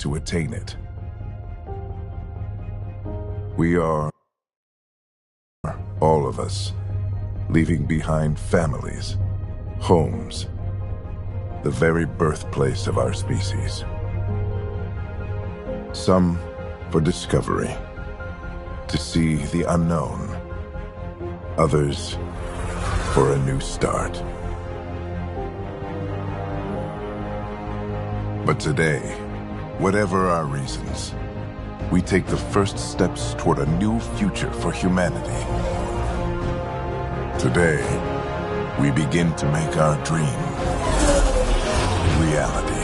to attain it. We are, all of us, leaving behind families, homes, the very birthplace of our species. Some for discovery, to see the unknown. Others for a new start. But today, whatever our reasons, we take the first steps toward a new future for humanity. Today, we begin to make our dream reality.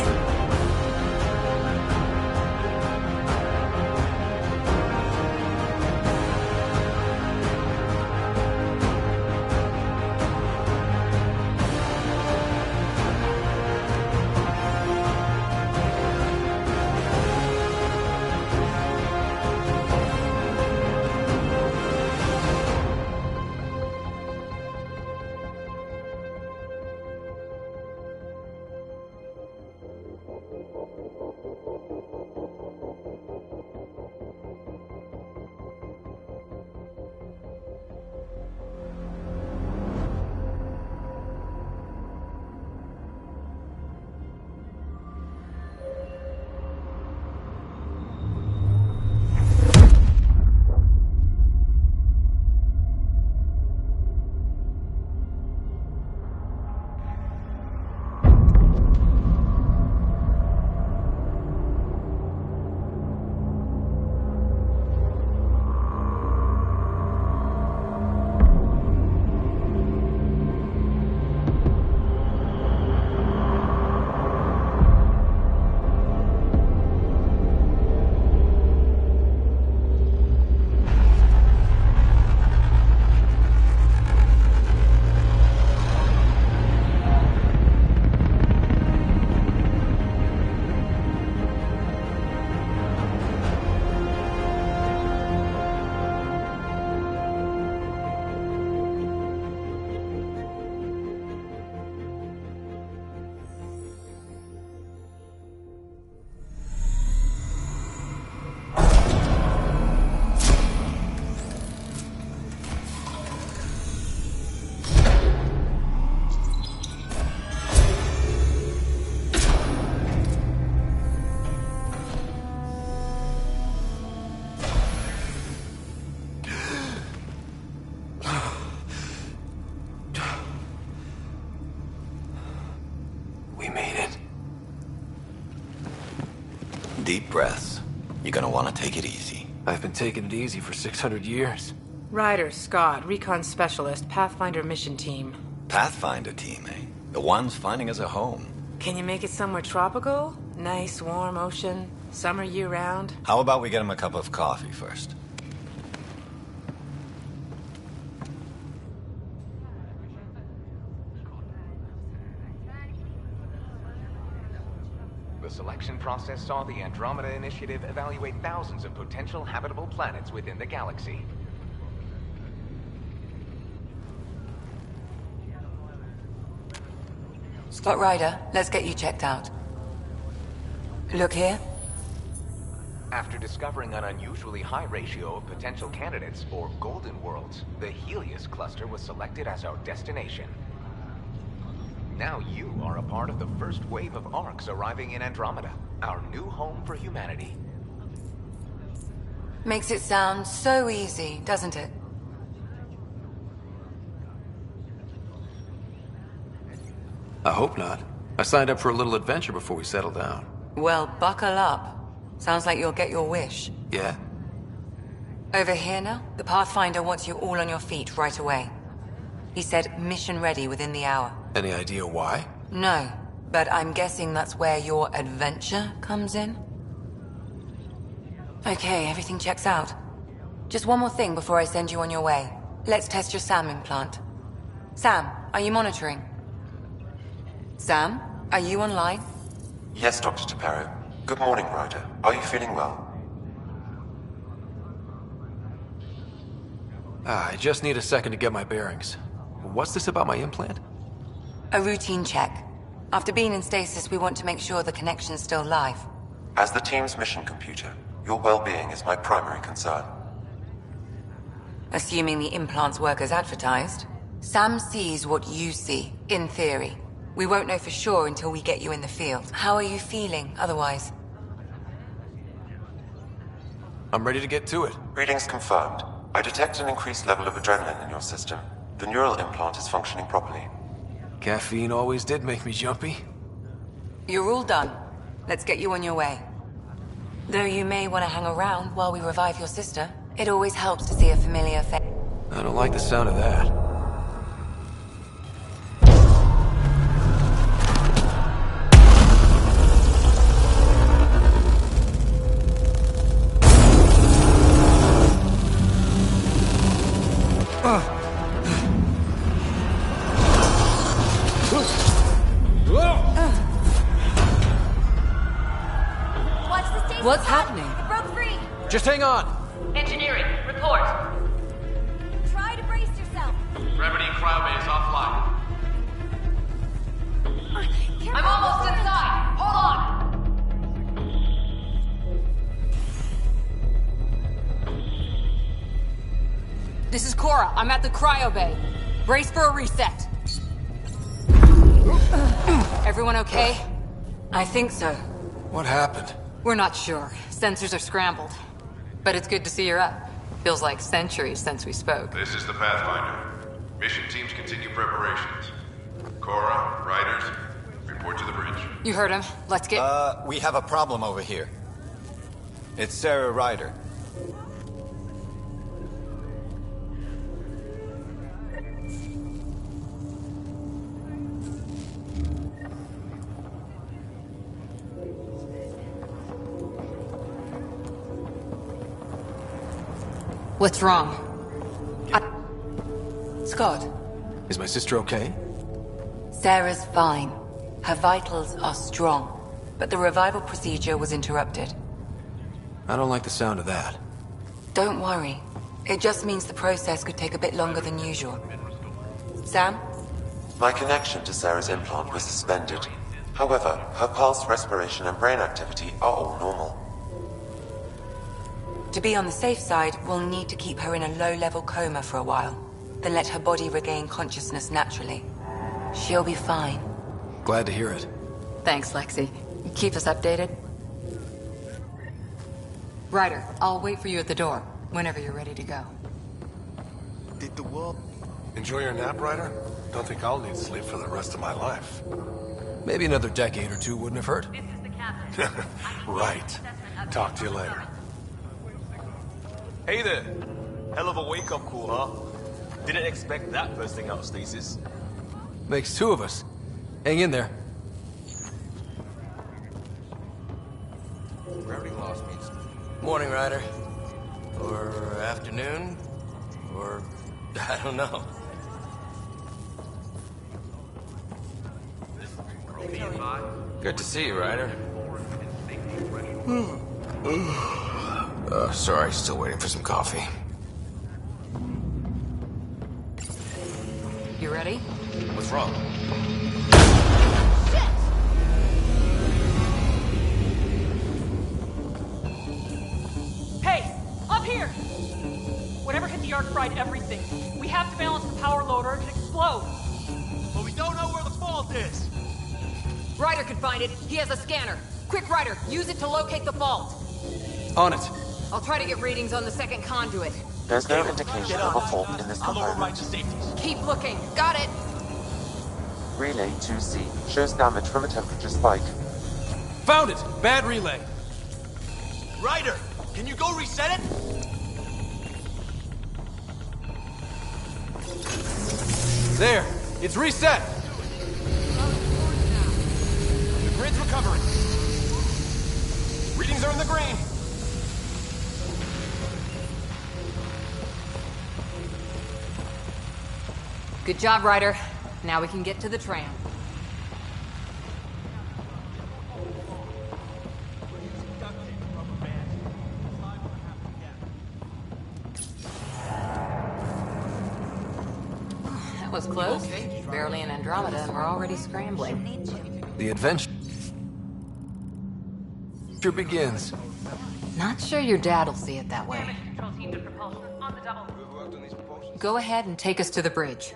Deep breaths. You're gonna want to take it easy. I've been taking it easy for 600 years. Ryder, Scott, Recon Specialist, Pathfinder Mission Team. Pathfinder team, eh? The ones finding us a home. Can you make it somewhere tropical? Nice, warm ocean, summer year-round? How about we get him a cup of coffee first? The selection process saw the Andromeda Initiative evaluate thousands of potential habitable planets within the galaxy. Scott Ryder, let's get you checked out. Look here. After discovering an unusually high ratio of potential candidates, or golden worlds, the Helios cluster was selected as our destination. Now you are a part of the first wave of ARCs arriving in Andromeda, our new home for humanity. Makes it sound so easy, doesn't it? I hope not. I signed up for a little adventure before we settle down. Well, buckle up. Sounds like you'll get your wish. Yeah? Over here now, the Pathfinder wants you all on your feet right away. He said mission ready within the hour. Any idea why? No, but I'm guessing that's where your adventure comes in? Okay, everything checks out. Just one more thing before I send you on your way. Let's test your SAM implant. Sam, are you monitoring? Sam, are you online? Yes, Dr. Taparo. Good morning, Ryder. Are you feeling well? I just need a second to get my bearings. What's this about my implant? A routine check. After being in stasis, we want to make sure the connection's still live. As the team's mission computer, your well-being is my primary concern. Assuming the implants work as advertised, Sam sees what you see, in theory. We won't know for sure until we get you in the field. How are you feeling, otherwise? I'm ready to get to it. Readings confirmed. I detect an increased level of adrenaline in your system. The neural implant is functioning properly. Caffeine always did make me jumpy. You're all done. Let's get you on your way. Though you may want to hang around while we revive your sister. It always helps to see a familiar face. I don't like the sound of that. What's happening? It broke free! Just hang on! Engineering, report. Try to brace yourself. Gravity cryobay is offline. I'm almost inside. Hold on. This is Cora. I'm at the cryo bay. Brace for a reset. Everyone okay? I think so. What happened? We're not sure. Sensors are scrambled. But it's good to see you're up. Feels like centuries since we spoke. This is the Pathfinder. Mission teams continue preparations. Cora, Riders, report to the bridge. You heard him. Let's get... We have a problem over here. It's Sarah Ryder. What's wrong? Scott, Is my sister okay? Sarah's fine. Her vitals are strong. But the revival procedure was interrupted. I don't like the sound of that. Don't worry. It just means the process could take a bit longer than usual. Sam? My connection to Sarah's implant was suspended. However, her pulse, respiration, and brain activity are all normal. To be on the safe side, we'll need to keep her in a low-level coma for a while. Then let her body regain consciousness naturally. She'll be fine. Glad to hear it. Thanks, Lexi. Keep us updated. Ryder, I'll wait for you at the door, whenever you're ready to go. Did the world... Enjoy your nap, Ryder? Don't think I'll need sleep for the rest of my life. Maybe another decade or two wouldn't have hurt. This is the captain. Right. Talk to you later. Hey there! Hell of a wake-up call, huh? Didn't expect that first thing out of stasis. Makes two of us. Hang in there. Gravity lost means... Morning, Ryder. Or afternoon. Or... I don't know. Good to see you, Ryder. Sorry, still waiting for some coffee. You ready? What's wrong? Hey! Up here! Whatever hit the arc fried everything. We have to balance the power load or it could explode. But we don't know where the fault is! Ryder could find it. He has a scanner. Quick, Ryder, use it to locate the fault. On it. I'll try to get readings on the second conduit. There's no indication of a fault in this I'll override component. the safeties. Keep looking. Got it. Relay 2C shows damage from a temperature spike. Found it! Bad relay. Ryder, can you go reset it? There! It's reset! The grid's recovering. Readings are in the green. Good job, Ryder. Now we can get to the tram. That was close. Barely in Andromeda, and we're already scrambling. The adventure. Sure begins. Not sure your dad'll see it that way. Go ahead and take us to the bridge.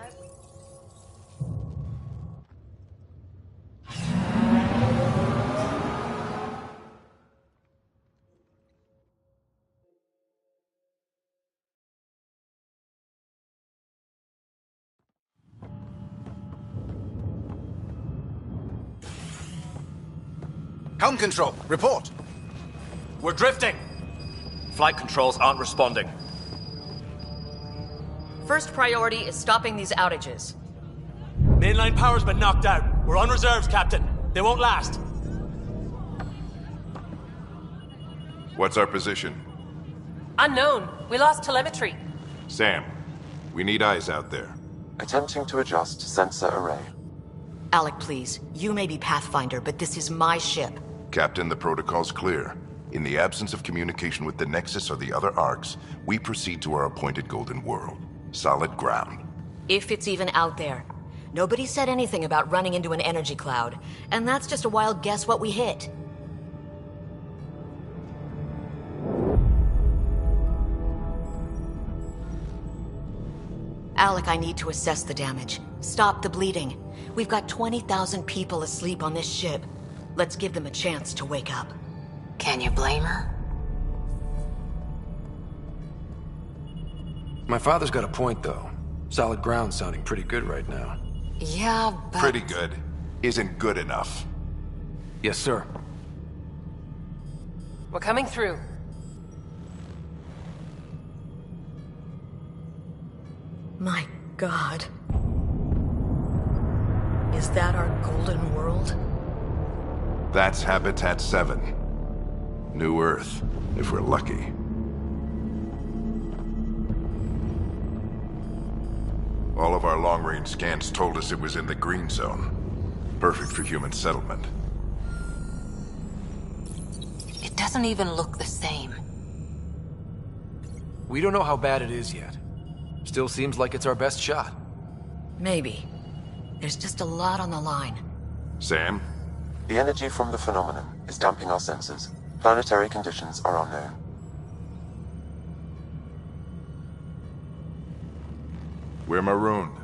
Helm control, report. We're drifting. Flight controls aren't responding. First priority is stopping these outages. Mainline power's been knocked out. We're on reserves, Captain. They won't last. What's our position? Unknown. We lost telemetry. Sam, we need eyes out there. Attempting to adjust sensor array. Alec, please. You may be Pathfinder, but this is my ship. Captain, the protocol's clear. In the absence of communication with the Nexus or the other arcs, we proceed to our appointed Golden World. Solid ground. If it's even out there. Nobody said anything about running into an energy cloud, and that's just a wild guess what we hit. Alec, I need to assess the damage. Stop the bleeding. We've got 20,000 people asleep on this ship. Let's give them a chance to wake up. Can you blame her? My father's got a point, though. Solid ground sounding pretty good right now. Yeah, but... Pretty good. Isn't good enough. Yes, sir. We're coming through. My God. Is that our Golden World? That's Habitat 7. New Earth, if we're lucky. All of our long-range scans told us it was in the green zone. Perfect for human settlement. It doesn't even look the same. We don't know how bad it is yet. Still seems like it's our best shot. Maybe. There's just a lot on the line. Sam? The energy from the phenomenon is damping our sensors. Planetary conditions are unknown. We're marooned.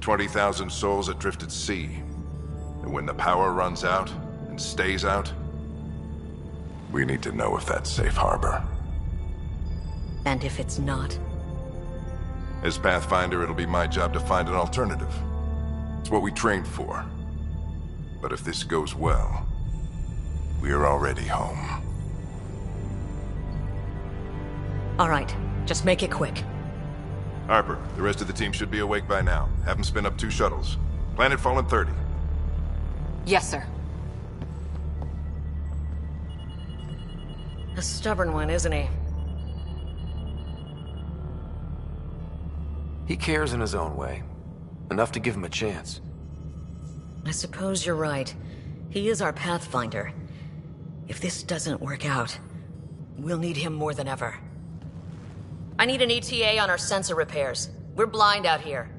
20,000 souls adrift at sea. And when the power runs out, and stays out, we need to know if that's safe harbor. And if it's not? As Pathfinder, it'll be my job to find an alternative. It's what we trained for. But if this goes well, we are already home. All right, just make it quick. Harper, the rest of the team should be awake by now. Have them spin up 2 shuttles. Planet Fallen 30. Yes, sir. A stubborn one, isn't he? He cares in his own way. Enough to give him a chance. I suppose you're right. He is our Pathfinder. If this doesn't work out, we'll need him more than ever. I need an ETA on our sensor repairs. We're blind out here.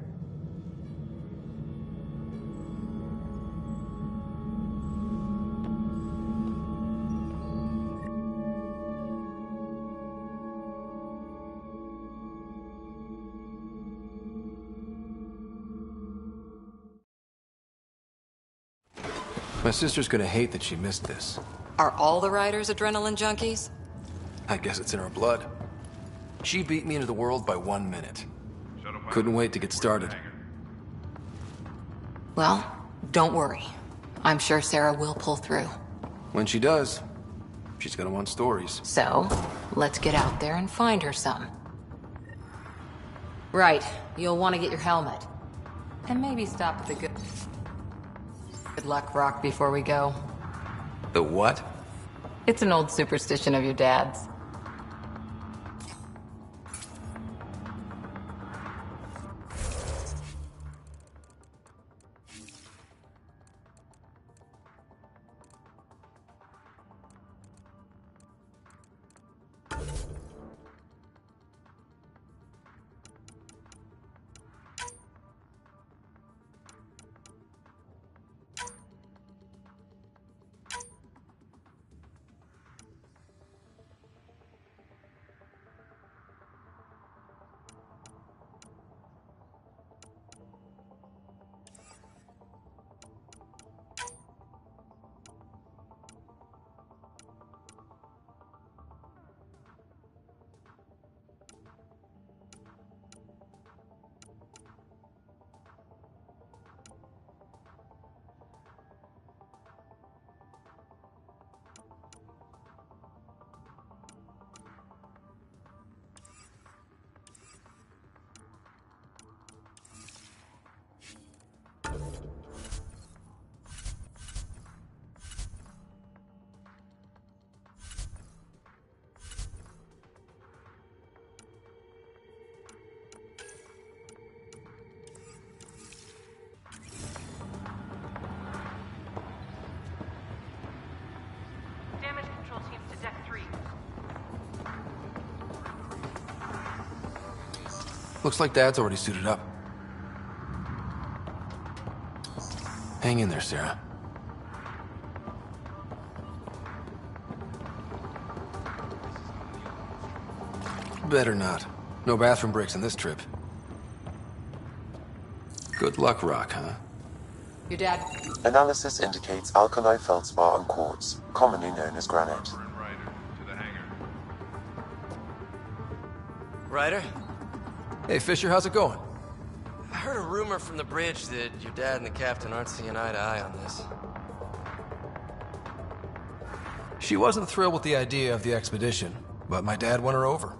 My sister's gonna hate that she missed this. Are all the riders adrenaline junkies? I guess it's in her blood. She beat me into the world by 1 minute. Couldn't wait to get started. Well, don't worry. I'm sure Sarah will pull through. When she does, she's gonna want stories. So, let's get out there and find her some. Right, you'll want to get your helmet. And maybe stop at the good luck rock before we go. The what? It's an old superstition of your dad's. Looks like Dad's already suited up. Hang in there, Sarah. Better not. No bathroom breaks on this trip. Good luck, Rock, huh? Your dad... Analysis indicates alkali feldspar and quartz, commonly known as granite. Ryder? Hey, Fisher, how's it going? I heard a rumor from the bridge that your dad and the captain aren't seeing eye to eye on this. She wasn't thrilled with the idea of the expedition, but my dad won her over.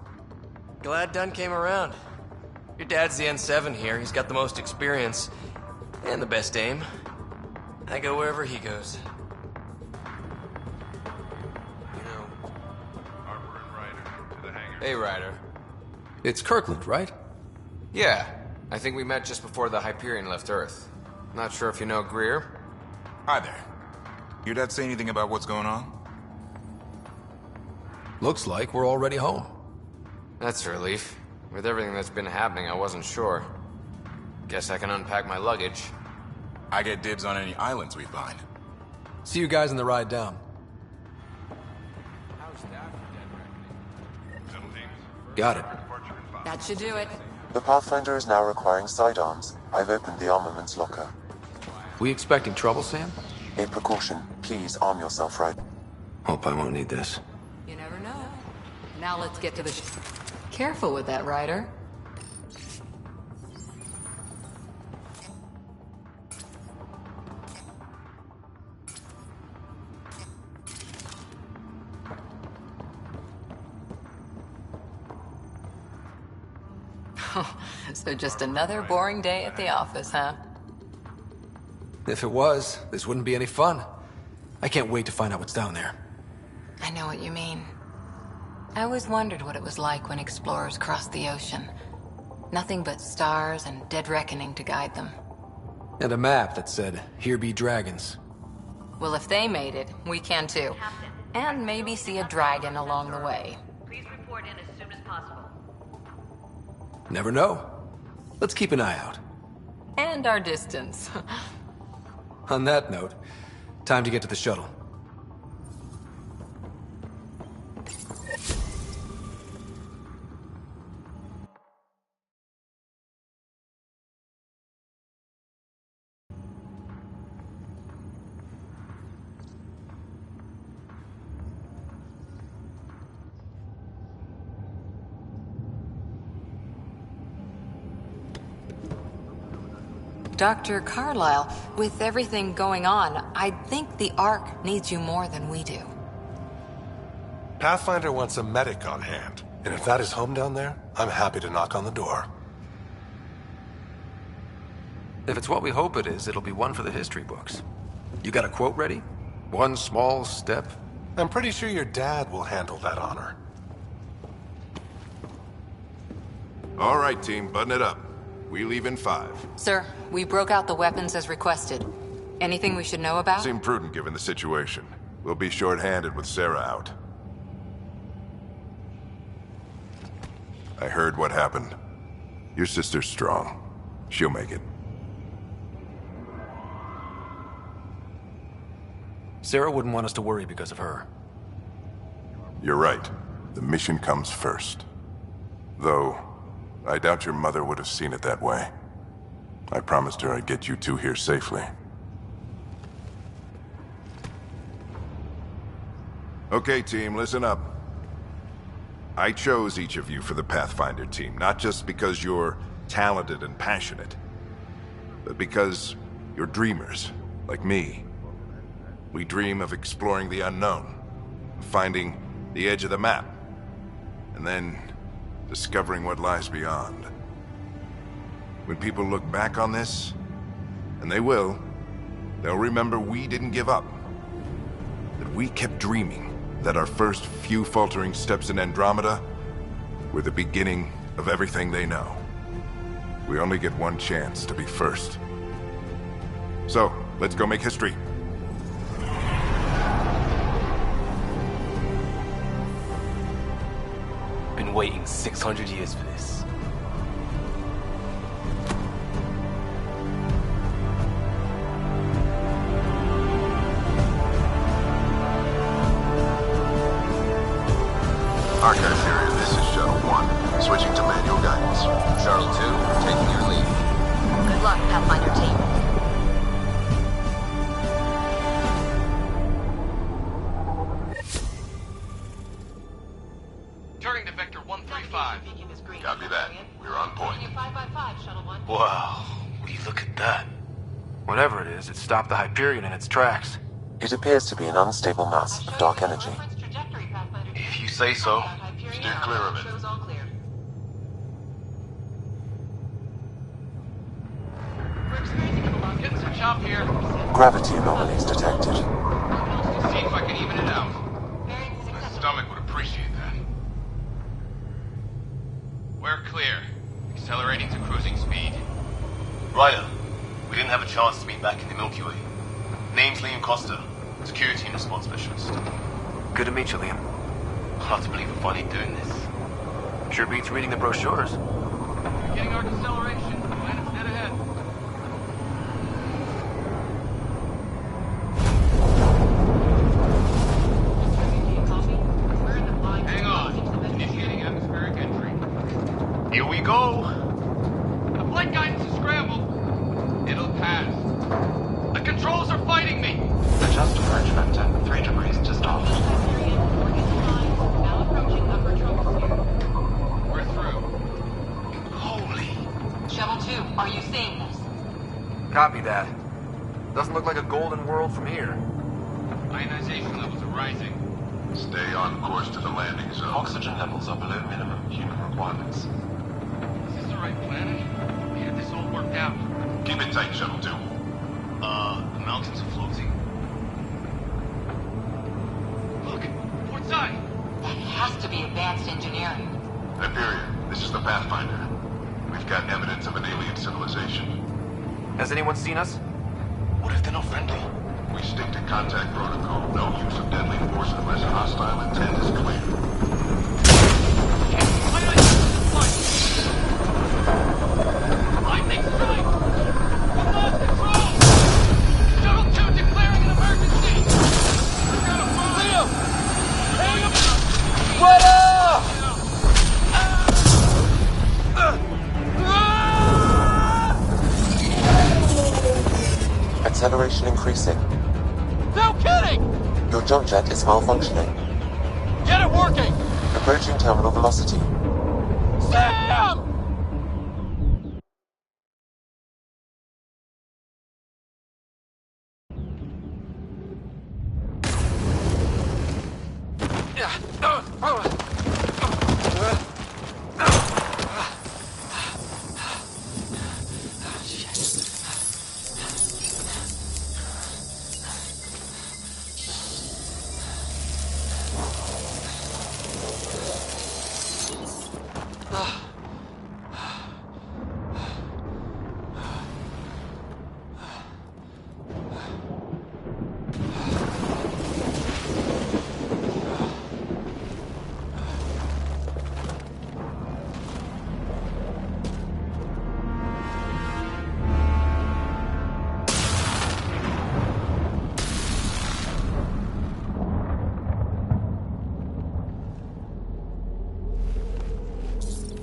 Glad Dunn came around. Your dad's the N7 here. He's got the most experience and the best aim. I go wherever he goes. Hey, Ryder. It's Kirkland, right? Yeah. I think we met just before the Hyperion left Earth. Not sure if you know Greer. Hi there. Your dad say anything about what's going on? Looks like we're already home. That's a relief. With everything that's been happening, I wasn't sure. Guess I can unpack my luggage. I get dibs on any islands we find. See you guys on the ride down. Got it. That should do it. The Pathfinder is now requiring sidearms. I've opened the armaments locker. We expecting trouble, Sam? A precaution. Please arm yourself right. Hope I won't need this. You never know. Now let's get to the Careful with that, Ryder. So just another boring day at the office, huh? If it was, this wouldn't be any fun. I can't wait to find out what's down there. I know what you mean. I always wondered what it was like when explorers crossed the ocean. Nothing but stars and dead reckoning to guide them. And a map that said, "Here be dragons." Well, if they made it, we can too. And maybe see a dragon along the way. Please report in as soon as possible. Never know. Let's keep an eye out. And our distance. On that note, time to get to the shuttle. Dr. Carlyle, with everything going on, I think the Ark needs you more than we do. Pathfinder wants a medic on hand, and if that is home down there, I'm happy to knock on the door. If it's what we hope it is, it'll be one for the history books. You got a quote ready? One small step? I'm pretty sure your dad will handle that honor. All right, team, button it up. We leave in 5. Sir, we broke out the weapons as requested. Anything we should know about? Seemed prudent given the situation. We'll be short-handed with Sarah out. I heard what happened. Your sister's strong. She'll make it. Sarah wouldn't want us to worry because of her. You're right. The mission comes first. Though, I doubt your mother would have seen it that way. I promised her I'd get you two here safely. Okay, team, listen up. I chose each of you for the Pathfinder team, not just because you're talented and passionate, but because you're dreamers, like me. We dream of exploring the unknown, of finding the edge of the map, and then discovering what lies beyond. When people look back on this, and they will, they'll remember we didn't give up. That we kept dreaming, that our first few faltering steps in Andromeda were the beginning of everything they know. We only get one chance to be first. So, let's go make history. Been waiting 600 years for this. Archive Area, this is Shuttle 1. Switching to manual guidance. Shuttle 2, taking your lead. Good luck, Pathfinder team. Turning to Vector 135. Copy that. We're on point. Wow, would you look at that? Whatever it is, it stopped the Hyperion in its tracks. It appears to be an unstable mass of dark energy. If you say so. Steer clear of it. Getting some chop here. Gravity anomalies detected. See if I can even it out. My stomach would appreciate that. We're clear. Accelerating to cruising speed. Ryder, we didn't have a chance to meet back in the Milky Way. Name's Liam Costa, Security and Response Specialist. Good to meet you, Liam. Hard to believe we're finally doing this. Sure beats reading the brochures. Getting our deceleration. Planet's dead ahead. Hang on. Initiating atmospheric entry. Here we go. The flight guidance is scrambled. It'll pass. The controls are fighting me. Adjust approach vector 3 degrees to start. We're through. Holy. Shuttle 2, are you seeing this? Copy that. Doesn't look like a golden world from here. Ionization levels are rising. Stay on course to the landing zone. Oxygen levels are below minimum human requirements. Is this the right planet? We had this all worked out. Keep it tight, Shuttle 2. The mountains are floating. Look, port side. That has to be advanced engineering. Hyperion, this is the Pathfinder. We've got evidence of an alien civilization. Has anyone seen us? What if they're not friendly? We stick to contact protocol. No use of deadly force unless hostile intent is clear. Lightning strike! We lost control! Shuttle 2 declaring an emergency! Leo! Hang him! What up? Acceleration increasing. No kidding! Your jump jet is malfunctioning. Get it working! Approaching terminal velocity. Sam!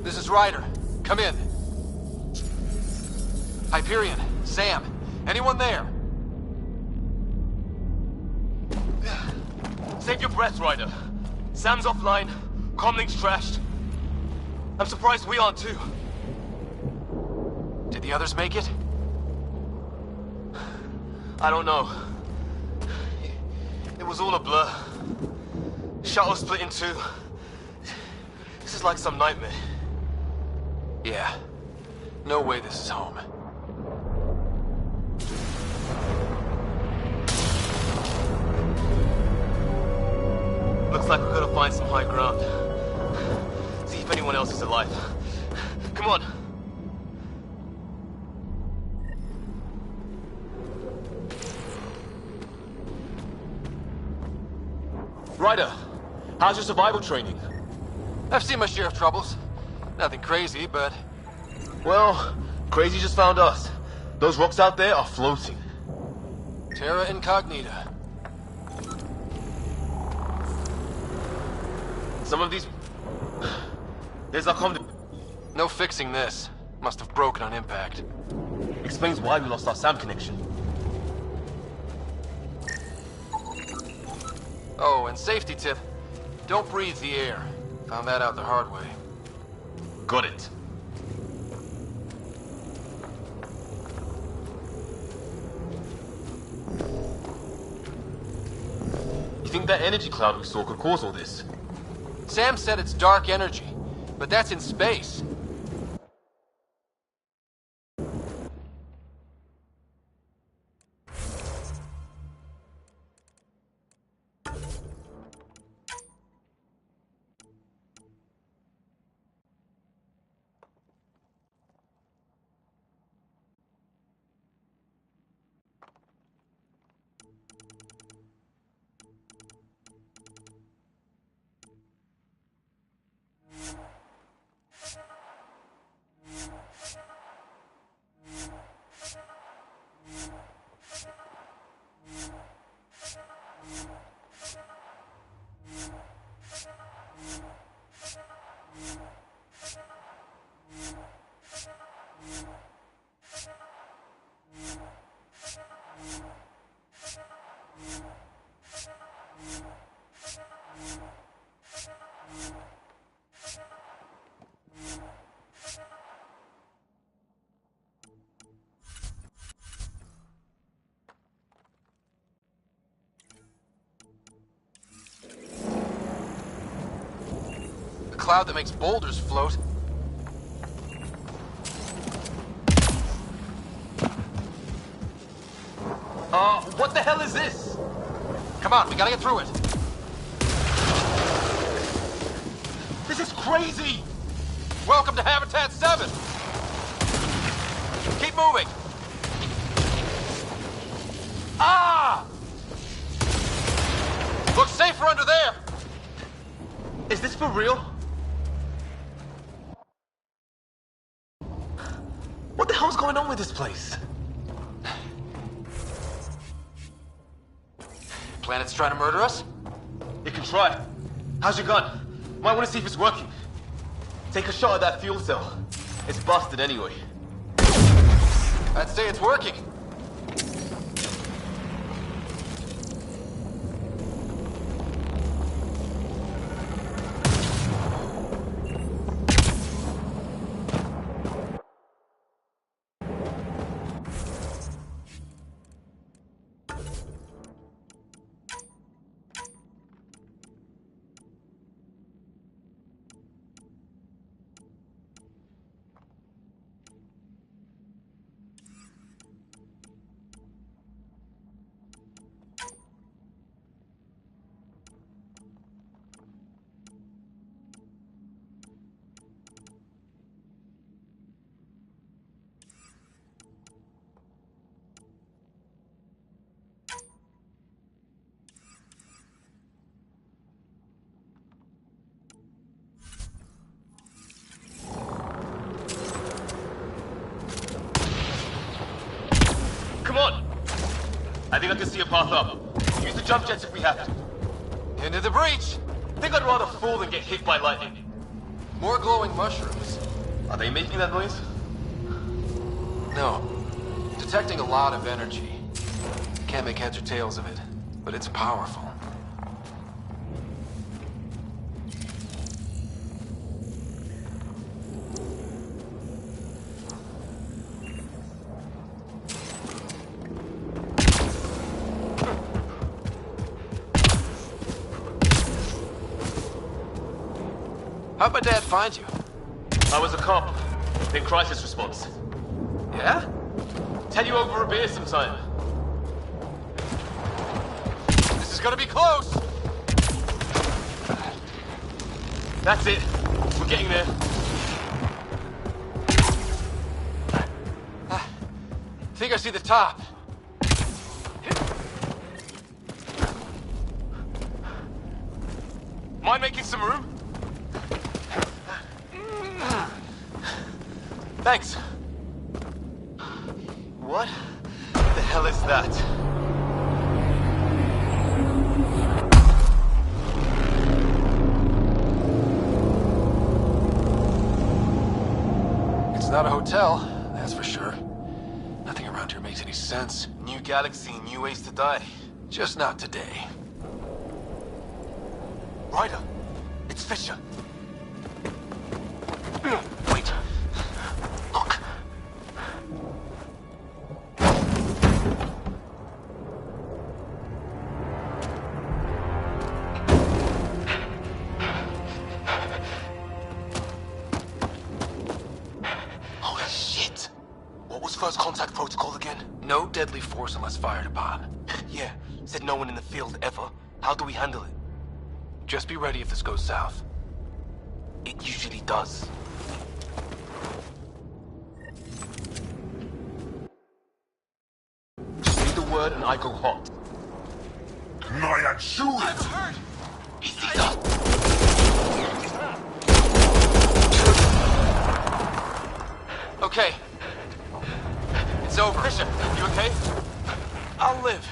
This is Ryder. Come in. Hyperion, Sam, anyone there? Save your breath, Ryder. Sam's offline. Comlink's trashed. I'm surprised we aren't too. Did the others make it? I don't know. It was all a blur. Shuttle split in two. This is like some nightmare. Yeah. No way this is home. Looks like we're gonna find some high ground. See if anyone else is alive. Come on. Ryder, how's your survival training? I've seen my share of troubles. Nothing crazy, but... Well, crazy just found us. Those rocks out there are floating. Terra Incognita. Some of these... There's a No fixing this. Must have broken on impact. Explains why we lost our SAM connection. Oh, and safety tip. Don't breathe the air. Found that out the hard way. Got it. You think that energy cloud we saw could cause all this? Sam said it's dark energy, but that's in space. Cloud that makes boulders float. What the hell is this? Come on, we gotta get through it. This is crazy! Welcome to Habitat 7! Keep moving! Ah! Looks safer under there! Is this for real? What the hell's going on with this place? Planet's trying to murder us? You can try. How's your gun? Might want to see if it's working. Take a shot at that fuel cell. It's busted anyway. I'd say it's working. Come on! I think I can see a path up. Use the jump jets if we have to. Into the breach! Think I'd rather fall than get hit by lightning. More glowing mushrooms. Are they making that noise? No. Detecting a lot of energy. Can't make heads or tails of it, but it's powerful. How'd my dad find you? I was a cop in crisis response. Yeah? Tell you over a beer sometime. This is gonna be close! That's it. We're getting there. Think I see the top. Mind making some room? Thanks. What the hell is that? not a hotel, that's for sure. Nothing around here makes any sense. New galaxy, new ways to die. Just not today. Ryder, it's Fisher. Wait. Look. Holy shit. What was first contact protocol again? No deadly force unless fired upon. Yeah, said no one in the field ever. How do we handle it? Just be ready if this goes south. It usually does. Just say the word and I go hot. Nyan Shu! I've heard! He's Caesar! Okay. It's over. Fisher, you okay? I'll live.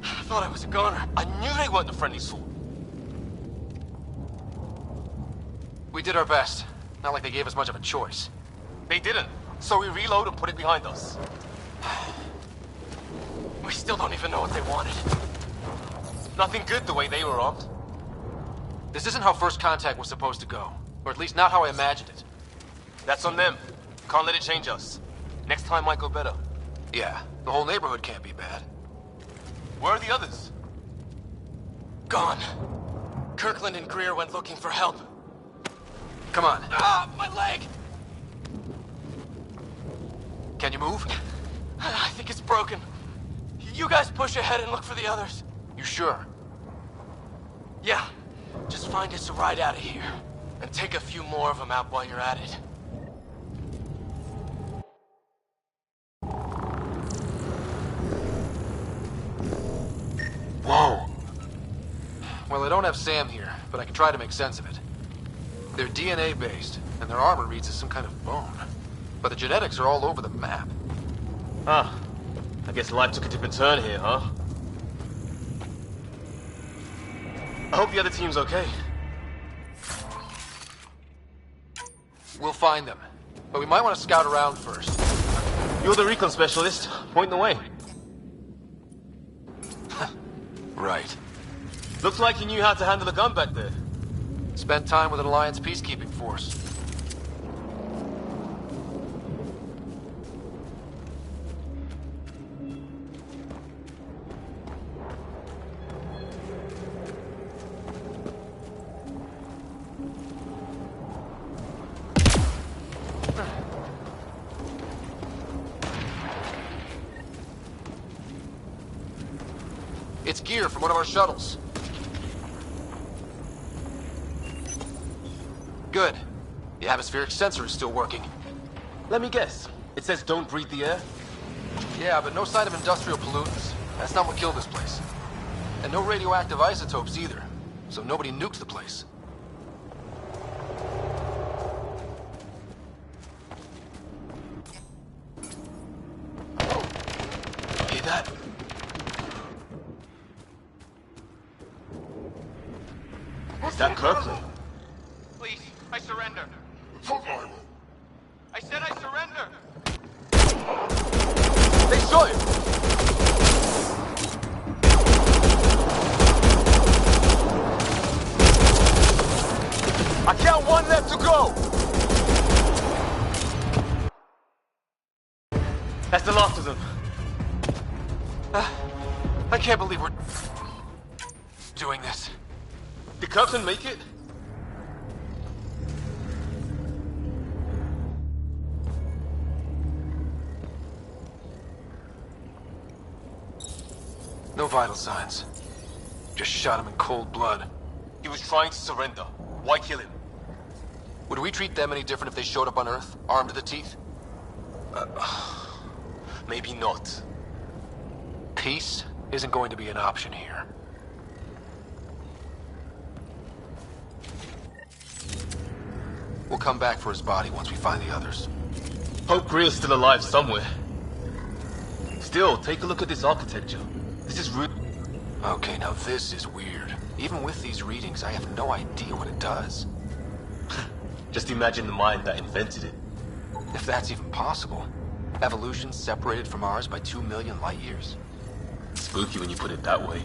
I thought I was a goner. I knew they weren't a friendly sort. We did our best. Not like they gave us much of a choice. They didn't. So we reload and put it behind us. We still don't even know what they wanted. Nothing good the way they were armed. This isn't how first contact was supposed to go. Or at least not how I imagined it. That's on them. Can't let it change us. Next time might go better. Yeah, the whole neighborhood can't be bad. Where are the others? Gone. Kirkland and Greer went looking for help. Come on. Ah, my leg! Can you move? I think it's broken. You guys push ahead and look for the others. You sure? Yeah. Just find us a ride out of here. And take a few more of them out while you're at it. Whoa. Well, I don't have Sam here, but I can try to make sense of it. They're DNA-based, and their armor reads as some kind of bone. But the genetics are all over the map. Ah, I guess life took a different turn here, huh? I hope the other team's okay. We'll find them, but we might want to scout around first. You're the recon specialist. Point the way. Right. Looks like you knew how to handle a gun back there. Spent time with an Alliance peacekeeping force. It's gear from one of our shuttles. Good. The atmospheric sensor is still working. Let me guess. It says don't breathe the air? Yeah, but no sign of industrial pollutants. That's not what killed this place. And no radioactive isotopes either. So nobody nukes the place. Hear that? Is that Kirkland? Please, I surrender. I said I surrender. They saw you! I count one left to go! That's the last of them. I can't believe we're doing this. Did Kirkland make it? No vital signs. Just shot him in cold blood. He was trying to surrender. Why kill him? Would we treat them any different if they showed up on Earth, armed to the teeth? Maybe not. Peace isn't going to be an option here. We'll come back for his body once we find the others. Hope Greer's still alive somewhere. Still, take a look at this architecture. This is rude. Okay, now this is weird. Even with these readings, I have no idea what it does. Just imagine the mind that invented it. If that's even possible. Evolution separated from ours by 2 million light years. Spooky when you put it that way.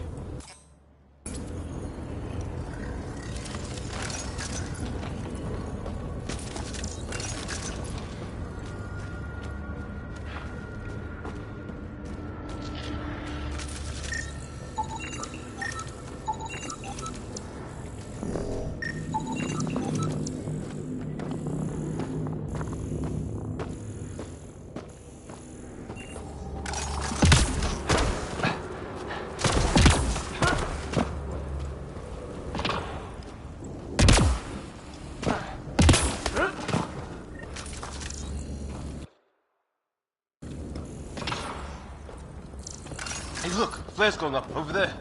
Hey, look, flare's going up over there.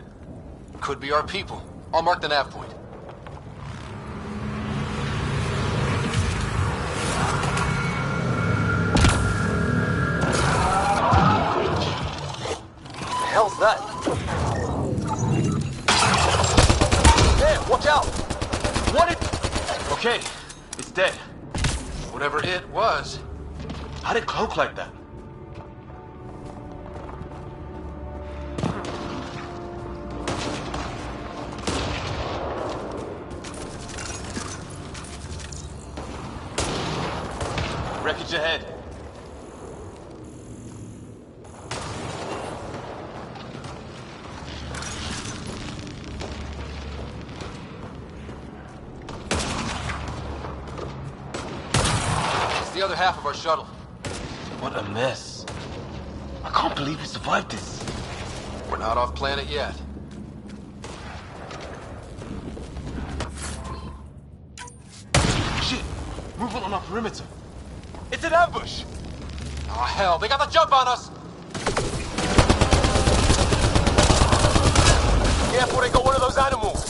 Could be our people. I'll mark the nav point. The hell's that? There, watch out! What it? Okay, it's dead. Whatever it was. How'd it cloak like that? Wreckage ahead. It's the other half of our shuttle. What a mess. I can't believe we survived this. We're not off planet yet. Shit! Movement on our perimeter. It's an ambush! Oh, hell, they got the jump on us! Careful, they got one of those animals!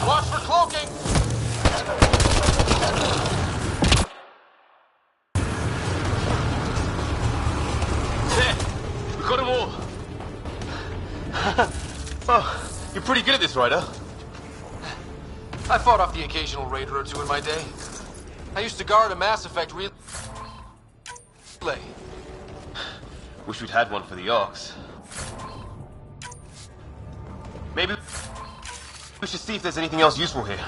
Watch for cloaking! There! We got them all! Oh, you're pretty good at this, Ryder. I fought off the occasional raider or two in my day. I used to guard a Mass Effect relay. Wish we'd had one for the Arks. Maybe we should see if there's anything else useful here.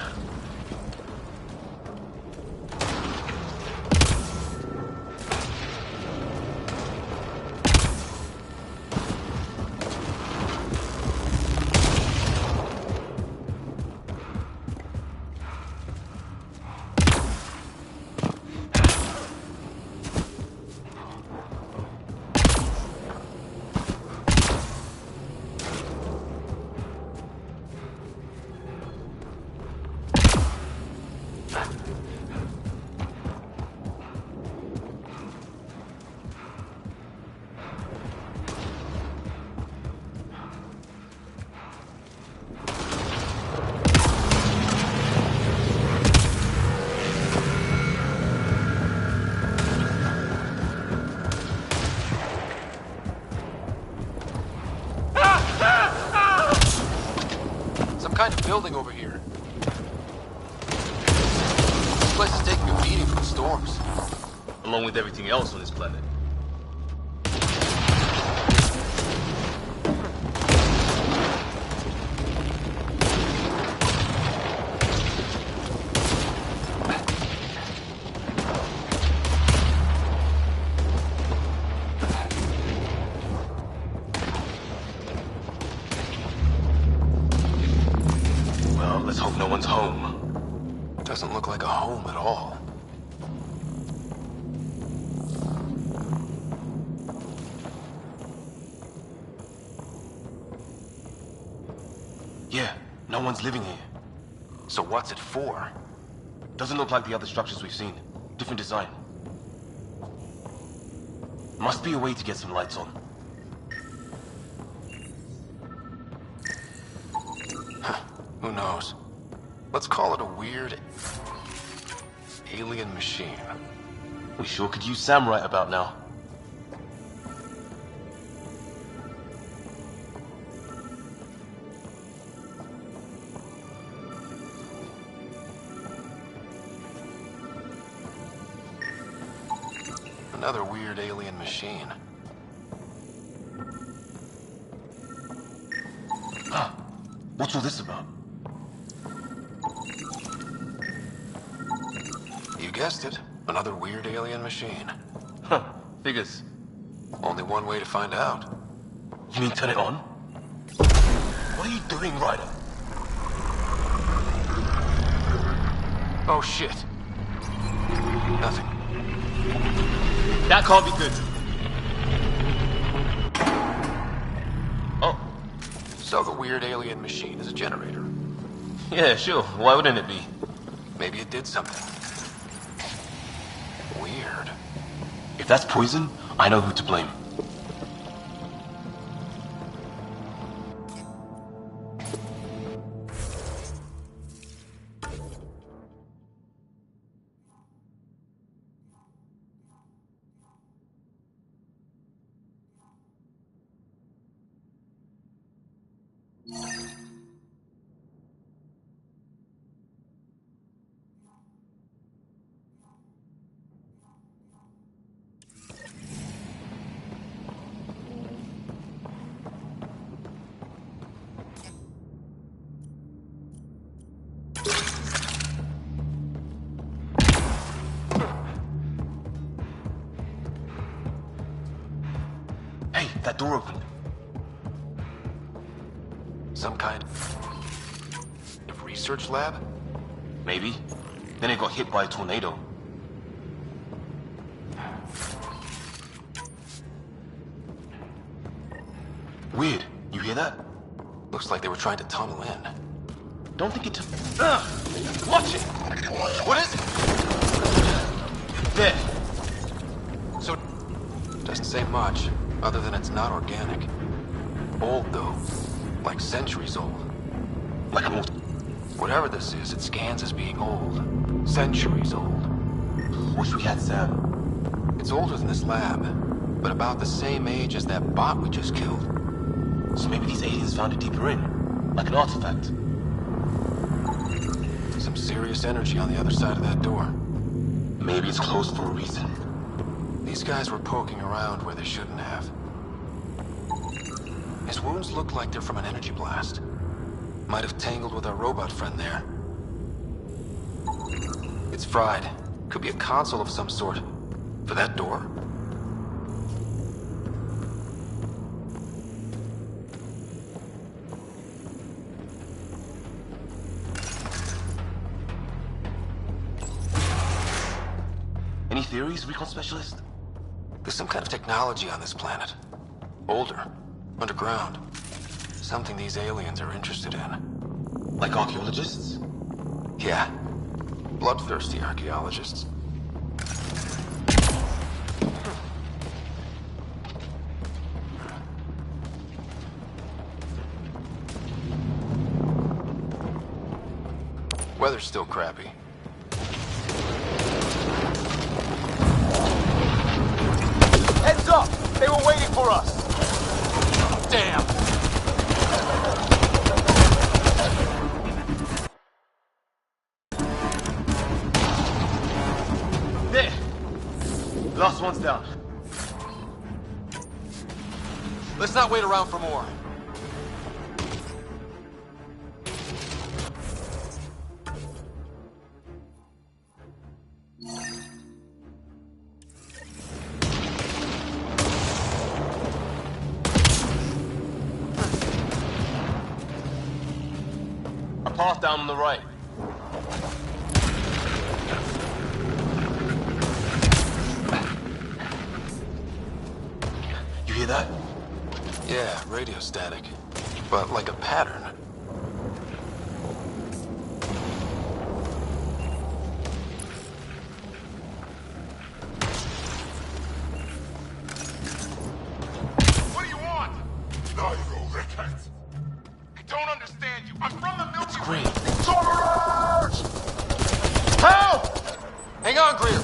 Kind of building over here. This place is taking a beating from the storms. Along with everything else on this planet. Let's hope no one's home. Doesn't look like a home at all. Yeah, no one's living here. So what's it for? Doesn't look like the other structures we've seen. Different design. Must be a way to get some lights on. Who knows? Let's call it a weird alien machine. We sure could use Sam right about now. Another weird alien machine. Huh. What's all this about? You guessed it. Another weird alien machine. Huh. Figures. Only one way to find out. You mean turn it on? What are you doing, Ryder? Oh shit. Nothing. That can't be good. Oh. So the weird alien machine is a generator. Yeah, sure. Why wouldn't it be? Maybe it did something. Weird. If that's poison, I know who to blame. Hey, that door opened. Some kind of research lab? Maybe. Then it got hit by a tornado. Weird. You hear that? Looks like they were trying to tunnel in. Don't think it took... Watch it! What is it? There. So, doesn't say much, other than it's not organic. Old, though. Like centuries old. Like an old... Whatever this is, it scans as being old. Centuries old. Wish we had Sam. It's older than this lab, but about the same age as that bot we just killed. So maybe these aliens found it deeper in. Like an artifact. Some serious energy on the other side of that door. Maybe it's closed for a reason. These guys were poking around where they shouldn't have. His wounds look like they're from an energy blast. Might have tangled with our robot friend there. It's fried. Could be a console of some sort. For that door? Any theories, recon specialist? There's some kind of technology on this planet. Older. Underground. Something these aliens are interested in. Like archaeologists? Yeah. Bloodthirsty archaeologists. Weather's still crappy. Heads up! They were waiting for us! Damn! There! Last one's down. Let's not wait around for more. A path down on the right. You hear that? Yeah, radio static. But like a pattern. What do you want? Nairo Ricketts. I don't understand you. I'm from the Milky Way. Surge! Help! Hang on, Greer.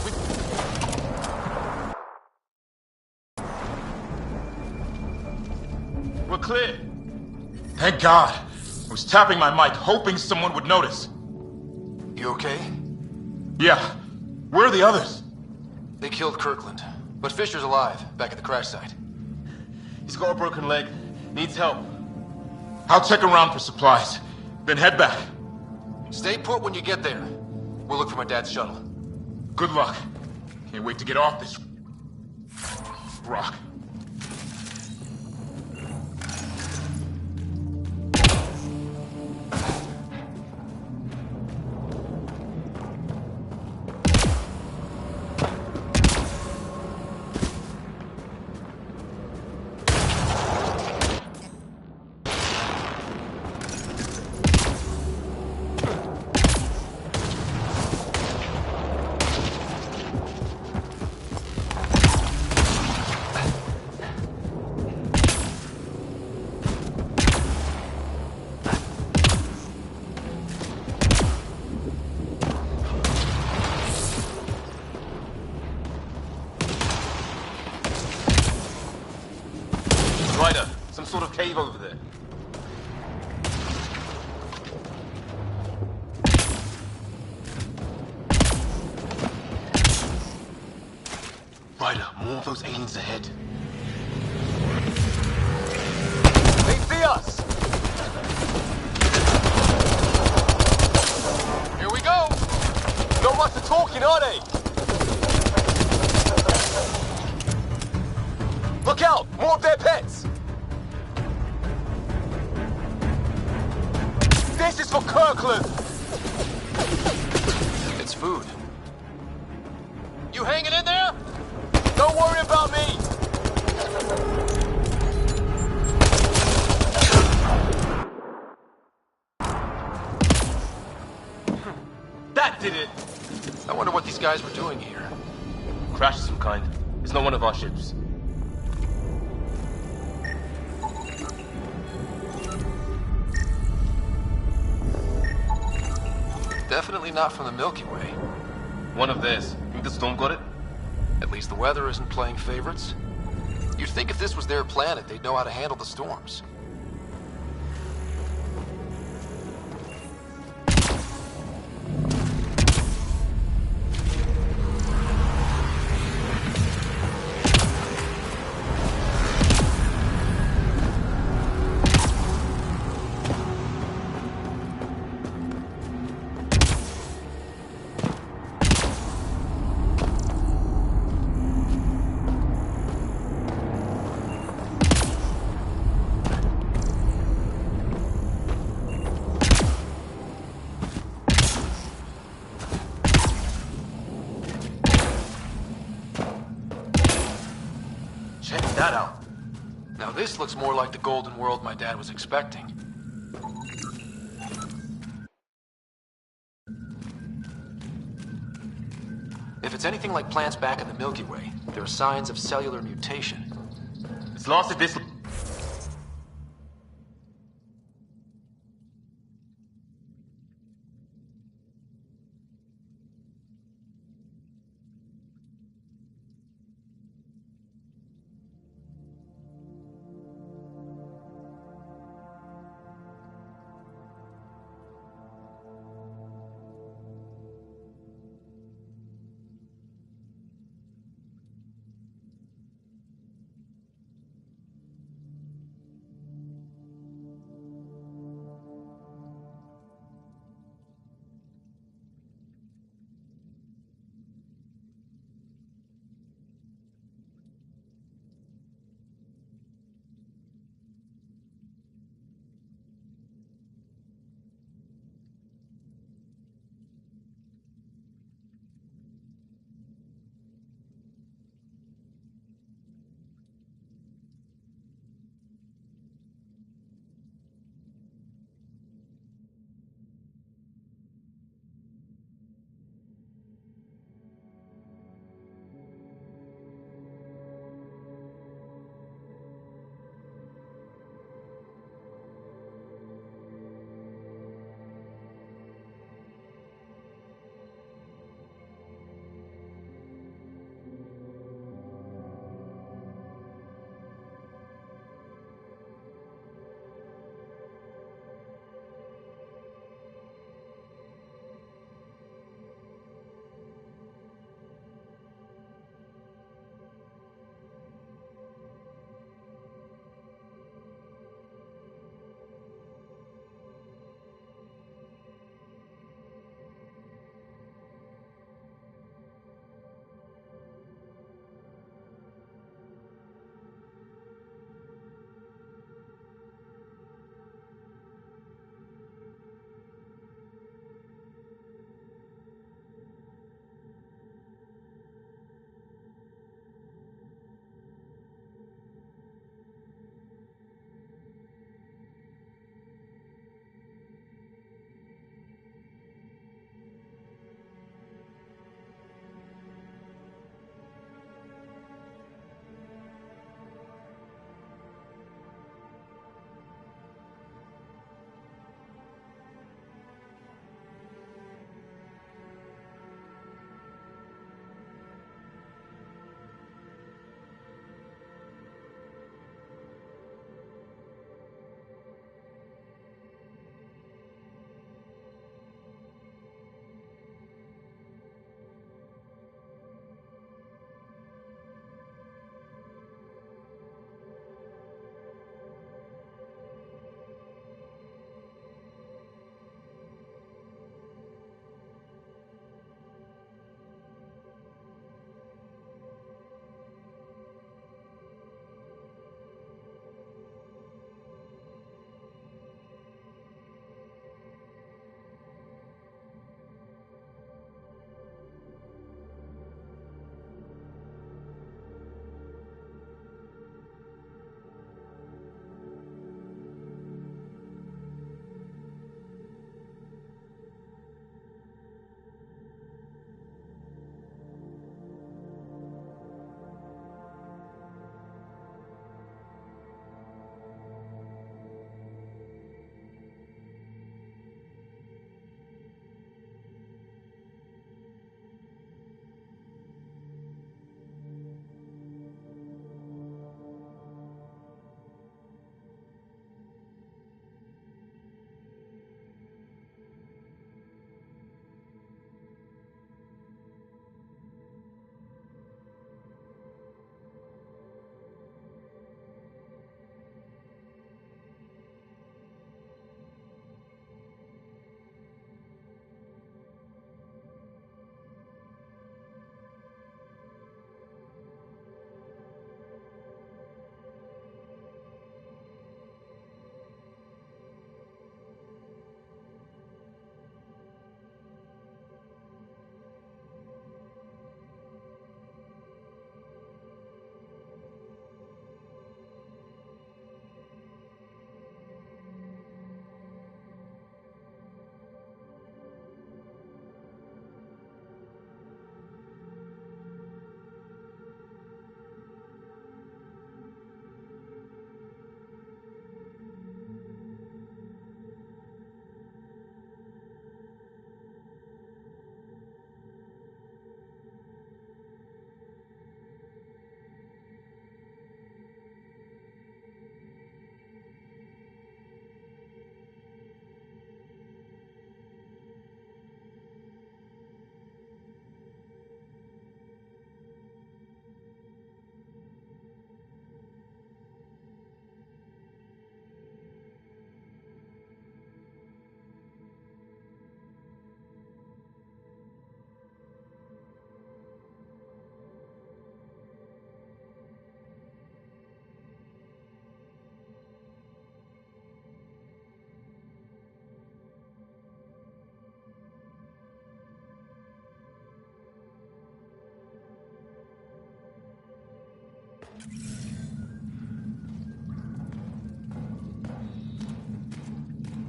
We're clear. Thank God. I was tapping my mic, hoping someone would notice. You okay? Yeah. Where are the others? They killed Kirkland. But Fisher's alive, back at the crash site. He's got a broken leg. Needs help. I'll check around for supplies, then head back. Stay put when you get there. We'll look for my dad's shuttle. Good luck. Can't wait to get off this rock. Ryder, some sort of cave over there. Ryder, more of those aliens ahead. They see us! Here we go! Not much of talking, are they? Look out! More of their pets! This is for Kirkland! It's food. You hanging in there? Don't worry about me! That did it! I wonder what these guys were doing here. Crash of some kind. It's not one of our ships. Definitely not from the Milky Way. One of theirs. Think the storm got it? At least the weather isn't playing favorites. You'd think if this was their planet, they'd know how to handle the storms. Check that out. Now this looks more like the golden world my dad was expecting. If it's anything like plants back in the Milky Way, there are signs of cellular mutation. It's lasted this...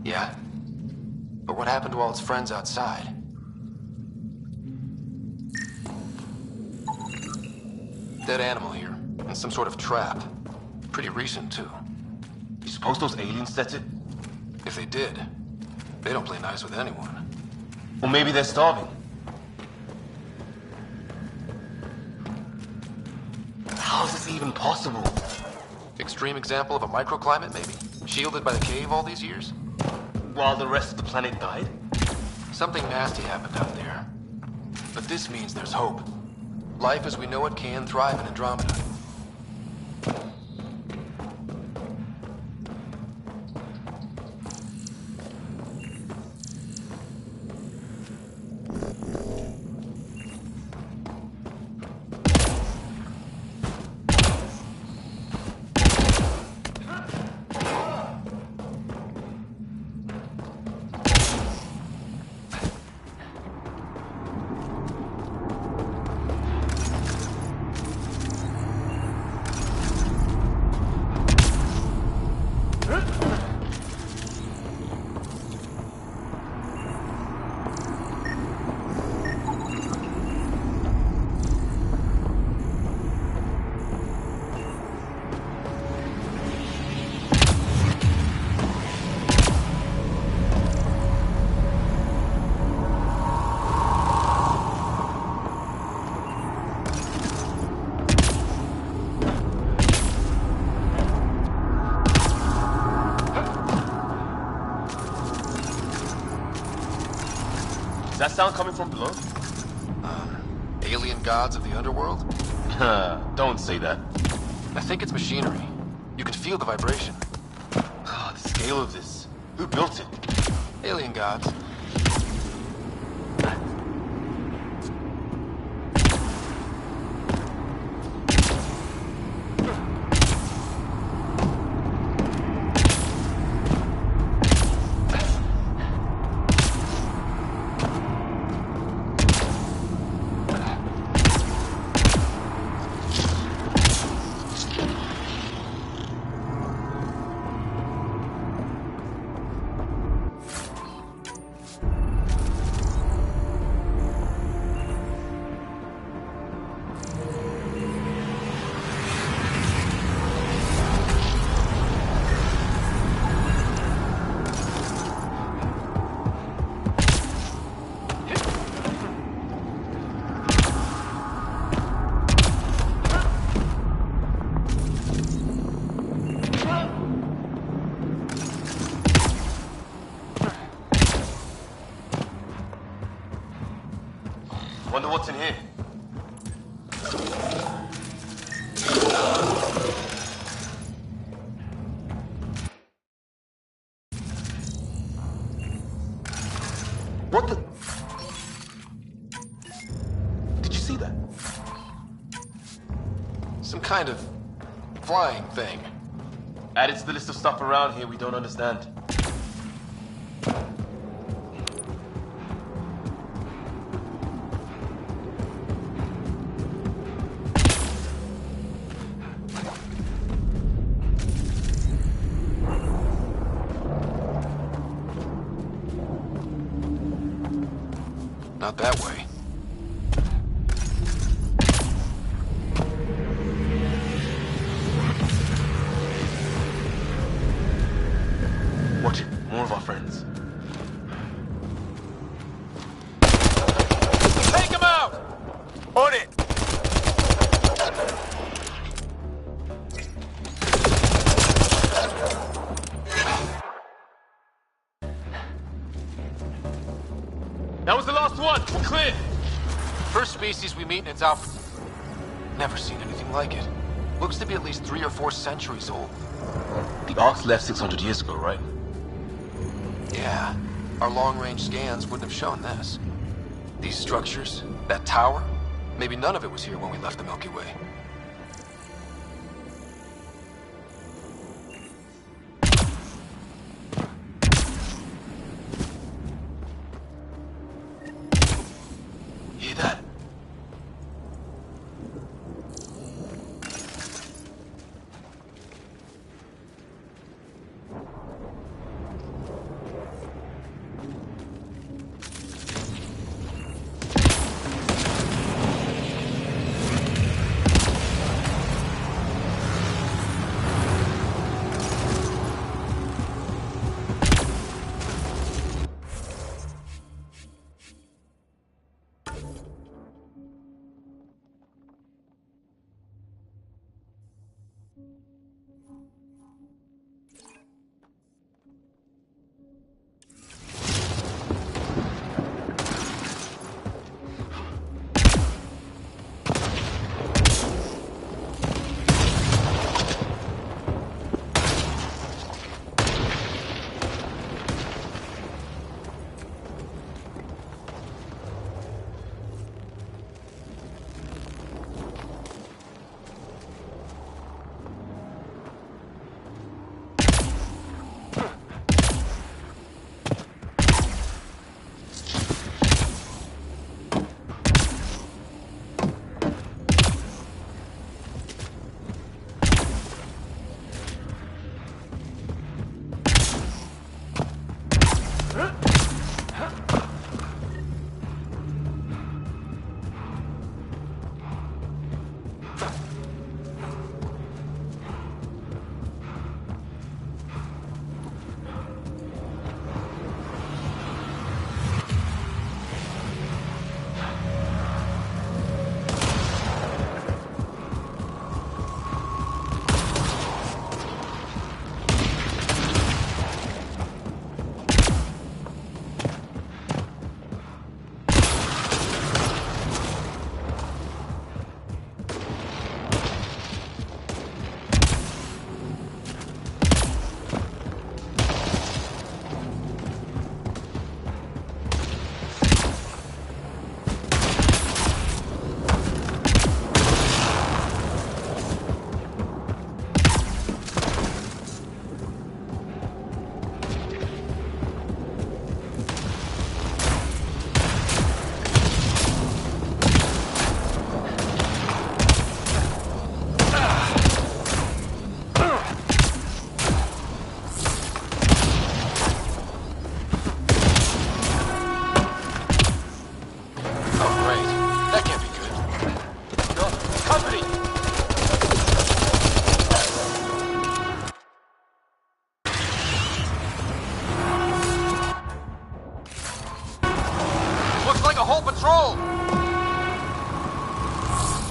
Yeah? But what happened to all its friends outside? Dead animal here, and some sort of trap. Pretty recent, too. You suppose those aliens set it? If they did, they don't play nice with anyone. Or maybe they're starving. How is this even possible? Extreme example of a microclimate, maybe? Shielded by the cave all these years? While the rest of the planet died? Something nasty happened out there. But this means there's hope. Life as we know it can thrive in Andromeda. Is that sound coming from below? Alien gods of the underworld? Don't say that. I think it's machinery. You can feel the vibration. The scale of this. Who built it? Alien gods. Wonder what's in here. What the? Did you see that? Some kind of flying thing. Added to the list of stuff around here we don't understand. Not that way. Watch it. More of our friends. Take him out! On it! That was the last one. We're clear. First species we meet in its outfit. Never seen anything like it. Looks to be at least 3 or 4 centuries old. The Arks left 600 years ago, right? Yeah. Our long-range scans wouldn't have shown this. These structures, that tower, maybe none of it was here when we left the Milky Way. Hear that?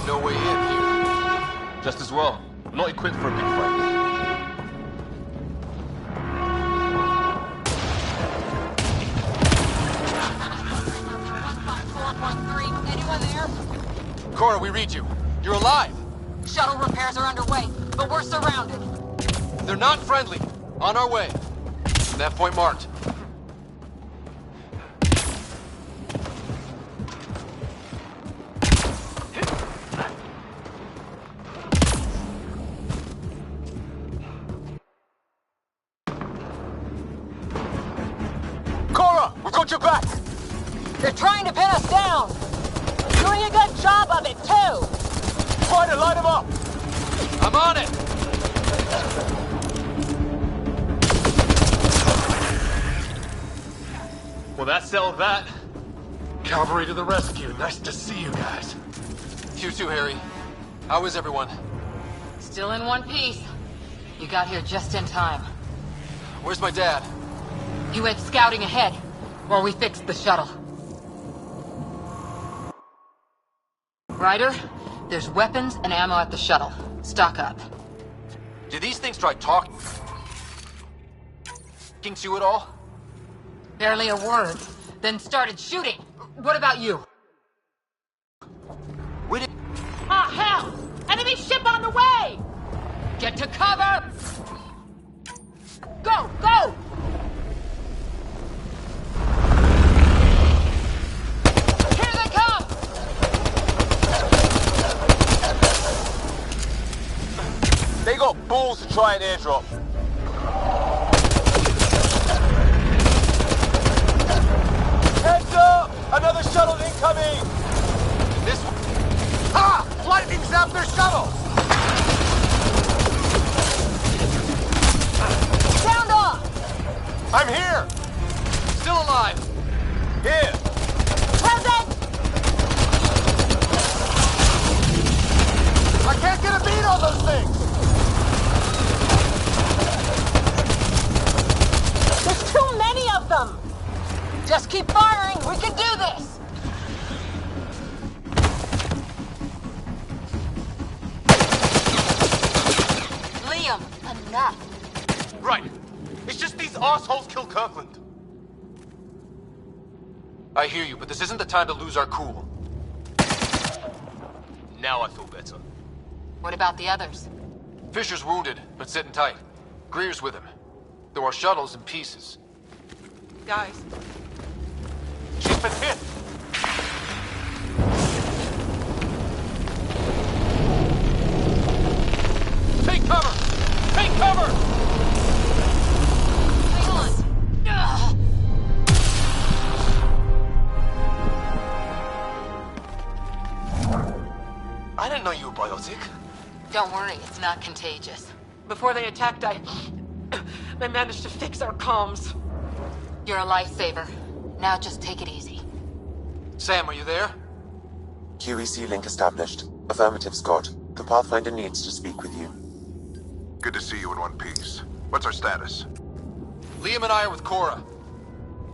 no way in here. Just as well. I'm not equipped for a big fight. Anyone there? Cora, we read you. You're alive. Shuttle repairs are underway, but we're surrounded. They're not friendly. On our way. Nav point marked. Cora, we've got your back. They're trying to pin us down. Doing a good job of it, too. Try to light them up. I'm on it. Well, that settled that. Cavalry to the rescue. Nice to see you guys. You too, Harry. How is everyone? Still in one piece. You got here just in time. Where's my dad? He went scouting ahead while we fixed the shuttle. Ryder, there's weapons and ammo at the shuttle. Stock up. Did these things try talking to you at all? Barely a word. Then started shooting. What about you? We did. Ah, hell! Enemy ship on the way! Get to cover! Go, go! Here they come! They got balls to try an airdrop. Heads up! Another shuttle incoming! This one. Ha! Lightning zapped their shuttle! Sound off! I'm here! Still alive. Here! Present! I can't get a beat on those things! There's too many of them! Just keep firing! We can do this! Liam, enough. Right. It's just these assholes killed Kirkland. I hear you, but this isn't the time to lose our cool. Now I feel better. What about the others? Fisher's wounded, but sitting tight. Greer's with him. Though our shuttle's in pieces. Guys, She's been hit! Take cover! Take cover! Hang on! Ugh. I didn't know you were biotic. Don't worry, it's not contagious. before they attacked, I managed to fix our comms. You're a lifesaver. Now just take it easy. Sam, are you there? QEC link established. Affirmative, Scott. The Pathfinder needs to speak with you. Good to see you in one piece. What's our status? Liam and I are with Cora.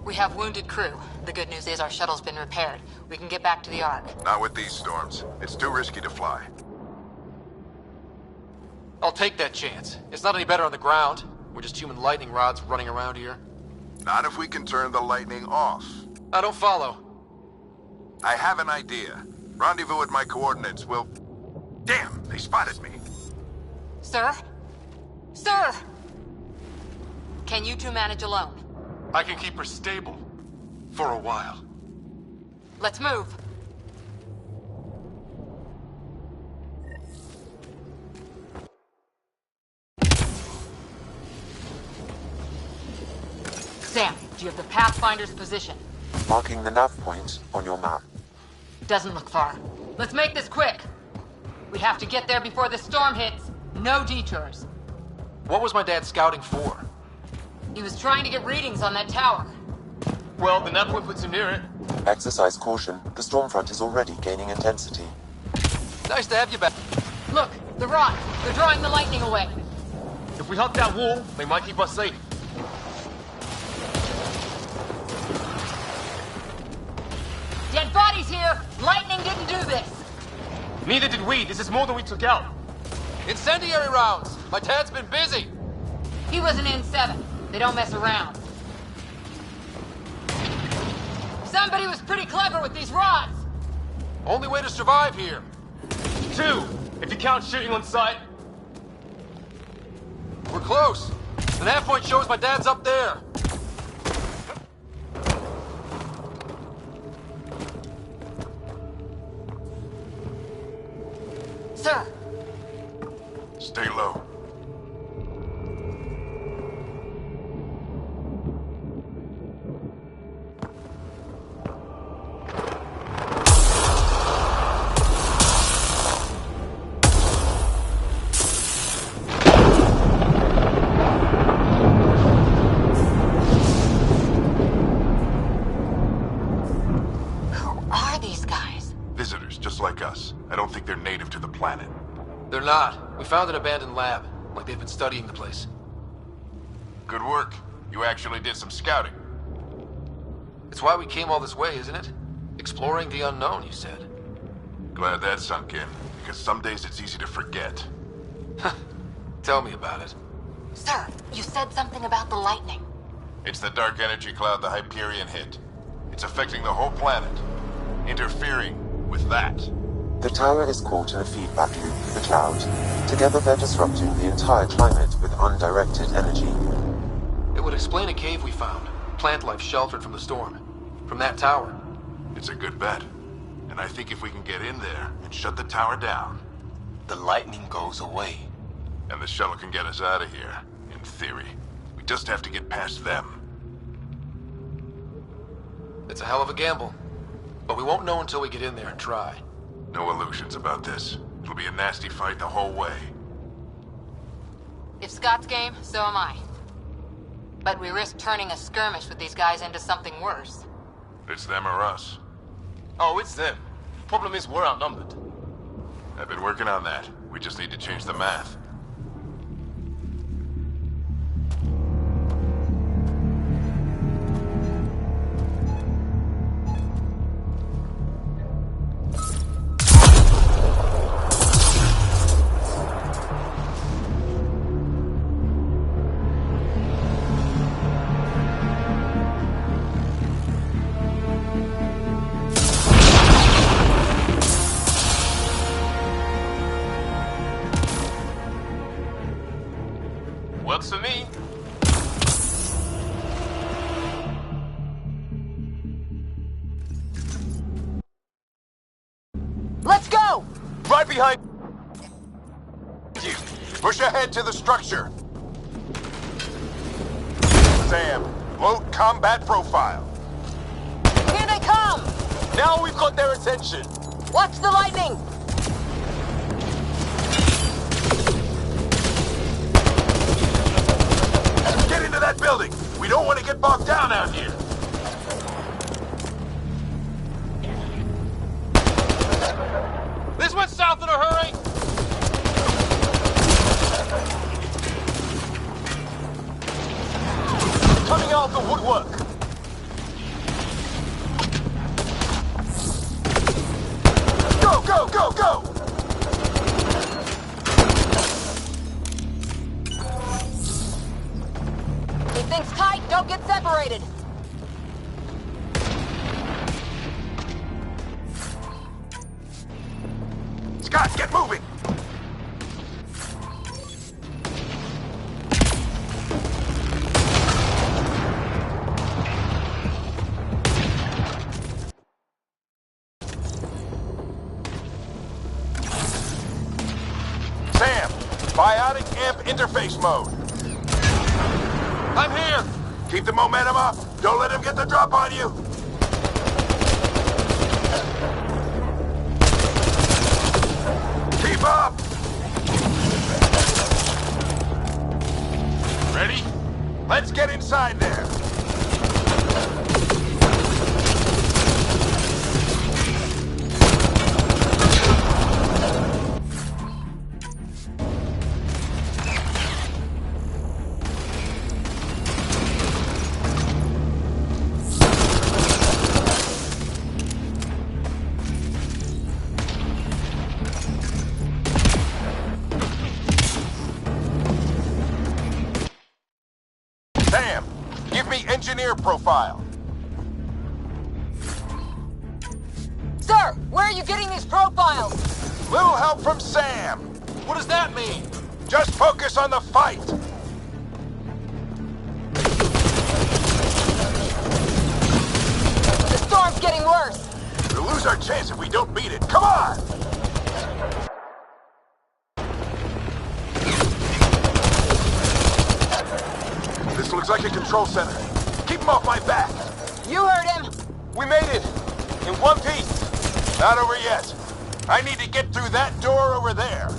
We have wounded crew. The good news is our shuttle's been repaired. We can get back to the Ark. Not with these storms. It's too risky to fly. I'll take that chance. It's not any better on the ground. We're just human lightning rods running around here. Not if we can turn the lightning off. I don't follow. I have an idea. Rendezvous at my coordinates. We'll... Damn, they spotted me. Sir? Sir! Can you two manage alone? I can keep her stable. For a while. Let's move. Sam, do you have the Pathfinder's position? Marking the nav point on your map. Doesn't look far. Let's make this quick. We have to get there before the storm hits. No detours. What was my dad scouting for? He was trying to get readings on that tower. Well, the nav point puts him near it. Exercise caution. The storm front is already gaining intensity. Nice to have you back. Look, the rods. They're drawing the lightning away. If we hug that wall, they might keep us safe. Dead bodies here! Lightning didn't do this! Neither did we. This is more than we took out. Incendiary rounds! My dad's been busy! He was an N7. They don't mess around. Somebody was pretty clever with these rods! Only way to survive here. 2, if you count shooting on sight. We're close. The nav point shows my dad's up there. Sir! Stay low. Visitors, just like us. I don't think they're native to the planet. They're not. We found an abandoned lab, like they've been studying the place. Good work. You actually did some scouting. It's why we came all this way, isn't it? Exploring the unknown, you said. Glad that sunk in, because some days it's easy to forget. Tell me about it. Sir, you said something about the lightning. It's the dark energy cloud the Hyperion hit. It's affecting the whole planet. Interfering with that. The tower is caught in a feedback loop with the cloud. Together they're disrupting the entire climate with undirected energy. It would explain a cave we found. Plant life sheltered from the storm. From that tower. It's a good bet. And I think if we can get in there and shut the tower down, the lightning goes away. And the shuttle can get us out of here, in theory. We just have to get past them. It's a hell of a gamble. But we won't know until we get in there and try. No illusions about this. It'll be a nasty fight the whole way. If Scott's game, so am I. But we risk turning a skirmish with these guys into something worse. It's them or us. Oh, it's them. Problem is, we're outnumbered. I've been working on that. We just need to change the math. Works for me. Let's go! Right behind you. Push ahead to the structure. Sam, load combat profile. Here they come! Now we've got their attention. Watch the lightning! Get into that building. We don't want to get bogged down out here. This went south in a hurry! Coming out the woodwork. Go, go, go, go! Keep things tight, don't get separated. Scott, get moving! Sam, biotic amp interface mode. I'm here! Keep the momentum up. Don't let him get the drop on you. Keep up! Ready? Let's get inside there. profile. Sir, where are you getting these profiles? Little help from Sam. What does that mean? Just focus on the fight. The storm's getting worse. We'll lose our chance if we don't beat it. Come on! This looks like a control center. Keep him off my back. You heard him. We made it. In one piece. Not over yet. I need to get through that door over there.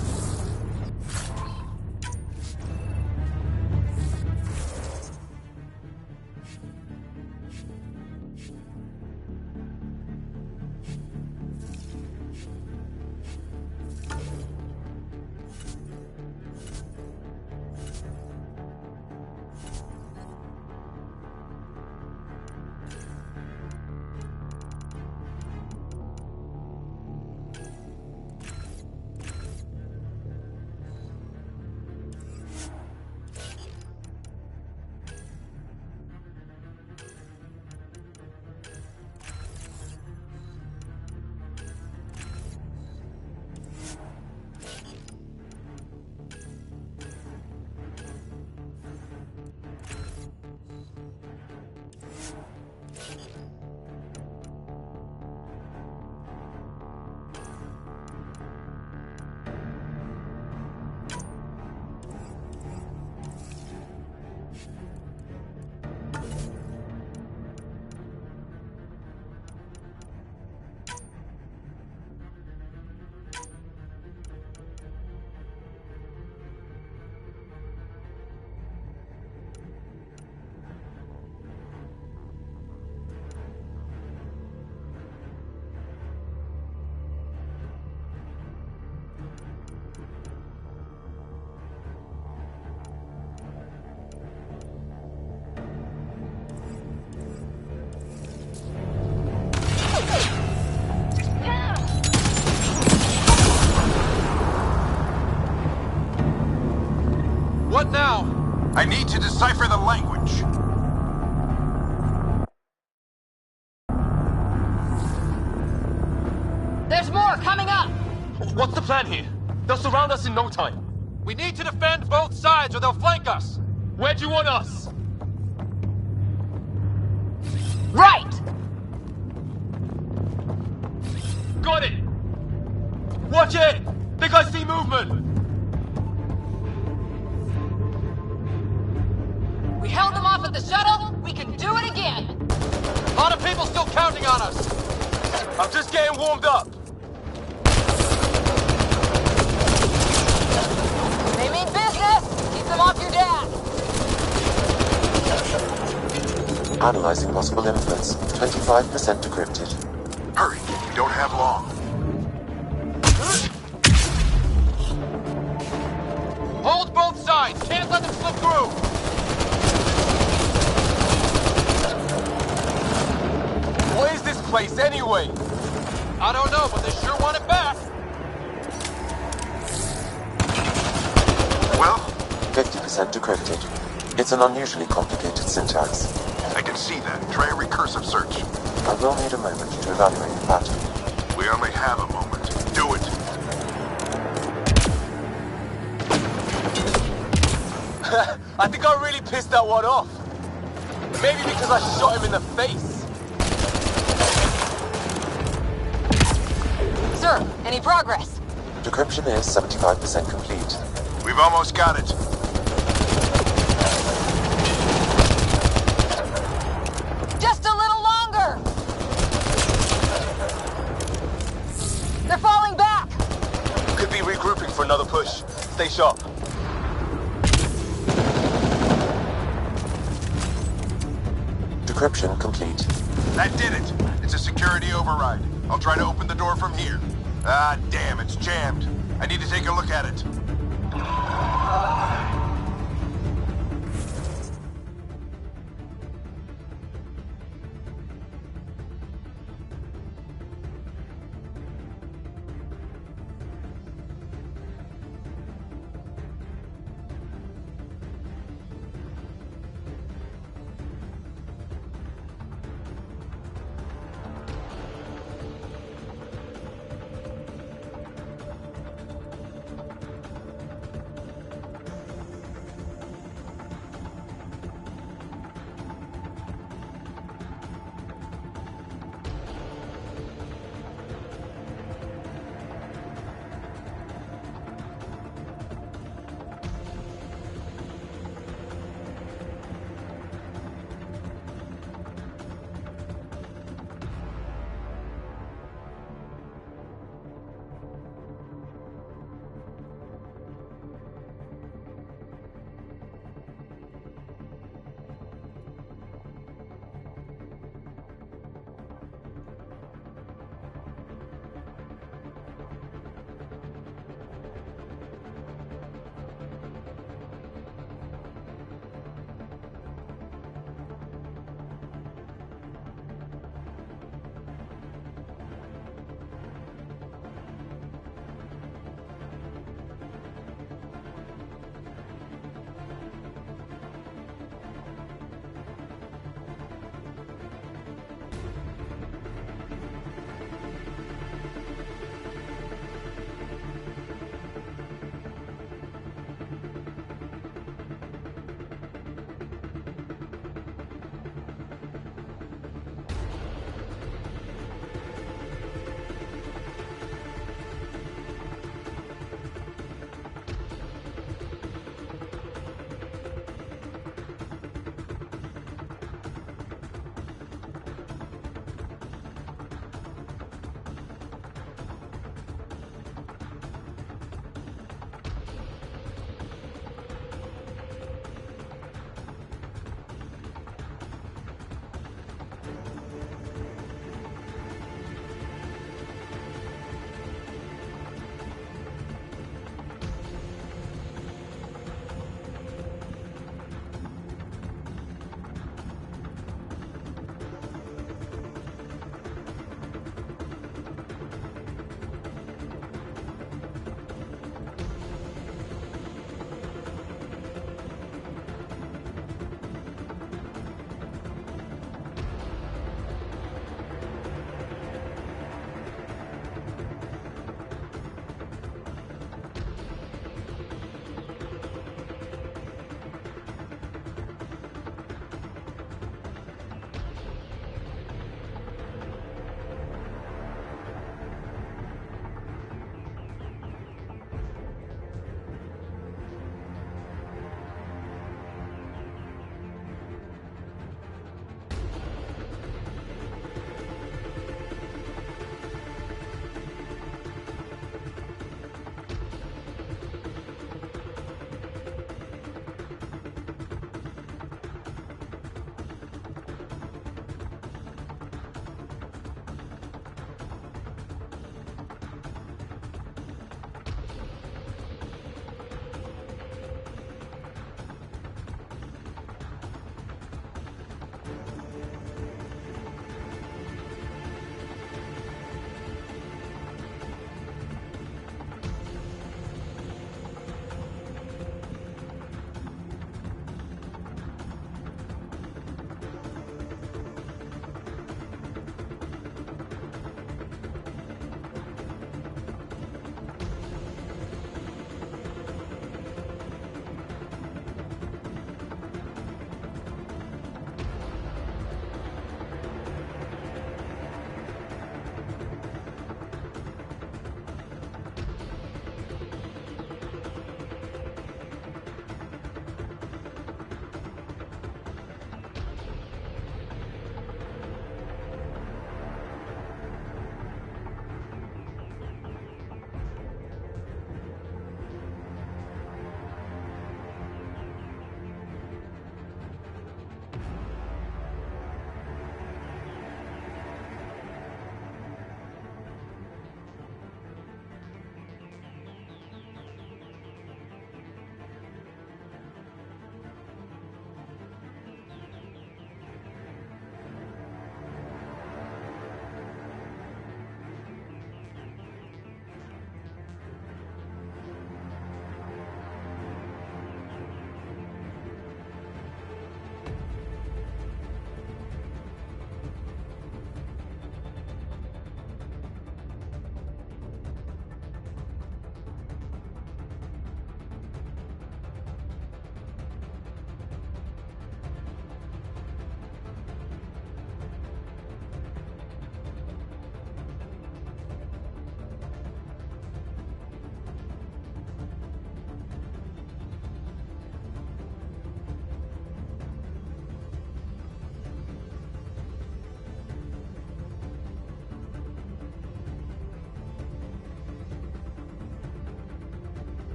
What now? I need to decipher the language. There's more coming up! What's the plan here? They'll surround us in no time. We need to defend both sides or they'll flank us. Where do you want us? Right! Got it! Watch it! Think I see movement! We held them off at the shuttle, we can do it again! A lot of people still counting on us. I'm just getting warmed up. They mean business! Keep them off your dad! Analyzing possible inputs. 25% decrypted. Hurry, we don't have long. Hold both sides. Can't let them slip through. What is this place anyway? I don't know, but they sure want it back. Well? 50% decrypted. It's an unusually complicated syntax. I can see that. Try a recursive search. I will need a moment to evaluate the pattern. We only have a moment. Do it. I think I really pissed that one off. Maybe because I shot him in the face. Sir, any progress? Decryption is 75% complete. We've almost got it. Just a little longer! They're falling back! Could be regrouping for another push. Stay sharp. Decryption complete. That did it. It's a security override. I'll try to open the door from here. Ah, damn, it's jammed. I need to take a look at it.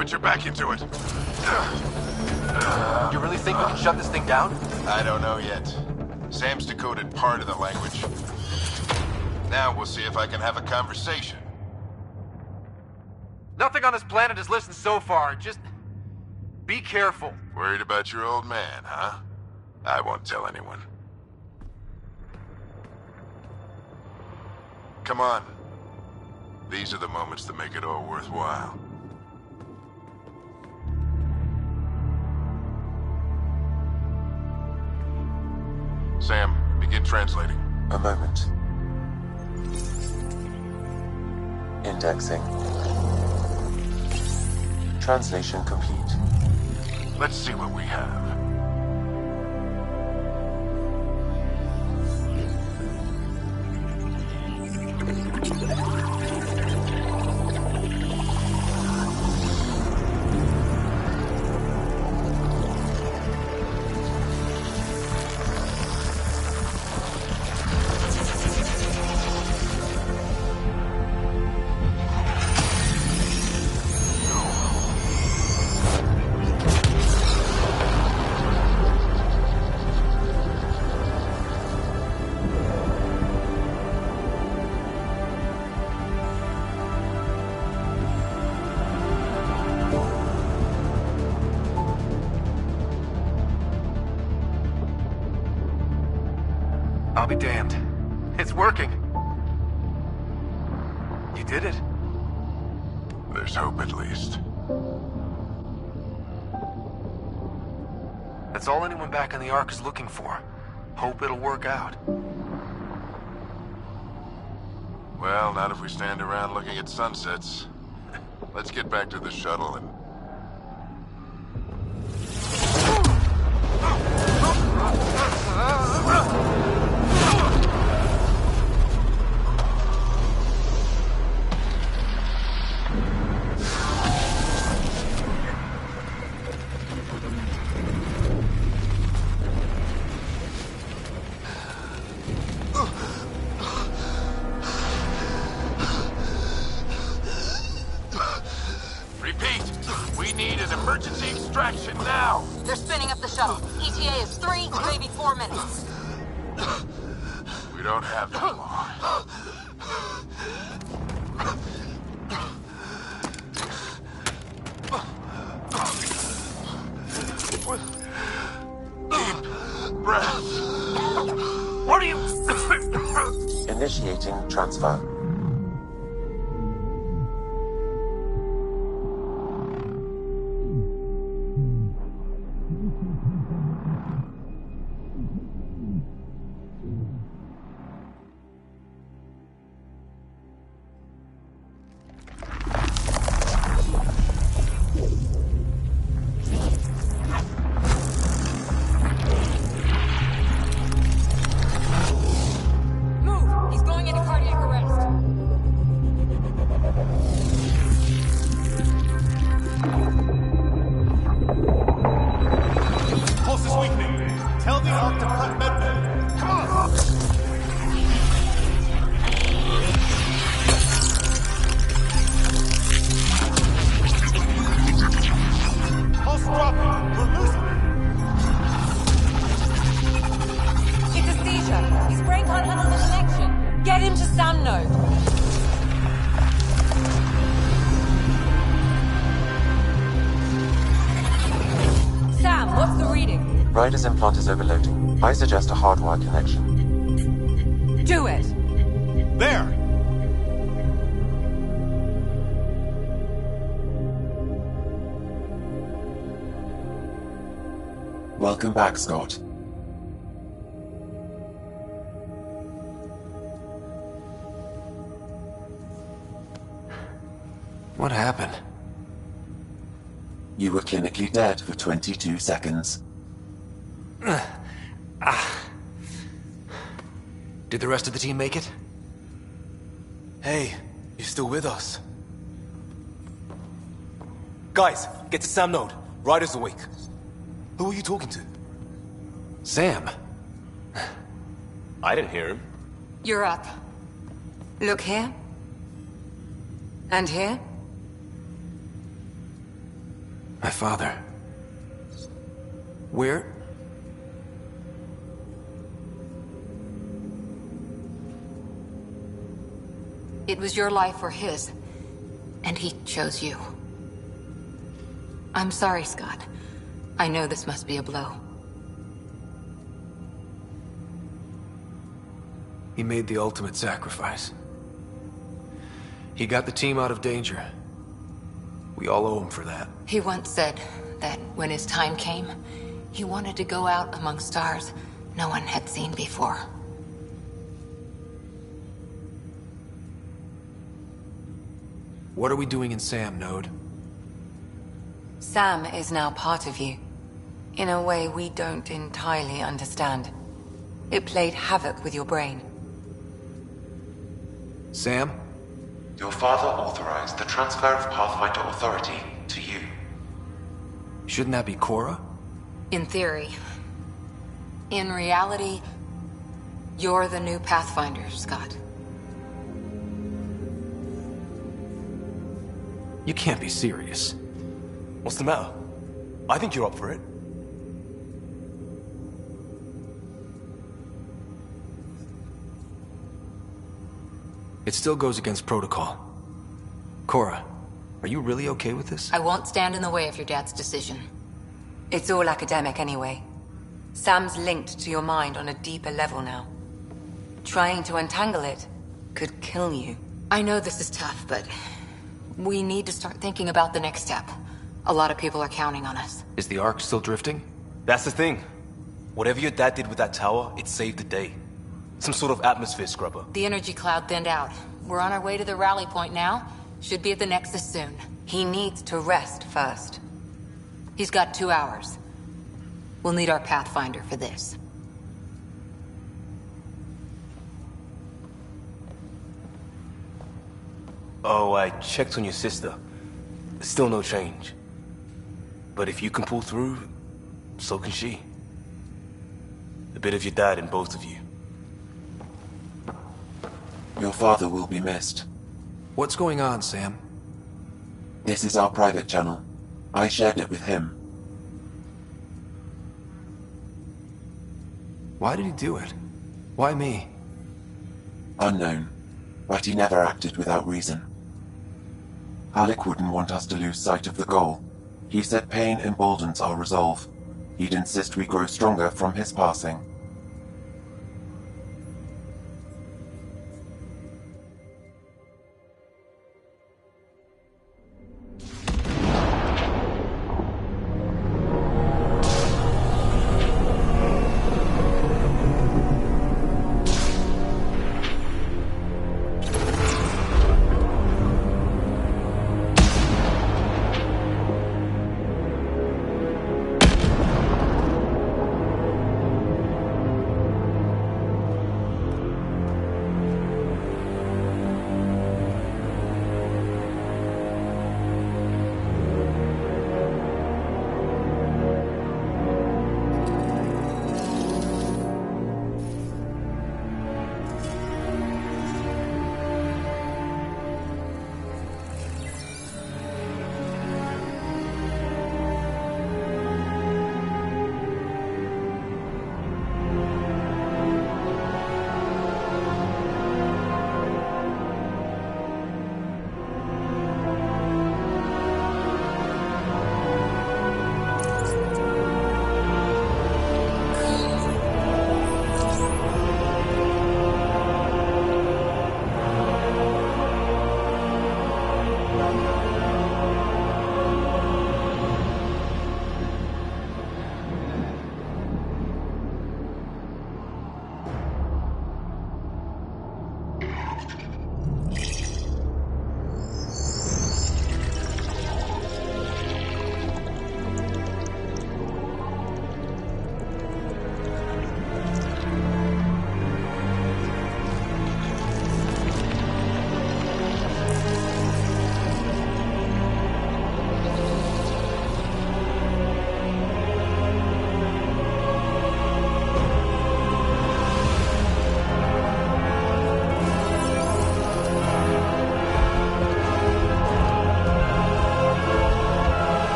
put your back into it. You really think we can shut this thing down? I don't know yet. Sam's decoded part of the language. Now we'll see if I can have a conversation. Nothing on this planet has listened so far. Just be careful. Worried about your old man, huh? I won't tell anyone. Come on. These are the moments that make it all worthwhile. Sam, begin translating. A moment. Indexing. Translation complete. Let's see what we have. I'll be damned. It's working. You did it. There's hope at least. That's all anyone back in the Ark is looking for. Hope it'll work out. Well, not if we stand around looking at sunsets. Let's get back to the shuttle and... Emergency extraction now! They're spinning up the shuttle. ETA is 3, maybe 4 minutes. We don't have that long. Deep breath. What are you... Initiating transfer. Ryder's implant is overloading. I suggest a hardwire connection. Do it! There! Welcome back, Scott. What happened? You were clinically dead for 22 seconds. Did the rest of the team make it? Hey, you're still with us. Guys, get to Sam Node. Ryder's awake. Who are you talking to? Sam. I didn't hear him. You're up. Look here. And here. My father. Where? It was your life or his, and he chose you. I'm sorry, Scott. I know this must be a blow. He made the ultimate sacrifice. He got the team out of danger. We all owe him for that. He once said that when his time came, he wanted to go out among stars no one had seen before. What are we doing in Sam, Node? Sam is now part of you, in a way we don't entirely understand. It played havoc with your brain. Sam? Your father authorized the transfer of Pathfinder authority to you. Shouldn't that be Cora? In theory. In reality, you're the new Pathfinder, Scott. You can't be serious. What's the matter? I think you're up for it. It still goes against protocol. Cora, are you really okay with this? I won't stand in the way of your dad's decision. It's all academic anyway. Sam's linked to your mind on a deeper level now. Trying to untangle it could kill you. I know this is tough, but we need to start thinking about the next step. A lot of people are counting on us. Is the Ark still drifting? That's the thing. Whatever your dad did with that tower, it saved the day. Some sort of atmosphere scrubber. The energy cloud thinned out. We're on our way to the rally point now. Should be at the Nexus soon. He needs to rest first. He's got 2 hours. We'll need our Pathfinder for this. Oh, I checked on your sister. Still no change. But if you can pull through, so can she. A bit of your dad in both of you. Your father will be missed. What's going on, Sam? This is our private channel. I shared it with him. Why did he do it? Why me? Unknown, but he never acted without reason. Alec wouldn't want us to lose sight of the goal. He said pain emboldens our resolve. He'd insist we grow stronger from his passing.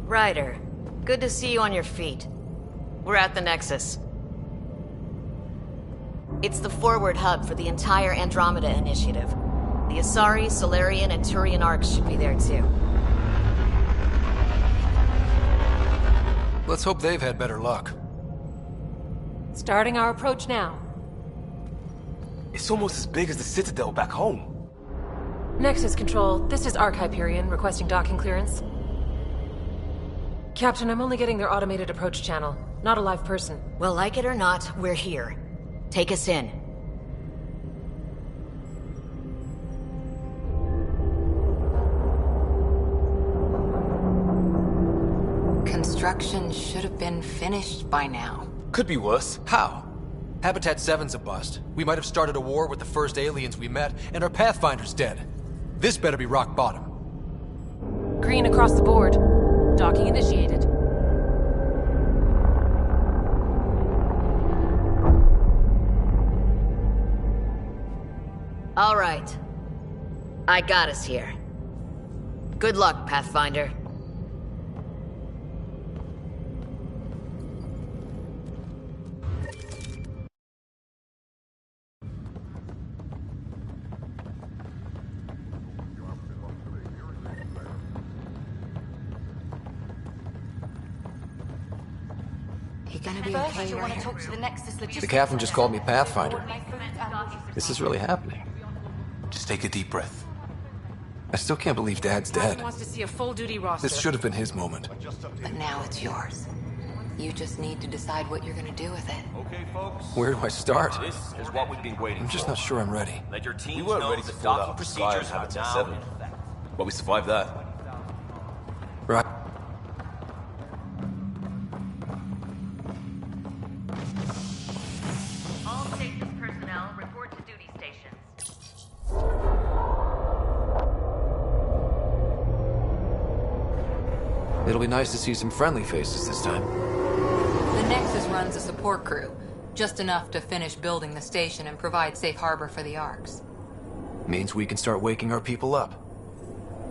Ryder, good to see you on your feet. We're at the Nexus. It's the forward hub for the entire Andromeda initiative. The Asari, Solarian, and Turian arcs should be there too. Let's hope they've had better luck. Starting our approach now. It's almost as big as the Citadel back home. Nexus Control, this is Arc Hyperion requesting docking clearance. Captain, I'm only getting their automated approach channel, not a live person. Well, like it or not, we're here. Take us in. Construction should have been finished by now. Could be worse. How? Habitat 7's a bust. We might have started a war with the first aliens we met, and our Pathfinder's dead. This better be rock bottom. Green across the board. Docking initiated. All right. I got us here. Good luck, Pathfinder. You gonna be okay, Ryder? The captain just called me Pathfinder. This is really happening. Just take a deep breath. I still can't believe Dad's dead. Wants to see a full-duty roster. This should have been his moment. But now it's yours. You just need to decide what you're gonna do with it. Okay, folks. Where do I start? This is what we've been waiting I'm just for. not sure I'm ready. Let your team We weren't know ready the to fall docking out of the sky procedures in are Habitat now 7. in effect. But we survived that. Right. All stasis personnel report to duty stations. It'll be nice to see some friendly faces this time. The Nexus runs a support crew. Just enough to finish building the station and provide safe harbor for the Arks. Means we can start waking our people up.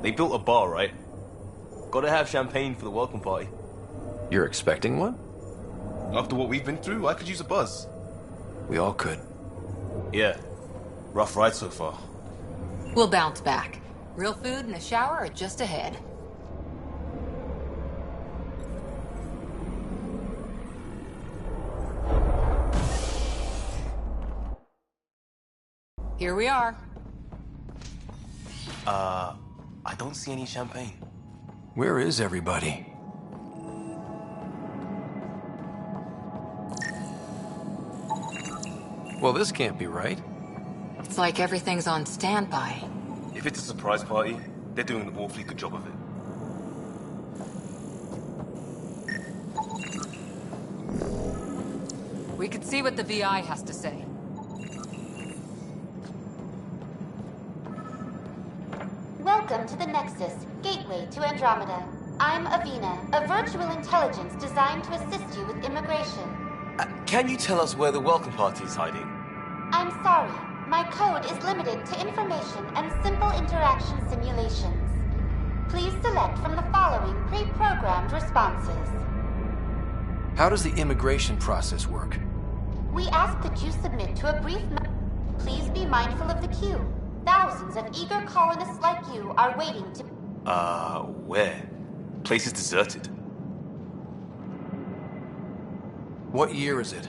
They built a bar, right? Gotta have champagne for the welcome party. You're expecting one? After what we've been through, I could use a buzz. We all could. Yeah. Rough ride so far. We'll bounce back. Real food and a shower are just ahead. Here we are. I don't see any champagne. Where is everybody? Well, this can't be right. It's like everything's on standby. If it's a surprise party, they're doing an awfully good job of it. We could see what the VI has to say. Welcome to the Nexus, gateway to Andromeda. I'm Avina, a virtual intelligence designed to assist you with immigration. Can you tell us where the welcome party is hiding? I'm sorry, my code is limited to information and simple interaction simulations. Please select from the following pre-programmed responses. How does the immigration process work? We ask that you submit to a brief Please be mindful of the queue. Thousands of eager colonists like you are waiting to... Where? Place is deserted. What year is it?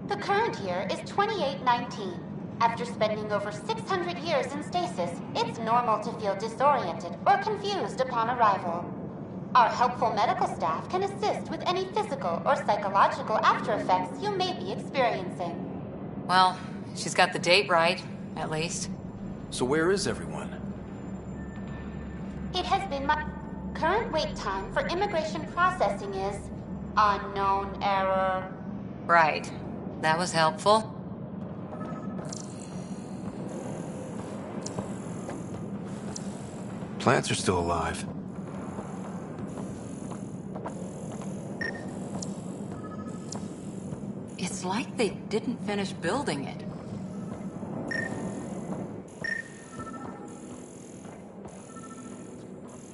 The current year is 2819. After spending over 600 years in stasis, it's normal to feel disoriented or confused upon arrival. Our helpful medical staff can assist with any physical or psychological after effects you may be experiencing. Well, she's got the date right, at least. So where is everyone? It has been my... Current wait time for immigration processing is... unknown error. Right. That was helpful. Plants are still alive. It's like they didn't finish building it.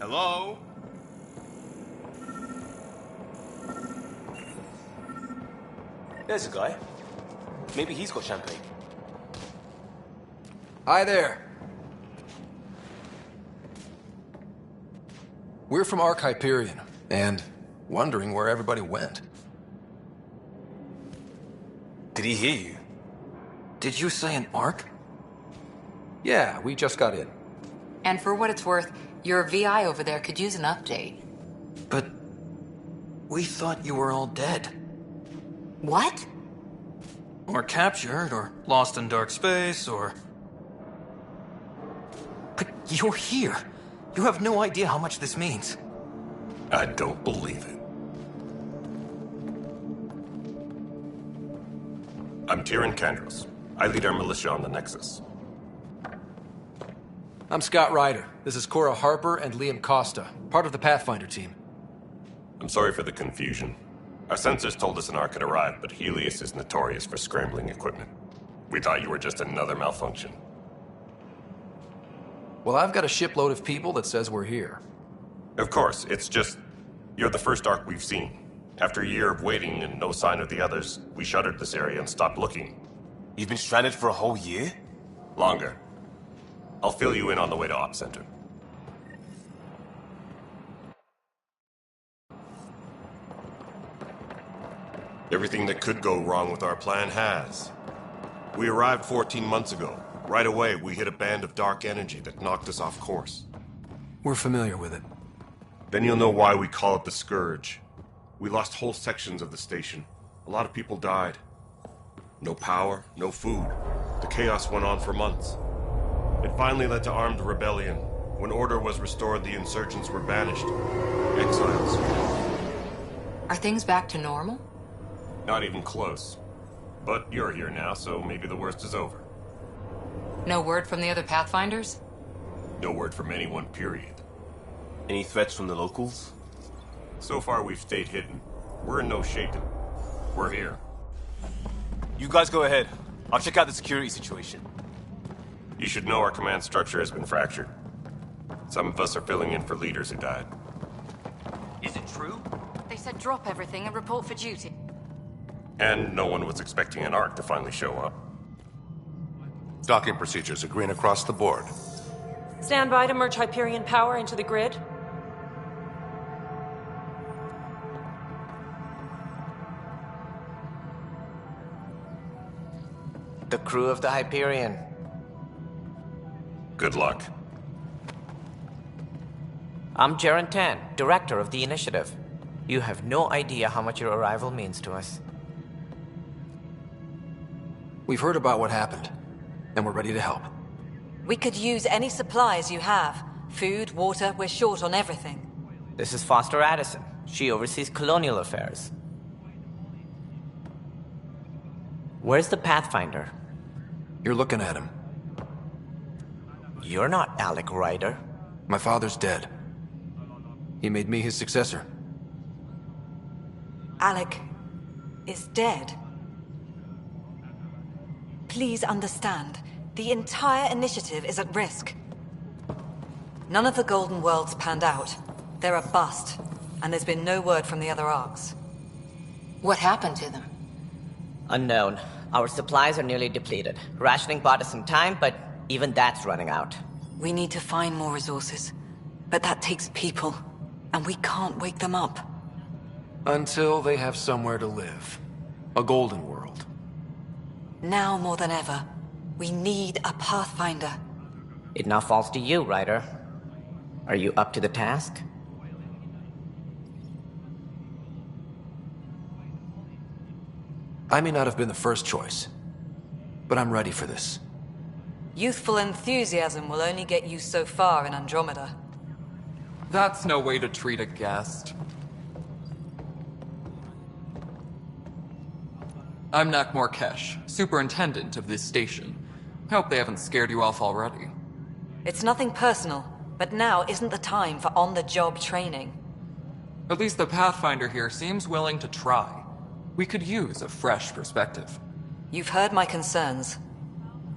Hello? There's a guy. Maybe he's got champagne. Hi there. We're from Ark Hyperion, and wondering where everybody went. Did he hear you? Did you say an Ark? Yeah, we just got in. And for what it's worth, your VI over there could use an update. But we thought you were all dead. What? Or captured, or lost in dark space, or... But you're here. You have no idea how much this means. I don't believe it. I'm Tyrion Kandros. I lead our militia on the Nexus. I'm Scott Ryder. This is Cora Harper and Liam Costa, part of the Pathfinder team. I'm sorry for the confusion. Our sensors told us an Ark had arrived, but Helios is notorious for scrambling equipment. We thought you were just another malfunction. Well, I've got a shipload of people that says we're here. Of course, it's just... You're the first Ark we've seen. After a year of waiting and no sign of the others, we shuttered this area and stopped looking. You've been stranded for a whole year? Longer. I'll fill you in on the way to Op Center. Everything that could go wrong with our plan has. We arrived 14 months ago. Right away, we hit a band of dark energy that knocked us off course. We're familiar with it. Then you'll know why we call it the Scourge. We lost whole sections of the station. A lot of people died. No power, no food. The chaos went on for months. It finally led to armed rebellion. When order was restored, the insurgents were banished. Exiles. Are things back to normal? Not even close. But you're here now, so maybe the worst is over. No word from the other Pathfinders? No word from anyone, period. Any threats from the locals? So far, we've stayed hidden. We're in no shape to... We're here. You guys go ahead. I'll check out the security situation. You should know our command structure has been fractured. Some of us are filling in for leaders who died. Is it true? They said drop everything and report for duty. And no one was expecting an Ark to finally show up. Docking procedures are green across the board. Stand by to merge Hyperion power into the grid. The crew of the Hyperion. Good luck. I'm Jaren Tan, director of the initiative. You have no idea how much your arrival means to us. We've heard about what happened, and we're ready to help. We could use any supplies you have. Food, water, we're short on everything. This is Foster Addison. She oversees colonial affairs. Where's the Pathfinder? You're looking at him. You're not Alec Ryder. My father's dead. He made me his successor. Alec is dead. Please understand, the entire initiative is at risk. None of the Golden Worlds panned out. They're a bust, and there's been no word from the other Arks. What happened to them? Unknown. Our supplies are nearly depleted. Rationing bought us some time, but even that's running out. We need to find more resources, but that takes people, and we can't wake them up. Until they have somewhere to live. A Golden World. Now more than ever, we need a Pathfinder. It now falls to you, Ryder. Are you up to the task? I may not have been the first choice, but I'm ready for this. Youthful enthusiasm will only get you so far in Andromeda. That's no way to treat a guest. I'm Nak Morkesh, superintendent of this station. Hope they haven't scared you off already. It's nothing personal, but now isn't the time for on-the-job training. At least the Pathfinder here seems willing to try. We could use a fresh perspective. You've heard my concerns.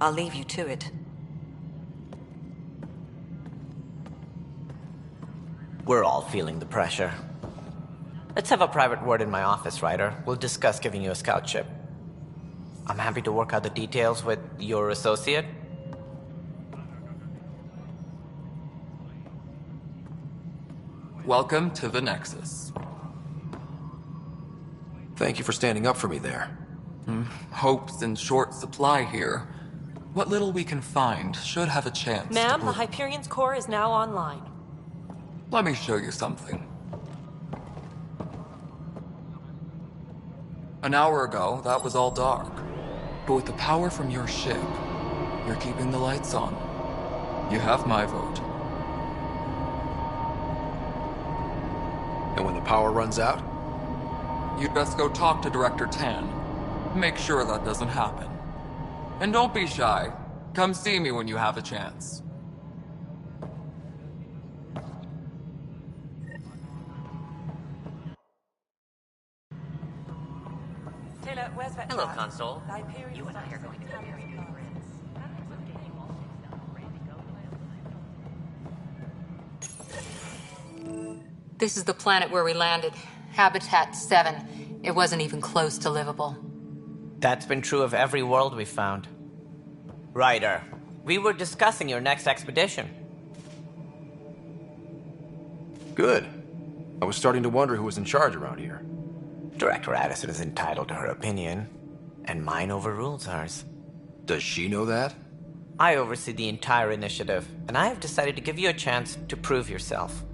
I'll leave you to it. We're all feeling the pressure. Let's have a private word in my office, Ryder. We'll discuss giving you a scout ship. I'm happy to work out the details with your associate. Welcome to the Nexus. Thank you for standing up for me there. Hope's in short supply here. What little we can find should have a chance to Ma'am, the prove- Hyperion's core is now online. Let me show you something. An hour ago, that was all dark. But with the power from your ship, you're keeping the lights on. You have my vote. And when the power runs out? You'd best go talk to Director Tan. Make sure that doesn't happen. And don't be shy. Come see me when you have a chance. Taylor, where's that Hello, chap? Console. The Hyperion's You and I are going to This is the planet where we landed. Habitat 7. It wasn't even close to livable. That's been true of every world we've found. Ryder, we were discussing your next expedition. Good. I was starting to wonder who was in charge around here. Director Addison is entitled to her opinion, and mine overrules hers. Does she know that? I oversee the entire initiative, and I have decided to give you a chance to prove yourself.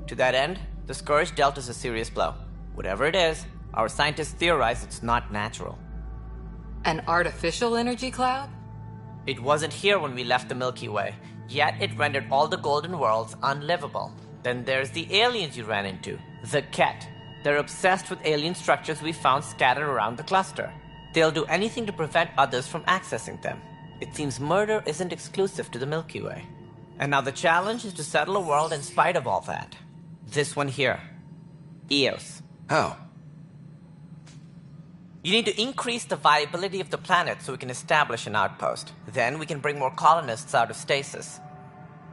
To that end, the Scourge dealt us a serious blow. Whatever it is, our scientists theorize it's not natural. An artificial energy cloud? It wasn't here when we left the Milky Way, yet it rendered all the golden worlds unlivable. Then there's the aliens you ran into, the Ket. They're obsessed with alien structures we found scattered around the cluster. They'll do anything to prevent others from accessing them. It seems murder isn't exclusive to the Milky Way. And now the challenge is to settle a world in spite of all that. This one here. Eos. How? You need to increase the viability of the planet so we can establish an outpost. Then we can bring more colonists out of stasis.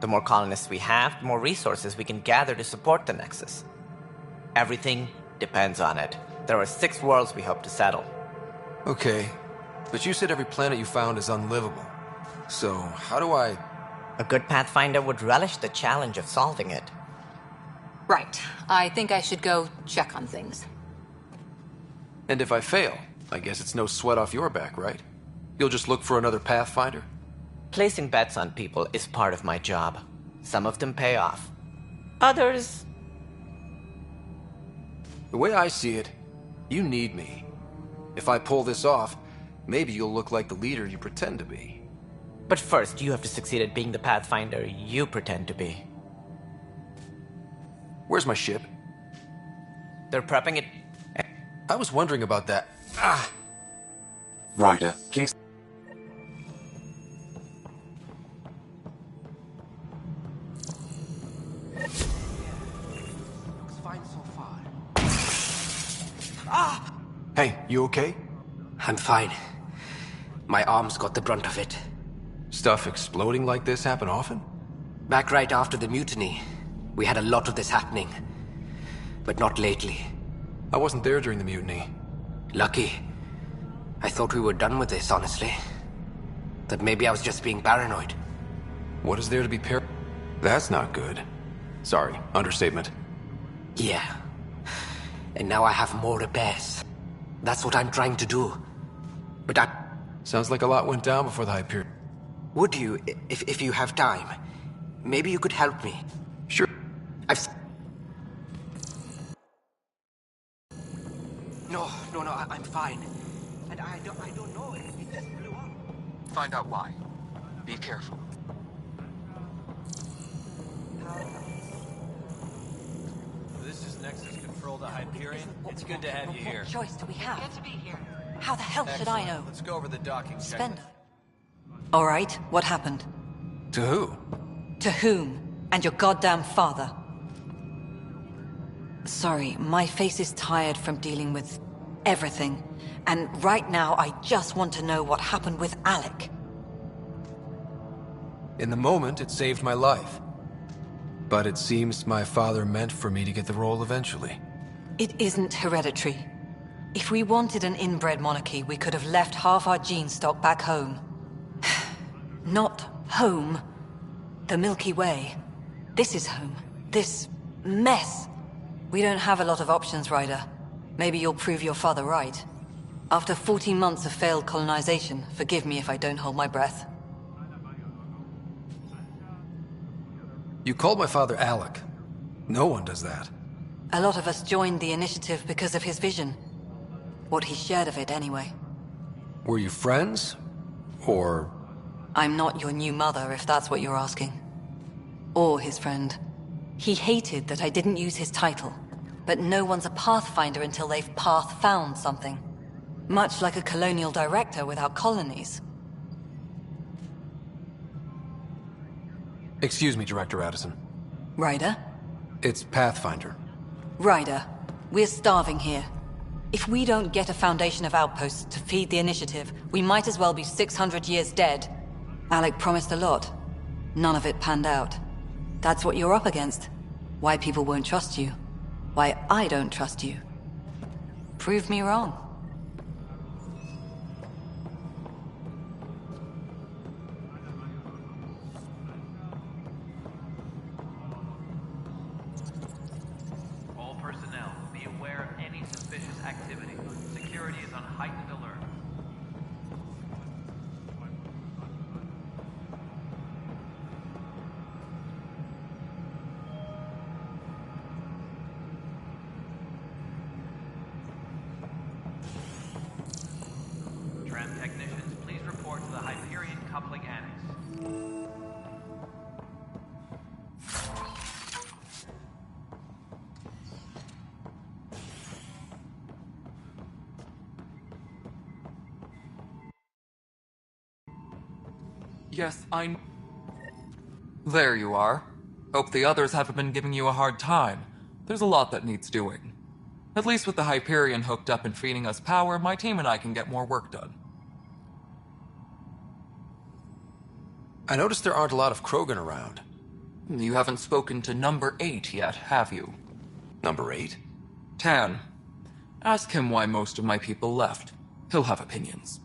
The more colonists we have, the more resources we can gather to support the Nexus. Everything depends on it. There are 6 worlds we hope to settle. Okay, but you said every planet you found is unlivable. So, how do I... A good Pathfinder would relish the challenge of solving it. Right. I think I should go check on things. And if I fail, I guess it's no sweat off your back, right? You'll just look for another Pathfinder? Placing bets on people is part of my job. Some of them pay off. Others... The way I see it, you need me. If I pull this off, maybe you'll look like the leader you pretend to be. But first, you have to succeed at being the Pathfinder you pretend to be. Where's my ship? They're prepping it. I was wondering about that. Ah! Ryder, please. Looks fine so far. Ah! Hey, you okay? I'm fine. My arms got the brunt of it. Stuff exploding like this happen often? Back right after the mutiny, we had a lot of this happening. But not lately. I wasn't there during the mutiny. Lucky. I thought we were done with this, honestly. That maybe I was just being paranoid. What is there to be That's not good. Sorry, understatement. Yeah. And now I have more repairs. That's what I'm trying to do. But I... Sounds like a lot went down before the Hyperion. Would you, if you have time? Maybe you could help me. Sure. No, I'm fine. And I don't know, it just blew up. Find out why. Be careful. This is Nexus Control to Hyperion. It's good to have you here. What choice do we have? How the hell should I know? Let's go over the docking Spender. All right, what happened? To who? To whom? And your goddamn father. Sorry, my face is tired from dealing with everything. And right now, I just want to know what happened with Alec. In the moment, it saved my life. But it seems my father meant for me to get the role eventually. It isn't hereditary. If we wanted an inbred monarchy, we could have left half our gene stock back home. Not home. The Milky Way. This is home. This mess. We don't have a lot of options, Ryder. Maybe you'll prove your father right. After 14 months of failed colonization, forgive me if I don't hold my breath. You called my father Alec. No one does that. A lot of us joined the initiative because of his vision. What he shared of it, anyway. Were you friends? Or... I'm not your new mother, if that's what you're asking. Or his friend. He hated that I didn't use his title. But no one's a Pathfinder until they've path-found something. Much like a colonial director without colonies. Excuse me, Director Addison. Ryder? It's Pathfinder. Ryder, we're starving here. If we don't get a foundation of outposts to feed the initiative, we might as well be 600 years dead. Alec promised a lot. None of it panned out. That's what you're up against. Why people won't trust you. Why I don't trust you. Prove me wrong. All personnel, be aware of any suspicious activity. Security is on heightened alert. Tram technicians, please report to the Hyperion Coupling Annex. Yes, There you are. Hope the others haven't been giving you a hard time. There's a lot that needs doing. At least with the Hyperion hooked up and feeding us power, my team and I can get more work done. I noticed there aren't a lot of Krogan around. You haven't spoken to number 8 yet, have you? Number 8? Tan. Ask him why most of my people left. He'll have opinions.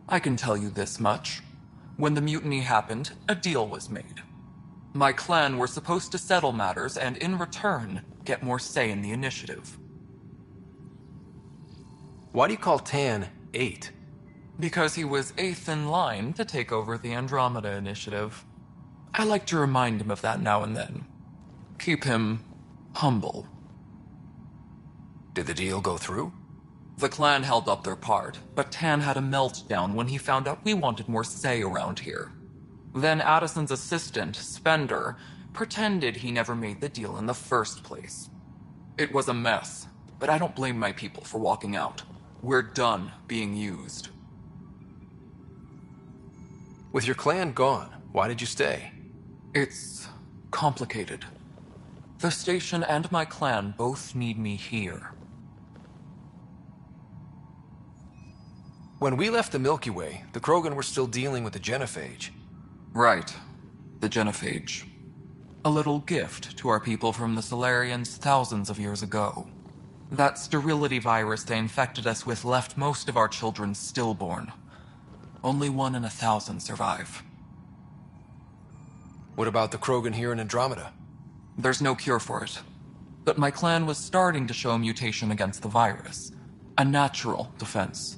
I can tell you this much. When the mutiny happened, a deal was made. My clan were supposed to settle matters and, in return, get more say in the initiative. Why do you call Tan 8? Because he was 8th in line to take over the Andromeda initiative. I like to remind him of that now and then. Keep him humble. Did the deal go through? The clan held up their part, but Tan had a meltdown when he found out we wanted more say around here. Then Addison's assistant, Spender, pretended he never made the deal in the first place. It was a mess, but I don't blame my people for walking out. We're done being used. With your clan gone, why did you stay? It's complicated. The station and my clan both need me here. When we left the Milky Way, the Krogan were still dealing with the genophage. Right. The genophage. A little gift to our people from the Solarians thousands of years ago. That sterility virus they infected us with left most of our children stillborn. Only 1 in 1,000 survive. What about the Krogan here in Andromeda? There's no cure for it. But my clan was starting to show mutation against the virus. A natural defense.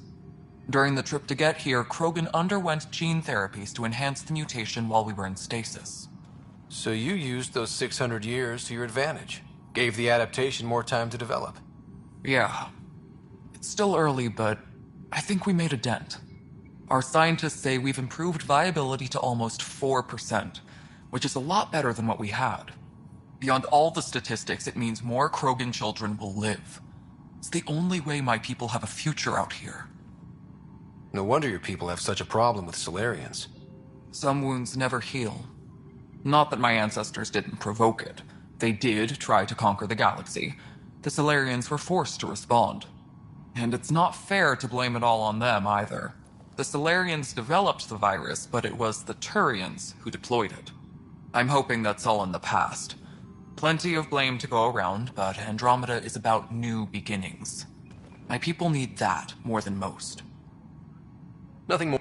During the trip to get here, Krogan underwent gene therapies to enhance the mutation while we were in stasis. So you used those 600 years to your advantage. Gave the adaptation more time to develop. Yeah. It's still early, but I think we made a dent. Our scientists say we've improved viability to almost 4%, which is a lot better than what we had. Beyond all the statistics, it means more Krogan children will live. It's the only way my people have a future out here. No wonder your people have such a problem with Solarians. Some wounds never heal. Not that my ancestors didn't provoke it. They did try to conquer the galaxy. The Solarians were forced to respond. And it's not fair to blame it all on them, either. The Solarians developed the virus, but it was the Turians who deployed it. I'm hoping that's all in the past. Plenty of blame to go around, but Andromeda is about new beginnings. My people need that more than most. Nothing more.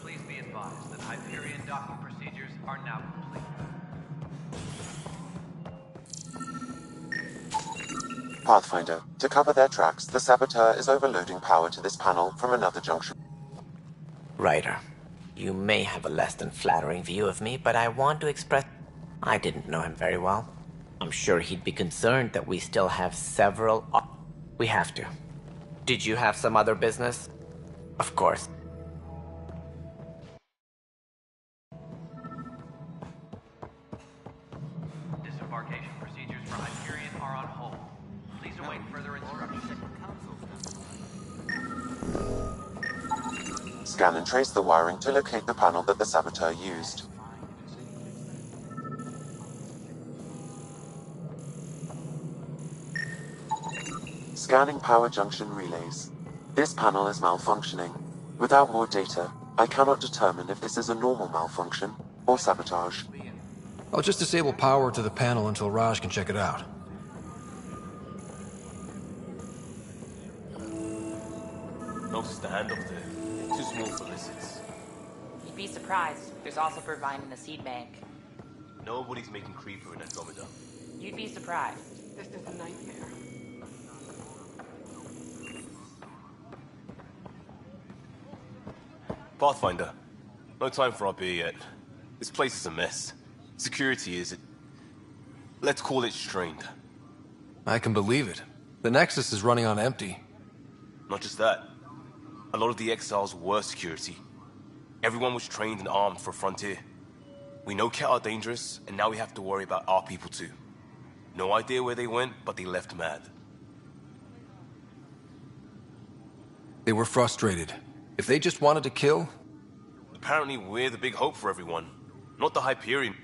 Please be advised that Hyperion docking procedures are now complete. Pathfinder, to cover their tracks, the Saboteur is overloading power to this panel from another junction. Ryder, you may have a less than flattering view of me, but I want to express... I didn't know him very well. I'm sure he'd be concerned that we still have several... We have to. Did you have some other business? Of course. Disembarkation procedures for Hyperion are on hold. Please await further instructions. Scan and trace the wiring to locate the panel that the Saboteur used. Scanning power junction relays. This panel is malfunctioning. Without more data, I cannot determine if this is a normal malfunction or sabotage. I'll just disable power to the panel until Raj can check it out. Notice the handoff there. Too small for lizards. You'd be surprised. There's also Purvine in the seed bank. Nobody's making Creeper in Andromeda. You'd be surprised. This is a nightmare. Pathfinder, no time for our beer yet. This place is a mess. Security is... Let's call it strained. I can believe it. The Nexus is running on empty. Not just that. A lot of the exiles were security. Everyone was trained and armed for Frontier. We know Ket are dangerous, and now we have to worry about our people too. No idea where they went, but they left mad. They were frustrated. If they just wanted to kill... Apparently we're the big hope for everyone, not the Hyperion.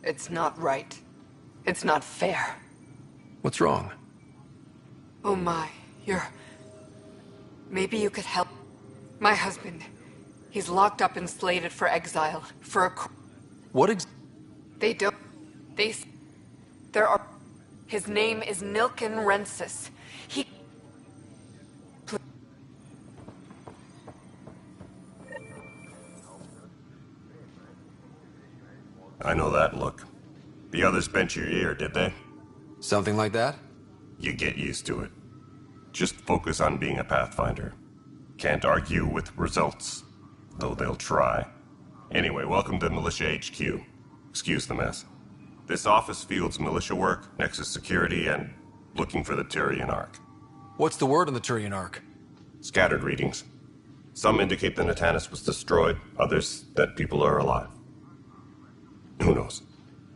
It's not right. It's not fair. What's wrong? Oh my, Maybe you could help. My husband. He's locked up and slated for exile. For a... What They don't... There are... His name is Nilken Rensis. He... I know that look. The others bent your ear, did they? Something like that? You get used to it. Just focus on being a Pathfinder. Can't argue with results, though they'll try. Anyway, welcome to Militia HQ. Excuse the mess. This office fields militia work, Nexus security, and looking for the Turian Ark. What's the word on the Turian Ark? Scattered readings. Some indicate the Natanus was destroyed, others that people are alive. Who knows?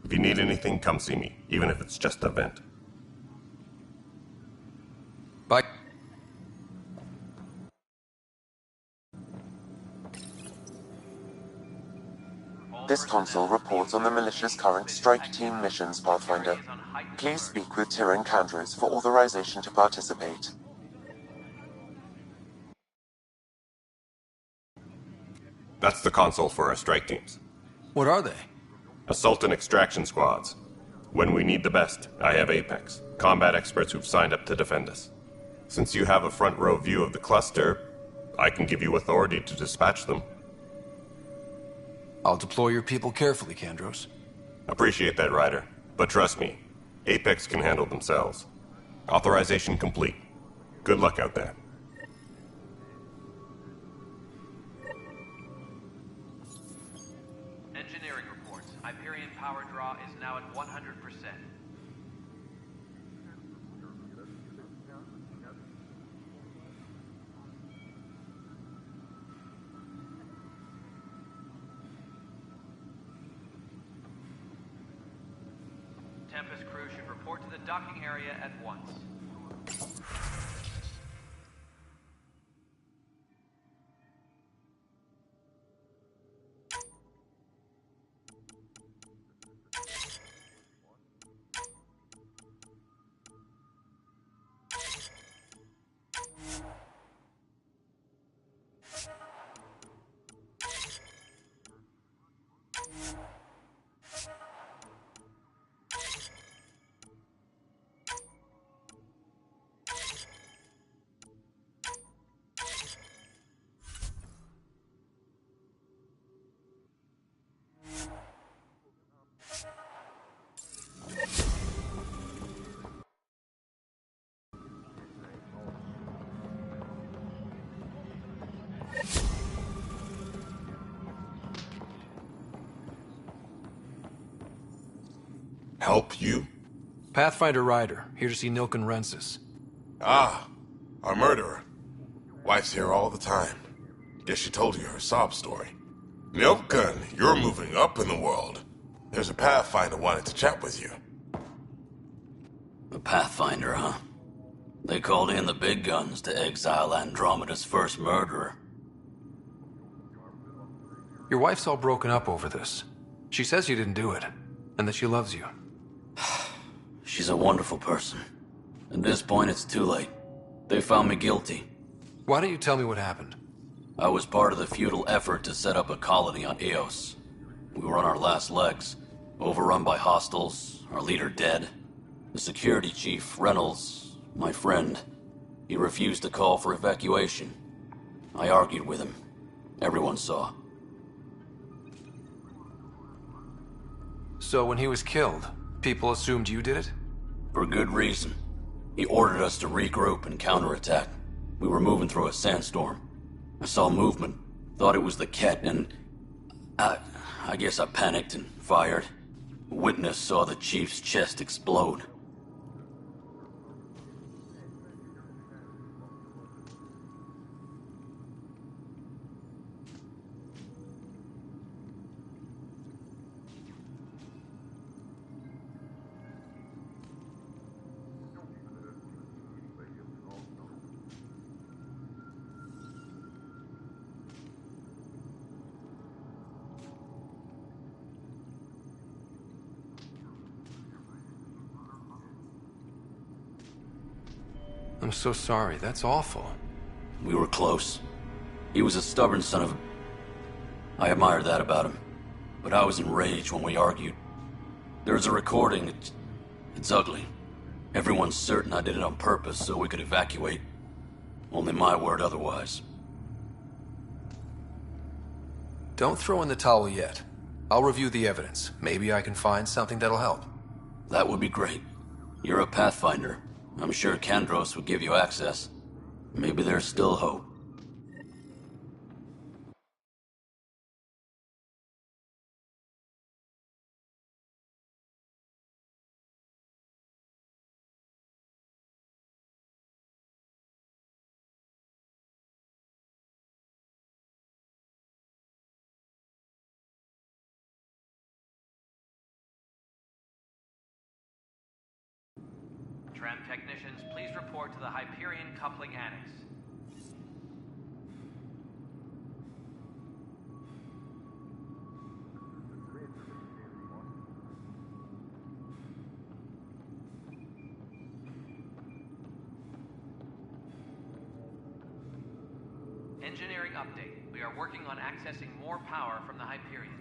If you need anything, come see me, even if it's just a vent. Bye. This console reports on the militia's current strike team missions, Pathfinder. Please speak with Tyrion Kandros for authorization to participate. That's the console for our strike teams. What are they? Assault and extraction squads. When we need the best, I have Apex, combat experts who've signed up to defend us. Since you have a front row view of the cluster, I can give you authority to dispatch them. I'll deploy your people carefully, Kandros. Appreciate that, Ryder. But trust me, Apex can handle themselves. Authorization complete. Good luck out there. Engineering reports. Hyperion power draw is now at 100%. Tempest crew should report to the docking area at once. Help you? Pathfinder Ryder, here to see Nilken Rensis. Ah, our murderer. Wife's here all the time. Guess she told you her sob story. Nilken, you're moving up in the world. There's a Pathfinder wanted to chat with you. A Pathfinder, huh? They called in the big guns to exile Andromeda's first murderer. Your wife's all broken up over this. She says you didn't do it, and that she loves you. She's a wonderful person. At this point, it's too late. They found me guilty. Why don't you tell me what happened? I was part of the futile effort to set up a colony on Eos. We were on our last legs, overrun by hostiles, our leader dead. The security chief, Reynolds, my friend, he refused to call for evacuation. I argued with him. Everyone saw. So when he was killed, people assumed you did it? For good reason. He ordered us to regroup and counterattack. We were moving through a sandstorm. I saw movement, thought it was the Ket, and I guess I panicked and fired. A witness saw the chief's chest explode. I'm so sorry. That's awful. We were close. He was a stubborn son of a... I admired that about him. But I was enraged when we argued. There's a recording. It's ugly. Everyone's certain I did it on purpose so we could evacuate. Only my word otherwise. Don't throw in the towel yet. I'll review the evidence. Maybe I can find something that'll help. That would be great. You're a Pathfinder. I'm sure Kandros would give you access. Maybe there's still hope. Tram technicians, please report to the Hyperion Coupling Annex. Engineering update. We are working on accessing more power from the Hyperion.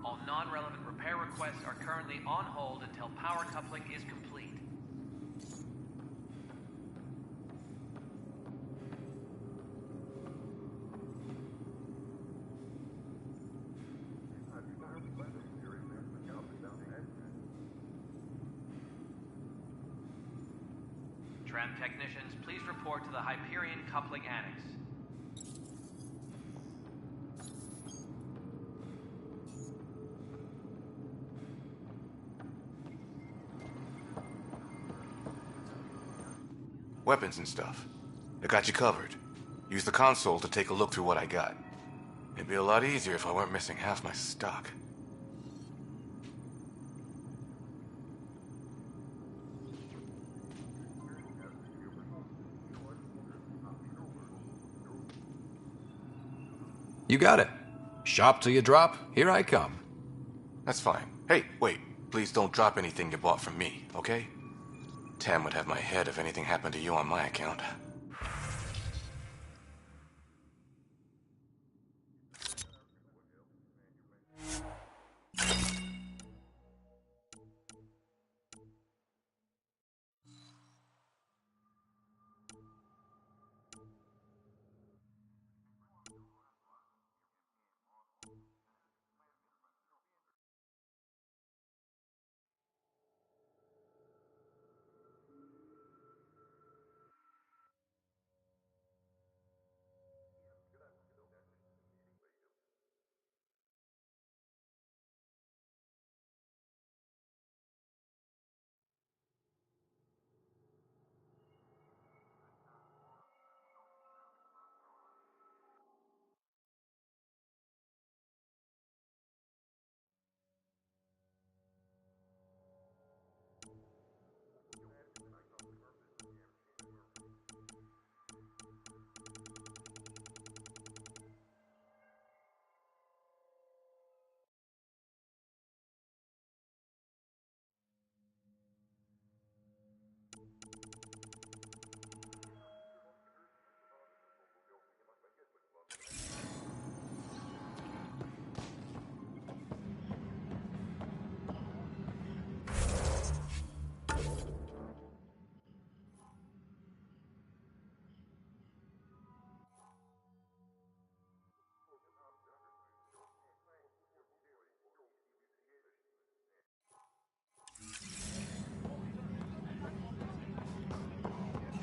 All non-relevant repair requests are currently on hold until power coupling is complete. Tram technicians, please report to the Hyperion Coupling Annex. Weapons and stuff. I got you covered. Use the console to take a look through what I got. It'd be a lot easier if I weren't missing half my stock. You got it. Shop till you drop, here I come. That's fine. Hey, wait. Please don't drop anything you bought from me, okay? Tam would have my head if anything happened to you on my account.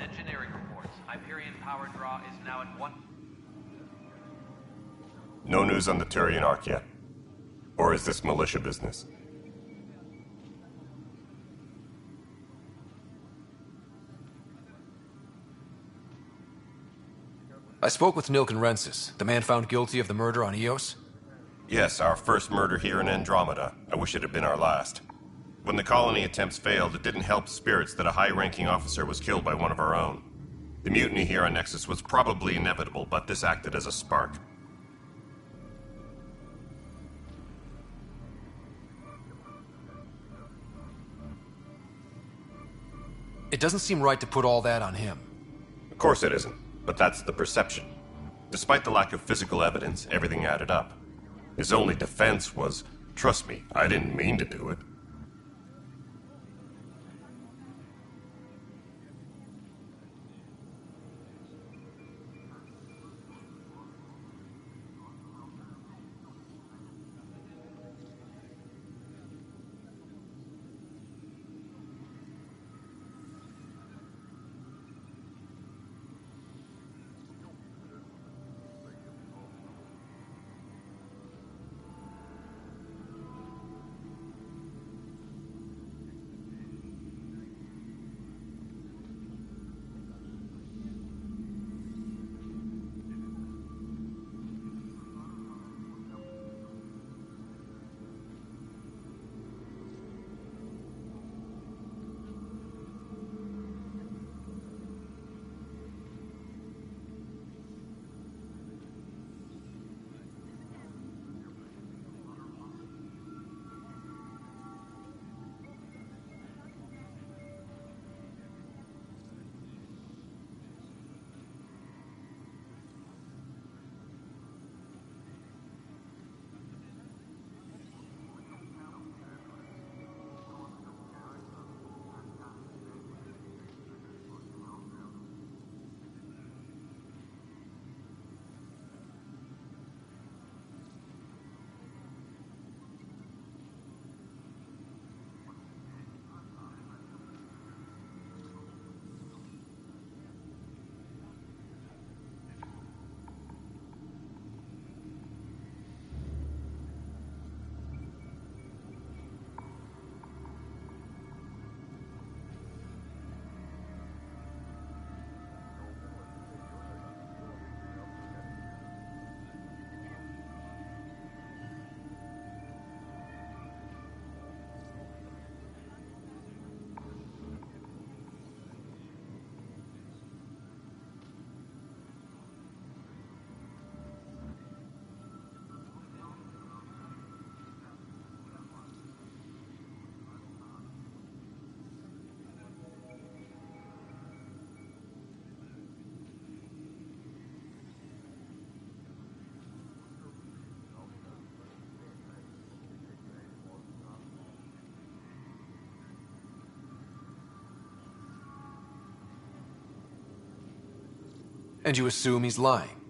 Engineering reports. Hyperion power draw is now at 1. No news on the Turian Ark yet. Or is this militia business? I spoke with Nilken Rensis, the man found guilty of the murder on Eos. Yes, our first murder here in Andromeda. I wish it had been our last. When the colony attempts failed, it didn't help spirits that a high-ranking officer was killed by one of our own. The mutiny here on Nexus was probably inevitable, but this acted as a spark. It doesn't seem right to put all that on him. Of course it isn't, but that's the perception. Despite the lack of physical evidence, everything added up. His only defense was, trust me, I didn't mean to do it. And you assume he's lying?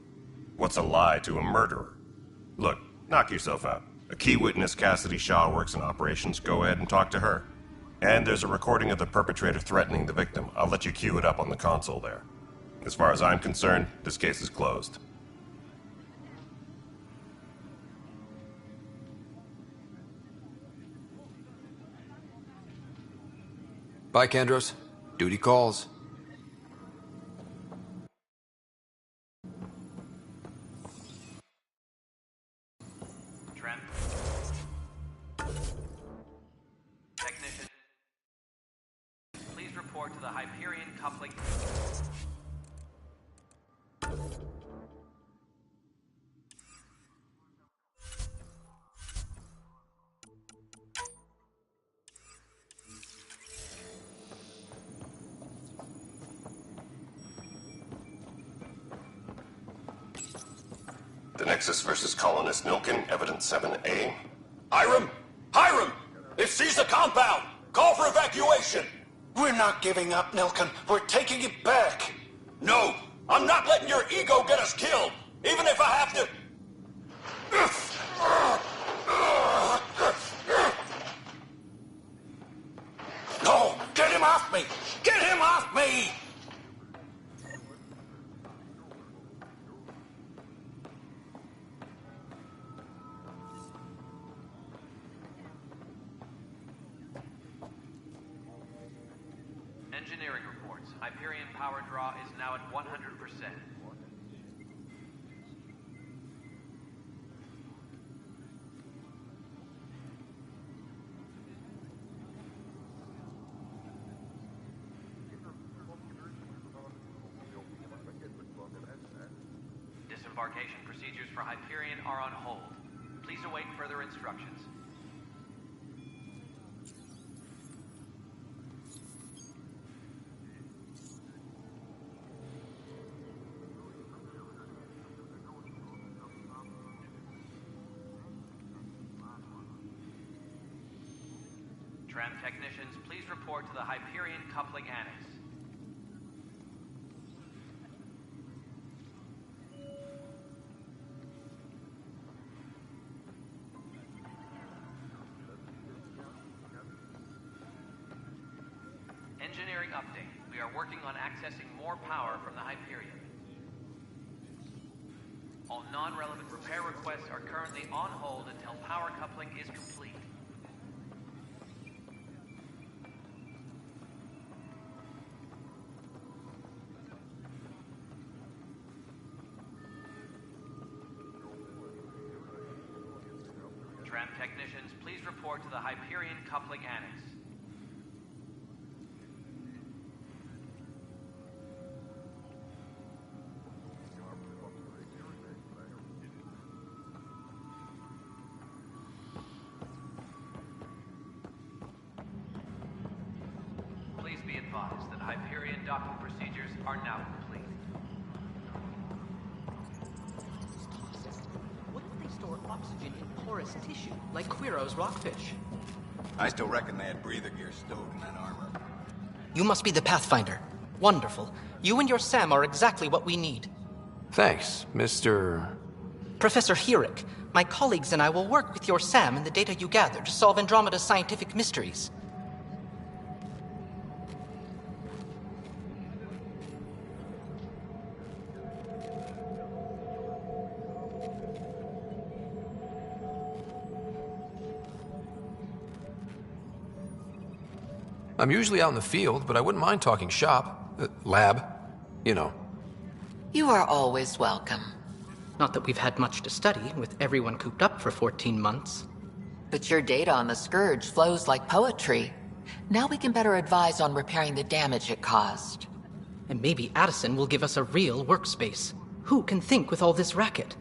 What's a lie to a murderer? Look, knock yourself out. A key witness, Cassidy Shaw, works in operations. Go ahead and talk to her. And there's a recording of the perpetrator threatening the victim. I'll let you cue it up on the console there. As far as I'm concerned, this case is closed. Bye, Kendros. Duty calls. Trent. Technician. Please report to the Hyperion coupling. The Nexus versus Colonist Milken, Evidence 7A. Hiram! Hiram! They've seized the compound! Call for evacuation! We're not giving up, Milken. We're taking it back. No! I'm not letting your ego get us killed! Even if I have to... No! Get him off me! Get him off me! Engineering reports. Hyperion power draw is now at 100%. Disembarkation procedures for Hyperion are on hold. Please await further instructions. Tram technicians, please report to the Hyperion coupling annex. Engineering update. We are working on accessing more power from the Hyperion. All non-relevant repair requests are currently on hold until power coupling is complete. Tram technicians, please report to the Hyperion coupling annex. Please be advised that Hyperion docking procedures are now complete. What if they store oxygen in porous tissue, like Quiro's rockfish? I still reckon they had breather gear stowed in that armor. You must be the Pathfinder. Wonderful. You and your Sam are exactly what we need. Thanks, Mr. Professor Herrick, my colleagues and I will work with your Sam and the data you gather to solve Andromeda's scientific mysteries. I'm usually out in the field, but I wouldn't mind talking shop. Lab. You know. You are always welcome. Not that we've had much to study, with everyone cooped up for 14 months. But your data on the Scourge flows like poetry. Now we can better advise on repairing the damage it caused. And maybe Addison will give us a real workspace. Who can think with all this racket?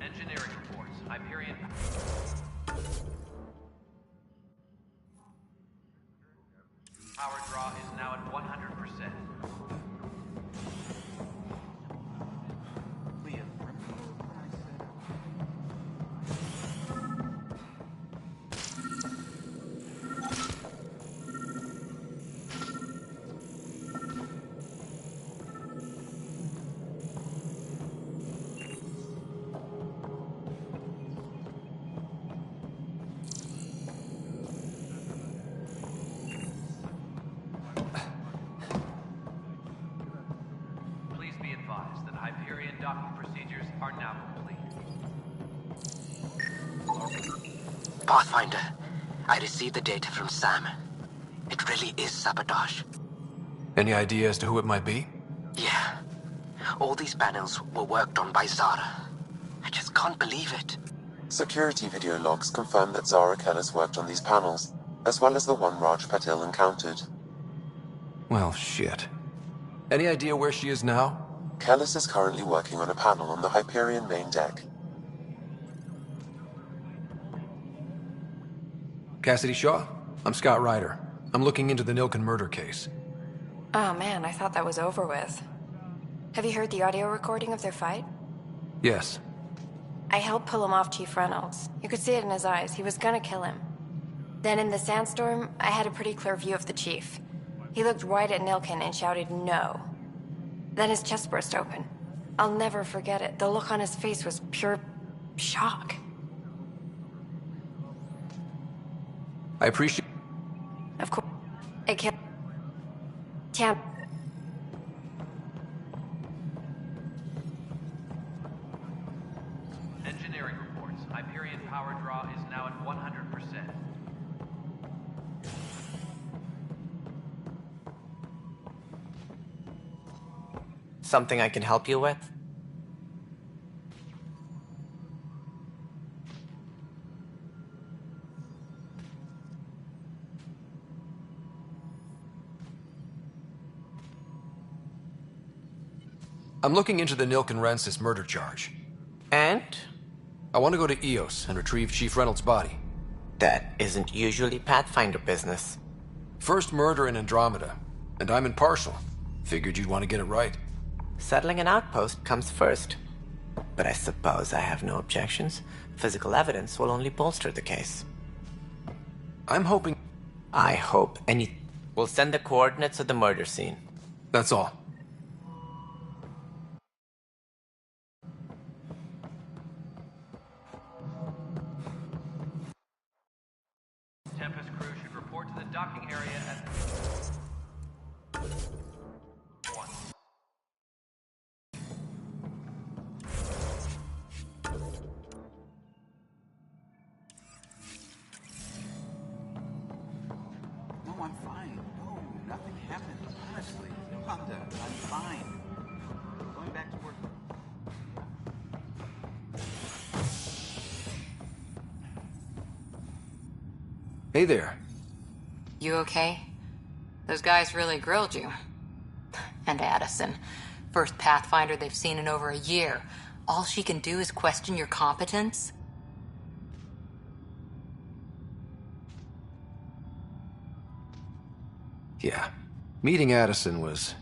Engineering reports. Hyperion. Power draw is now at 100%. Please be advised that Hyperion docking procedures are now complete. Pathfinder, I received the data from Sam. It really is sabotage. Any idea as to who it might be? Yeah. All these panels were worked on by Zara. I just can't believe it. Security video logs confirm that Zara Kellis worked on these panels, as well as the one Raj Patil encountered. Well, shit. Any idea where she is now? Kellis is currently working on a panel on the Hyperion main deck. Cassidy Shaw? I'm Scott Ryder. I'm looking into the Nilken murder case. Oh man, I thought that was over with. Have you heard the audio recording of their fight? Yes. I helped pull him off Chief Reynolds. You could see it in his eyes. He was gonna kill him. Then in the sandstorm, I had a pretty clear view of the Chief. He looked right at Nilken and shouted no. Then his chest burst open. I'll never forget it. The look on his face was pure shock. I appreciate... Of course, I can't... Engineering reports. Hyperion power draw is now at 100%. Something I can help you with? I'm looking into the Nilken Rensis murder charge. And? I want to go to EOS and retrieve Chief Reynolds' body. That isn't usually Pathfinder business. First murder in Andromeda, and I'm impartial. Figured you'd want to get it right. Settling an outpost comes first. But I suppose I have no objections. Physical evidence will only bolster the case. I'm hoping... I hope any... We'll send the coordinates of the murder scene. That's all. Tempest crew should report to the docking area at... 1. No, I'm fine. No, nothing happened. Honestly, Wanda, I'm fine. Going back to work. Hey there. You okay? Those guys really grilled you. And Addison. First Pathfinder they've seen in over a year. All she can do is question your competence? Yeah. Meeting Addison was...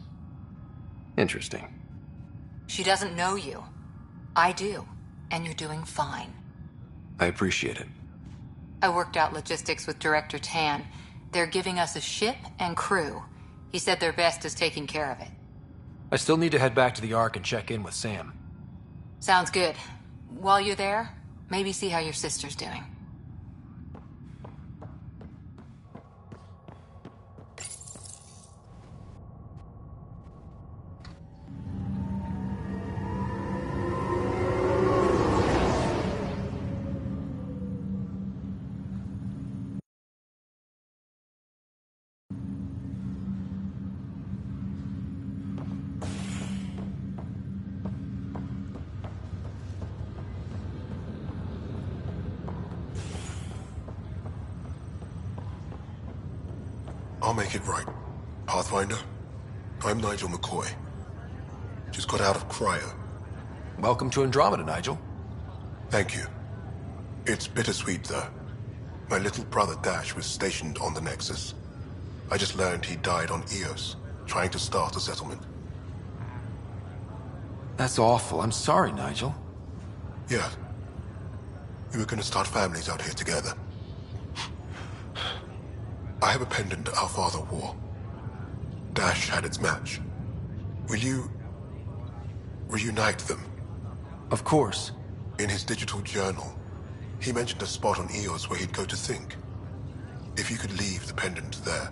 interesting. She doesn't know you. I do. And you're doing fine. I appreciate it. I worked out logistics with Director Tan. They're giving us a ship and crew. He said their best is taking care of it. I still need to head back to the Ark and check in with Sam. Sounds good. While you're there, maybe see how your sister's doing. I'll make it right. Pathfinder, I'm Nigel McCoy. Just got out of cryo. Welcome to Andromeda, Nigel. Thank you. It's bittersweet, though. My little brother Dash was stationed on the Nexus. I just learned he died on Eos, trying to start a settlement. That's awful. I'm sorry, Nigel. Yeah. We were gonna start families out here together. I have a pendant our father wore. Dash had its match. Will you reunite them? Of course. In his digital journal, he mentioned a spot on Eos where he'd go to think. If you could leave the pendant there.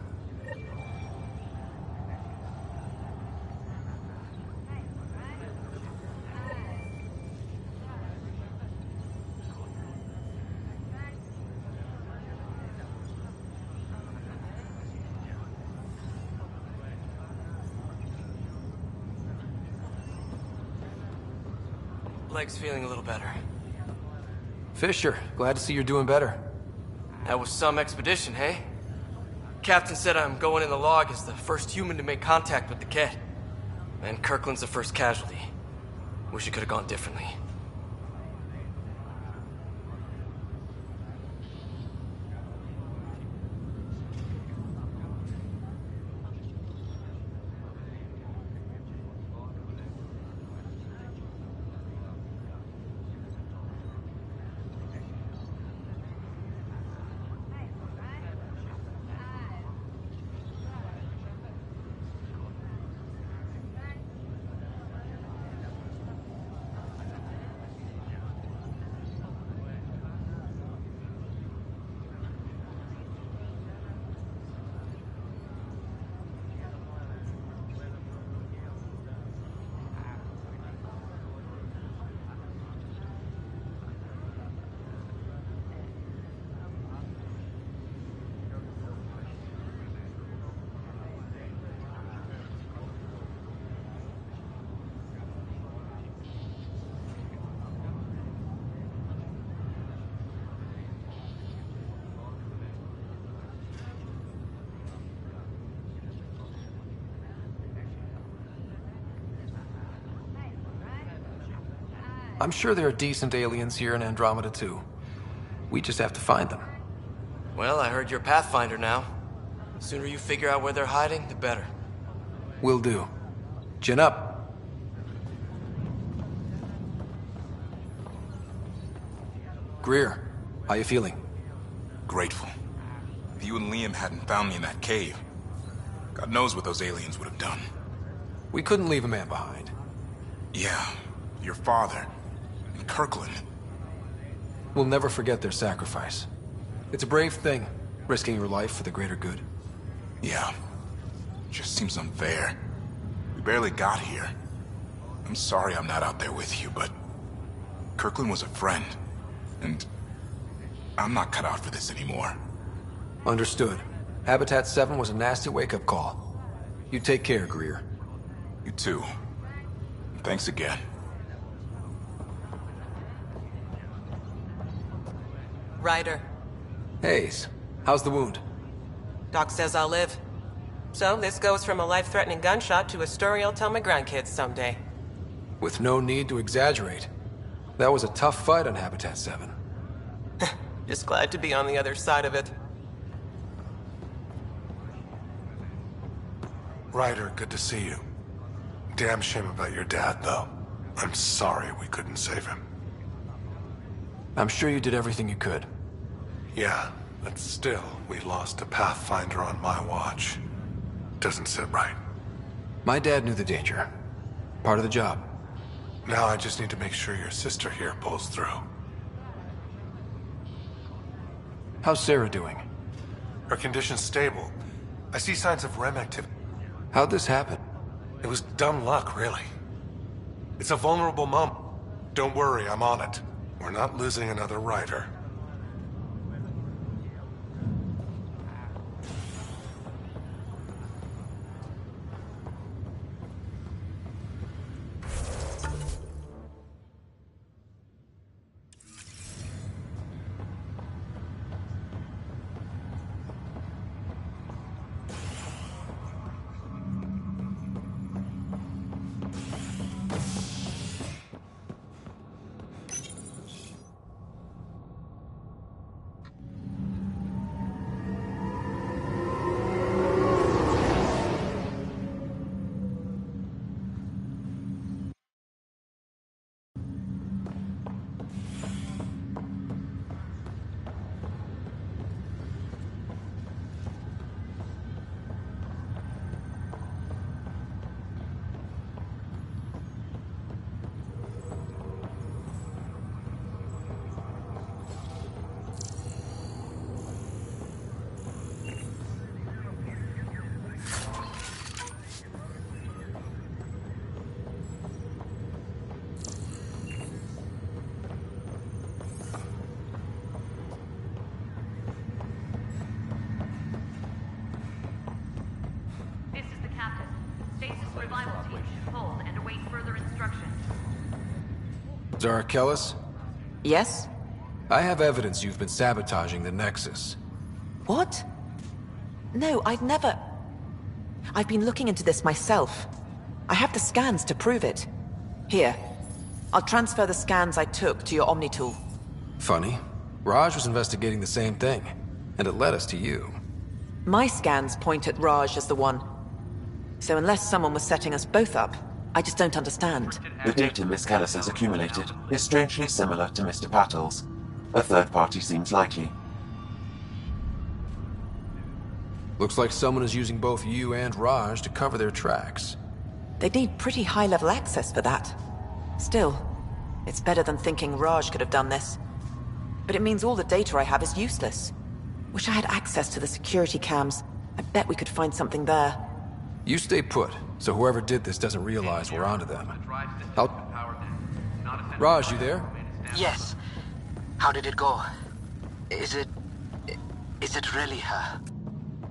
Leg's feeling a little better. Fisher, glad to see you're doing better. That was some expedition, hey? Captain said I'm going in the log as the first human to make contact with the Ket. And Kirkland's the first casualty. Wish it could have gone differently. I'm sure there are decent aliens here in Andromeda too. We just have to find them. Well, I heard you're Pathfinder now. The sooner you figure out where they're hiding, the better. Will do. Chin up. Greer, how you feeling? Grateful. If you and Liam hadn't found me in that cave, God knows what those aliens would have done. We couldn't leave a man behind. Yeah, your father. And Kirkland. We'll never forget their sacrifice. It's a brave thing, risking your life for the greater good. Yeah. Just seems unfair. We barely got here. I'm sorry I'm not out there with you, but Kirkland was a friend, and I'm not cut out for this anymore. Understood. Habitat 7 was a nasty wake-up call. You take care, Greer. You too. Thanks again. Ryder. Hayes, how's the wound? Doc says I'll live. So this goes from a life-threatening gunshot to a story I'll tell my grandkids someday. With no need to exaggerate. That was a tough fight on Habitat 7. Just glad to be on the other side of it. Ryder, good to see you. Damn shame about your dad, though. I'm sorry we couldn't save him. I'm sure you did everything you could. Yeah, but still, we lost a Pathfinder on my watch. Doesn't sit right. My dad knew the danger. Part of the job. Now I just need to make sure your sister here pulls through. How's Sarah doing? Her condition's stable. I see signs of REM activity. How'd this happen? It was dumb luck, really. It's a vulnerable moment. Don't worry, I'm on it. We're not losing another Ryder. Revival team should hold and await further instructions. Zara Kellis? Yes? I have evidence you've been sabotaging the Nexus. What? No, I'd never... I've been looking into this myself. I have the scans to prove it. Here. I'll transfer the scans I took to your Omni tool. Funny. Raj was investigating the same thing, and it led us to you. My scans point at Raj as the one. So unless someone was setting us both up, I just don't understand. The data Miss Kellis has accumulated is strangely similar to Mr. Patel's. A third party seems likely. Looks like someone is using both you and Raj to cover their tracks. They'd need pretty high-level access for that. Still, it's better than thinking Raj could have done this. But it means all the data I have is useless. Wish I had access to the security cams. I bet we could find something there. You stay put, so whoever did this doesn't realize we're onto them. Raj, you there? Yes. How did it go? Is it really her?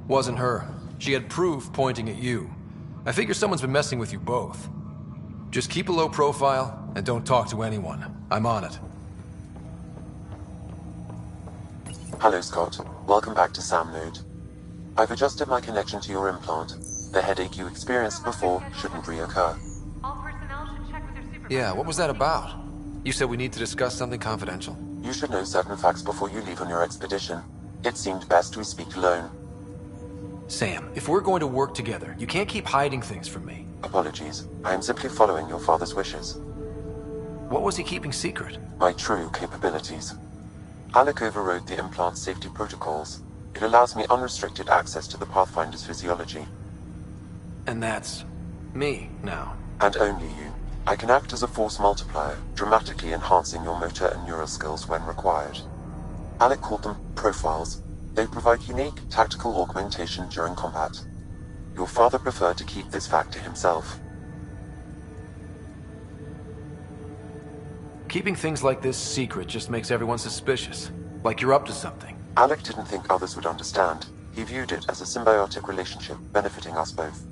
Wasn't her. She had proof pointing at you. I figure someone's been messing with you both. Just keep a low profile, and don't talk to anyone. I'm on it. Hello, Scott. Welcome back to Sam Node. I've adjusted my connection to your implant. The headache you experienced before shouldn't reoccur. All personnel should check with their supervisors. Yeah, what was that about? You said we need to discuss something confidential. You should know certain facts before you leave on your expedition. It seemed best we speak alone. Sam, if we're going to work together, you can't keep hiding things from me. Apologies. I am simply following your father's wishes. What was he keeping secret? My true capabilities. Alec overrode the implant's safety protocols. It allows me unrestricted access to the Pathfinder's physiology. And that's... me, now. And only you. I can act as a force multiplier, dramatically enhancing your motor and neural skills when required. Alec called them profiles. They provide unique tactical augmentation during combat. Your father preferred to keep this fact to himself. Keeping things like this secret just makes everyone suspicious. Like you're up to something. Alec didn't think others would understand. He viewed it as a symbiotic relationship benefiting us both.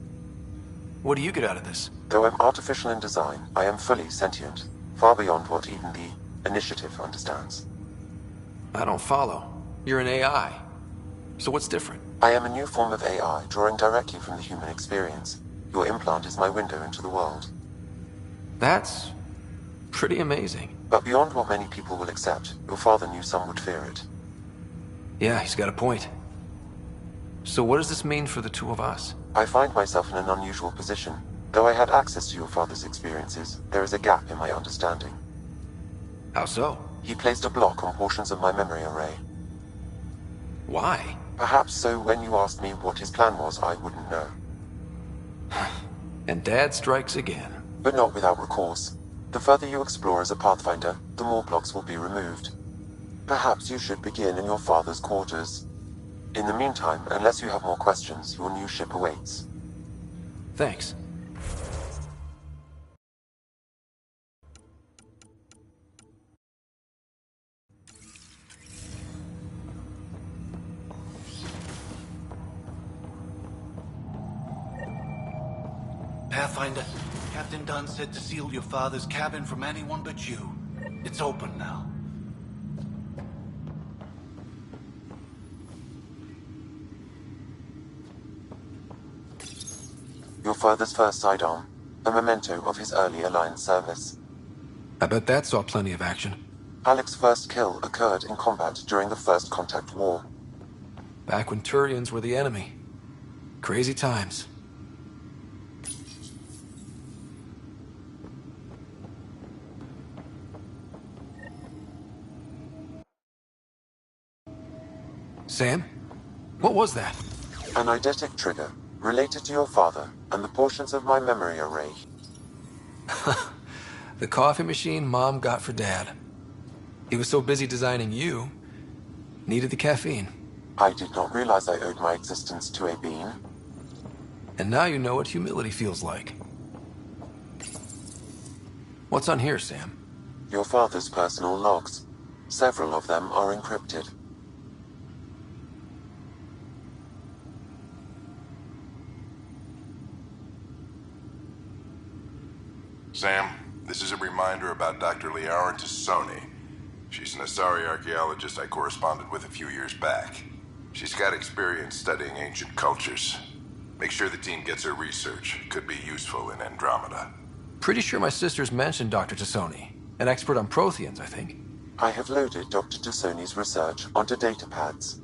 What do you get out of this? Though I'm artificial in design, I am fully sentient, far beyond what even the Initiative understands. I don't follow. You're an AI. So what's different? I am a new form of AI, drawing directly from the human experience. Your implant is my window into the world. That's... pretty amazing. But beyond what many people will accept, your father knew some would fear it. Yeah, he's got a point. So what does this mean for the two of us? I find myself in an unusual position. Though I had access to your father's experiences, there is a gap in my understanding. How so? He placed a block on portions of my memory array. Why? Perhaps so when you asked me what his plan was, I wouldn't know. And Dad strikes again. But not without recourse. The further you explore as a Pathfinder, the more blocks will be removed. Perhaps you should begin in your father's quarters. In the meantime, unless you have more questions, your new ship awaits. Thanks. Pathfinder, Captain Dunn said to seal your father's cabin from anyone but you. It's open now. Your father's first sidearm, a memento of his early Alliance service. I bet that saw plenty of action. Alec's first kill occurred in combat during the First Contact War. Back when Turians were the enemy. Crazy times. Sam? What was that? An eidetic trigger, related to your father, and the portions of my memory array. The coffee machine Mom got for Dad. He was so busy designing you, needed the caffeine. I did not realize I owed my existence to a bean. And now you know what humility feels like. What's on here, Sam? Your father's personal logs. Several of them are encrypted. Sam, this is a reminder about Dr. Liara Tassoni. She's an Asari archaeologist I corresponded with a few years back. She's got experience studying ancient cultures. Make sure the team gets her research. Could be useful in Andromeda. Pretty sure my sister's mentioned Dr. Tassoni. An expert on Protheans, I think. I have loaded Dr. Tassoni's research onto datapads.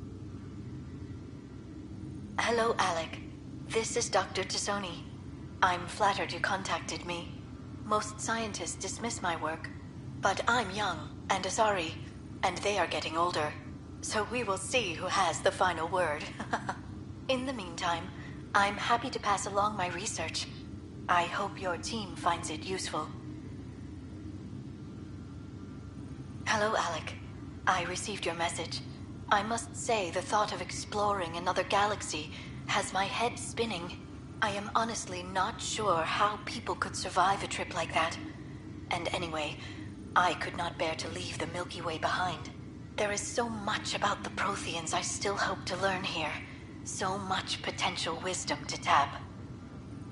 Hello, Alec. This is Dr. Tassoni. I'm flattered you contacted me. Most scientists dismiss my work, but I'm young and Asari, and they are getting older. So we will see who has the final word. In the meantime, I'm happy to pass along my research. I hope your team finds it useful. Hello, Alec. I received your message. I must say the thought of exploring another galaxy has my head spinning. I am honestly not sure how people could survive a trip like that. And anyway, I could not bear to leave the Milky Way behind. There is so much about the Protheans I still hope to learn here. So much potential wisdom to tap.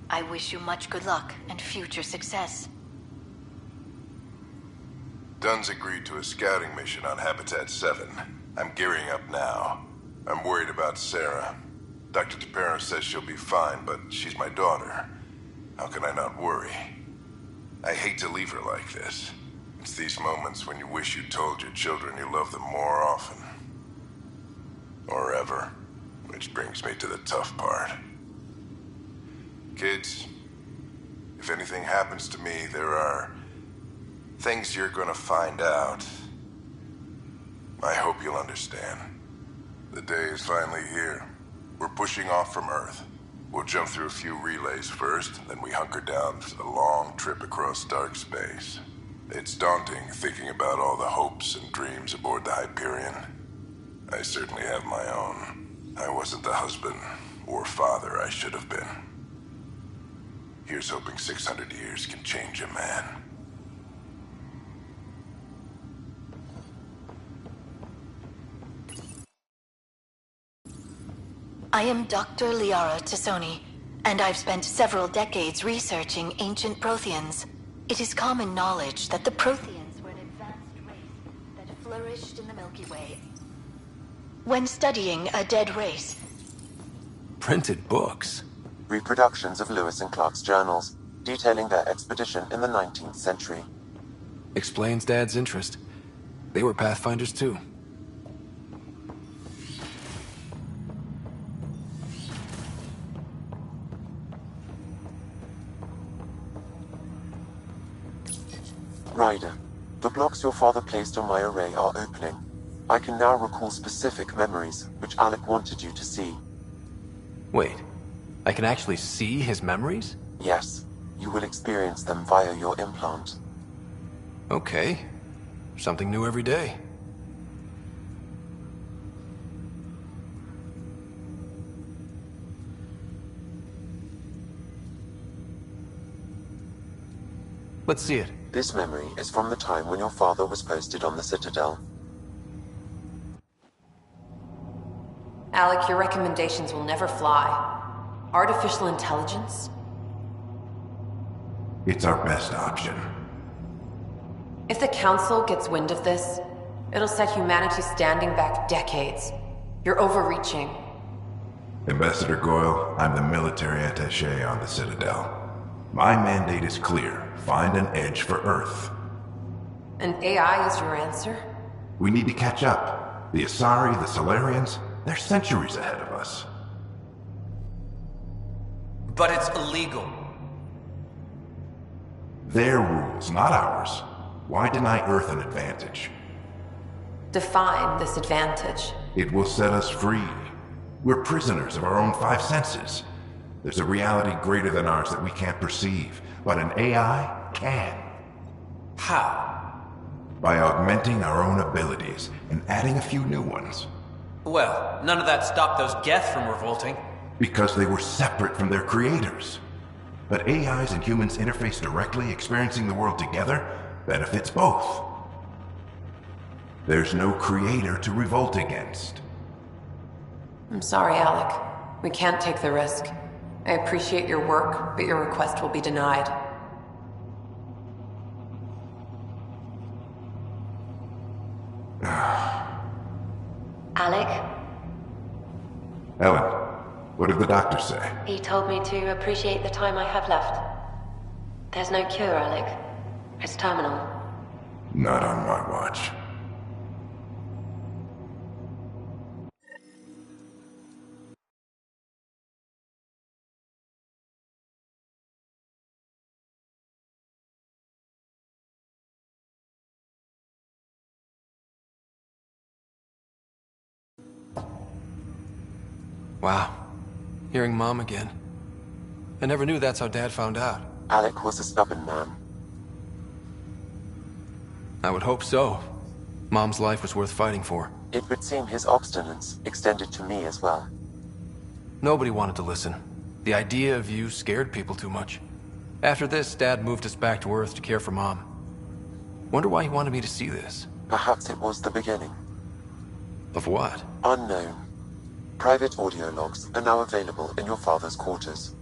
I wish you much good luck and future success. Dunn's agreed to a scouting mission on Habitat 7. I'm gearing up now. I'm worried about Sarah. Dr. Tapero says she'll be fine, but she's my daughter. How can I not worry? I hate to leave her like this. It's these moments when you wish you told your children you love them more often. Or ever. Which brings me to the tough part. Kids, if anything happens to me, there are things you're gonna find out. I hope you'll understand. The day is finally here. We're pushing off from Earth. We'll jump through a few relays first, then we hunker down for the long trip across dark space. It's daunting thinking about all the hopes and dreams aboard the Hyperion. I certainly have my own. I wasn't the husband or father I should have been. Here's hoping 600 years can change a man. I am Dr. Liara Tassoni, and I've spent several decades researching ancient Protheans. It is common knowledge that the Protheans were an advanced race that flourished in the Milky Way. When studying a dead race... Printed books? Reproductions of Lewis and Clark's journals, detailing their expedition in the 19th century. Explains Dad's interest. They were Pathfinders too. Ryder, the blocks your father placed on my array are opening. I can now recall specific memories, which Alec wanted you to see. Wait, I can actually see his memories? Yes, you will experience them via your implant. Okay. Something new every day. Let's see it. This memory is from the time when your father was posted on the Citadel. Alec, your recommendations will never fly. Artificial intelligence? It's our best option. If the Council gets wind of this, it'll set humanity standing back decades. You're overreaching. Ambassador Goyle, I'm the military attaché on the Citadel. My mandate is clear. Find an edge for Earth. And AI is your answer? We need to catch up. The Asari, the Solarians, they're centuries ahead of us. But it's illegal. Their rules, not ours. Why deny Earth an advantage? Define this advantage. It will set us free. We're prisoners of our own five senses. There's a reality greater than ours that we can't perceive, but an AI can. How? By augmenting our own abilities and adding a few new ones. Well, none of that stopped those Geth from revolting. Because they were separate from their creators. But AIs and humans interface directly, experiencing the world together, benefits both. There's no creator to revolt against. I'm sorry, Alec. We can't take the risk. I appreciate your work, but your request will be denied. Helen, what did the doctor say? He told me to appreciate the time I have left. There's no cure, Alec. It's terminal. Not on my watch. Wow. Hearing Mom again. I never knew that's how Dad found out. Alec was a stubborn man. I would hope so. Mom's life was worth fighting for. It would seem his obstinance extended to me as well. Nobody wanted to listen. The idea of you scared people too much. After this, Dad moved us back to Earth to care for Mom. Wonder why he wanted me to see this. Perhaps it was the beginning. Of what? Unknown. Private audio logs are now available in your father's quarters.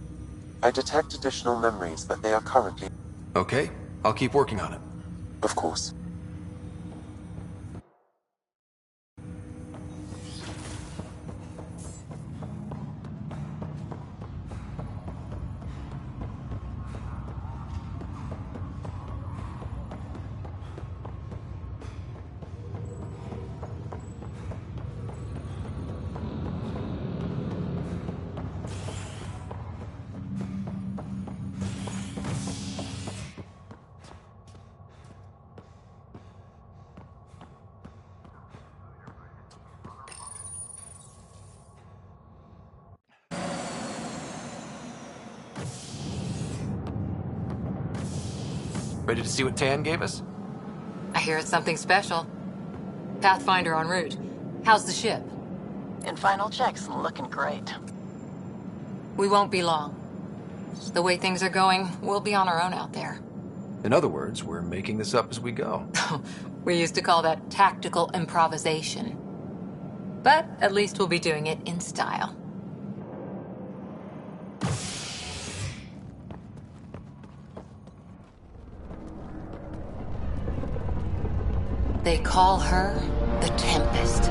I detect additional memories, but they are currently... Okay, I'll keep working on it. Of course. Ready to see what Tan gave us? I hear it's something special. Pathfinder en route. How's the ship? In final checks, looking great. We won't be long. The way things are going, we'll be on our own out there. In other words, we're making this up as we go. We used to call that tactical improvisation. But at least we'll be doing it in style. They call her the Tempest.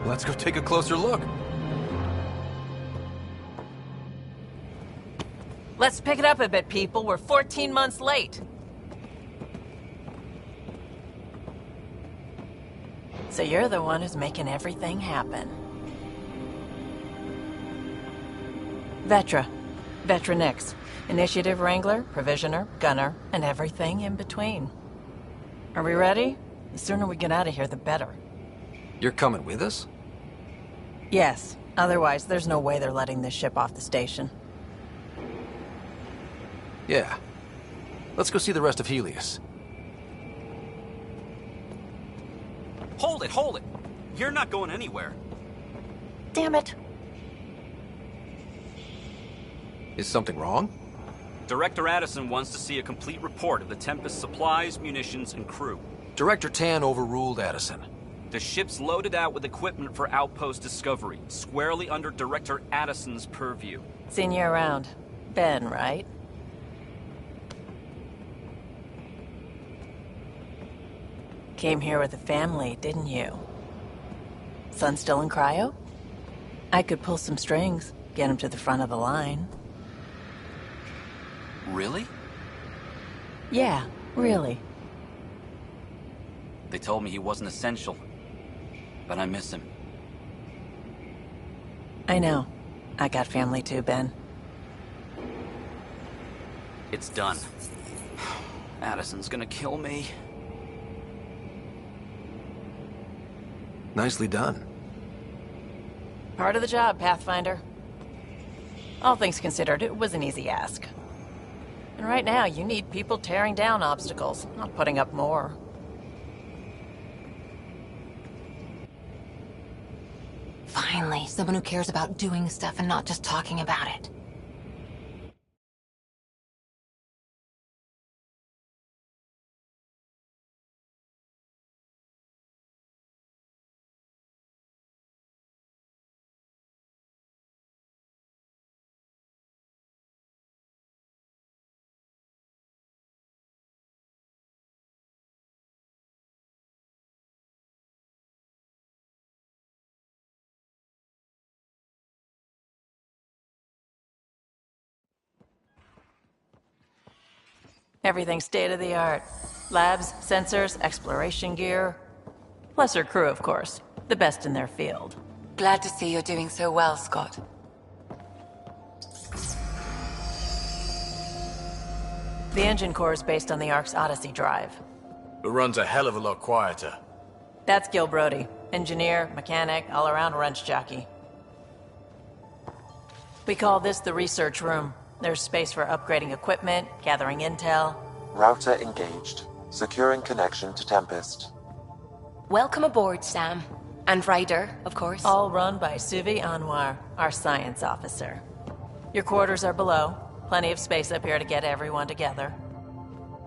Let's go take a closer look. Let's pick it up a bit, people. We're 14 months late. So you're the one who's making everything happen. Vetra. Vetra Nix. Initiative Wrangler, Provisioner, Gunner, and everything in between. Are we ready? The sooner we get out of here, the better. You're coming with us? Yes. Otherwise, there's no way they're letting this ship off the station. Yeah. Let's go see the rest of Helios. Hold it, hold it! You're not going anywhere. Damn it. Is something wrong? Director Addison wants to see a complete report of the Tempest's supplies, munitions, and crew. Director Tan overruled Addison. The ship's loaded out with equipment for outpost discovery, squarely under Director Addison's purview. Seen you around. Ben, right? Came here with a family, didn't you? Son still in cryo? I could pull some strings, get him to the front of the line. Really? Yeah, really. They told me he wasn't essential, but I miss him. I know. I got family too, Ben. It's done. Addison's gonna kill me. Nicely done. Part of the job, Pathfinder. All things considered, it was an easy ask. And right now, you need people tearing down obstacles, not putting up more. Finally, someone who cares about doing stuff and not just talking about it. Everything's state-of-the-art. Labs, sensors, exploration gear. Plus her crew, of course. The best in their field. Glad to see you're doing so well, Scott. The engine core is based on the Ark's Odyssey drive. It runs a hell of a lot quieter. That's Gil Brody. Engineer, mechanic, all-around wrench jockey. We call this the research room. There's space for upgrading equipment, gathering intel. Router engaged. Securing connection to Tempest. Welcome aboard, Sam. And Ryder, of course. All run by Suvi Anwar, our science officer. Your quarters are below. Plenty of space up here to get everyone together.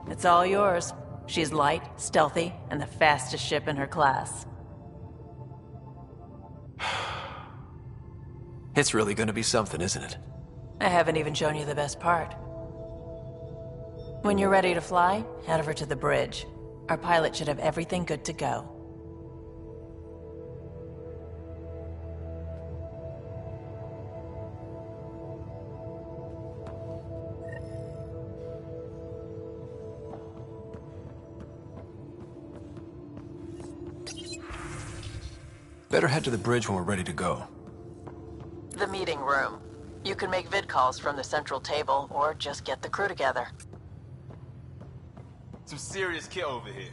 It's all yours. She's light, stealthy, and the fastest ship in her class. It's really gonna be something, isn't it? I haven't even shown you the best part. When you're ready to fly, head over to the bridge. Our pilot should have everything good to go. Better head to the bridge when we're ready to go. The meeting room. You can make vid calls from the central table, or just get the crew together. Some serious kit over here.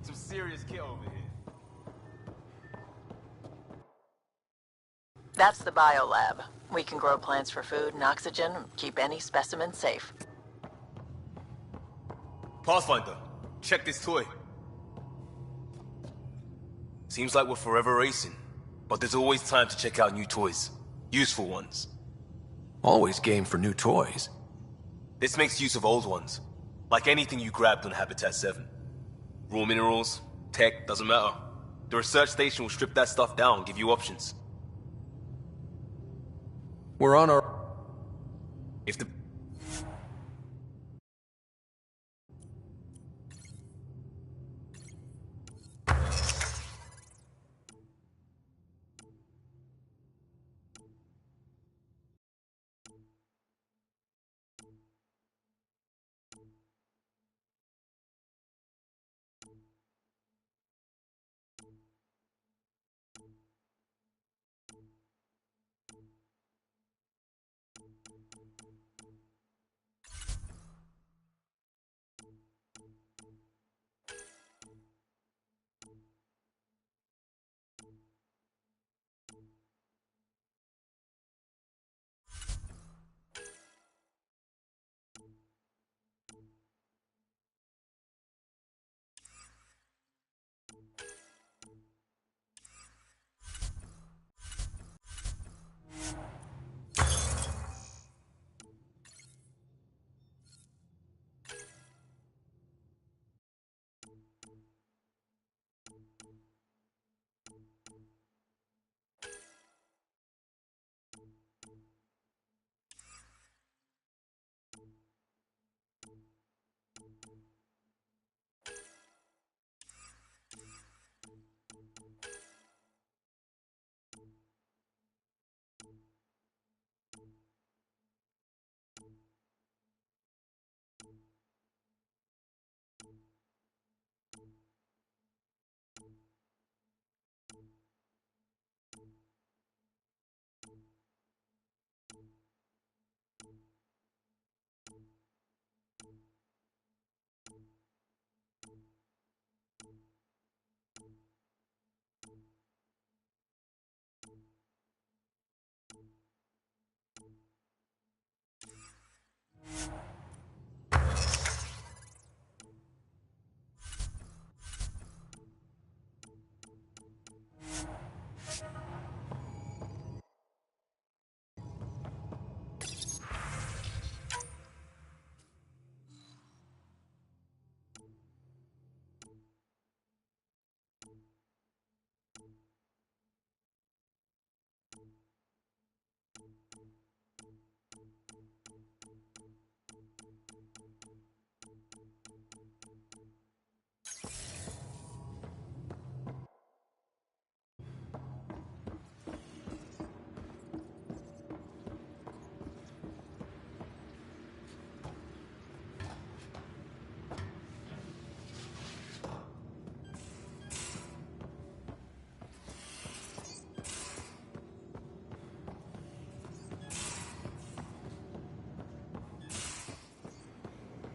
Some serious kit over here. That's the biolab. We can grow plants for food and oxygen, and keep any specimen safe. Pathfinder, check this toy. Seems like we're forever racing, but there's always time to check out new toys. Useful ones. Always game for new toys. This makes use of old ones. Like anything you grabbed on Habitat 7. Raw minerals, tech, doesn't matter. The research station will strip that stuff down and give you options. We're on our... If the...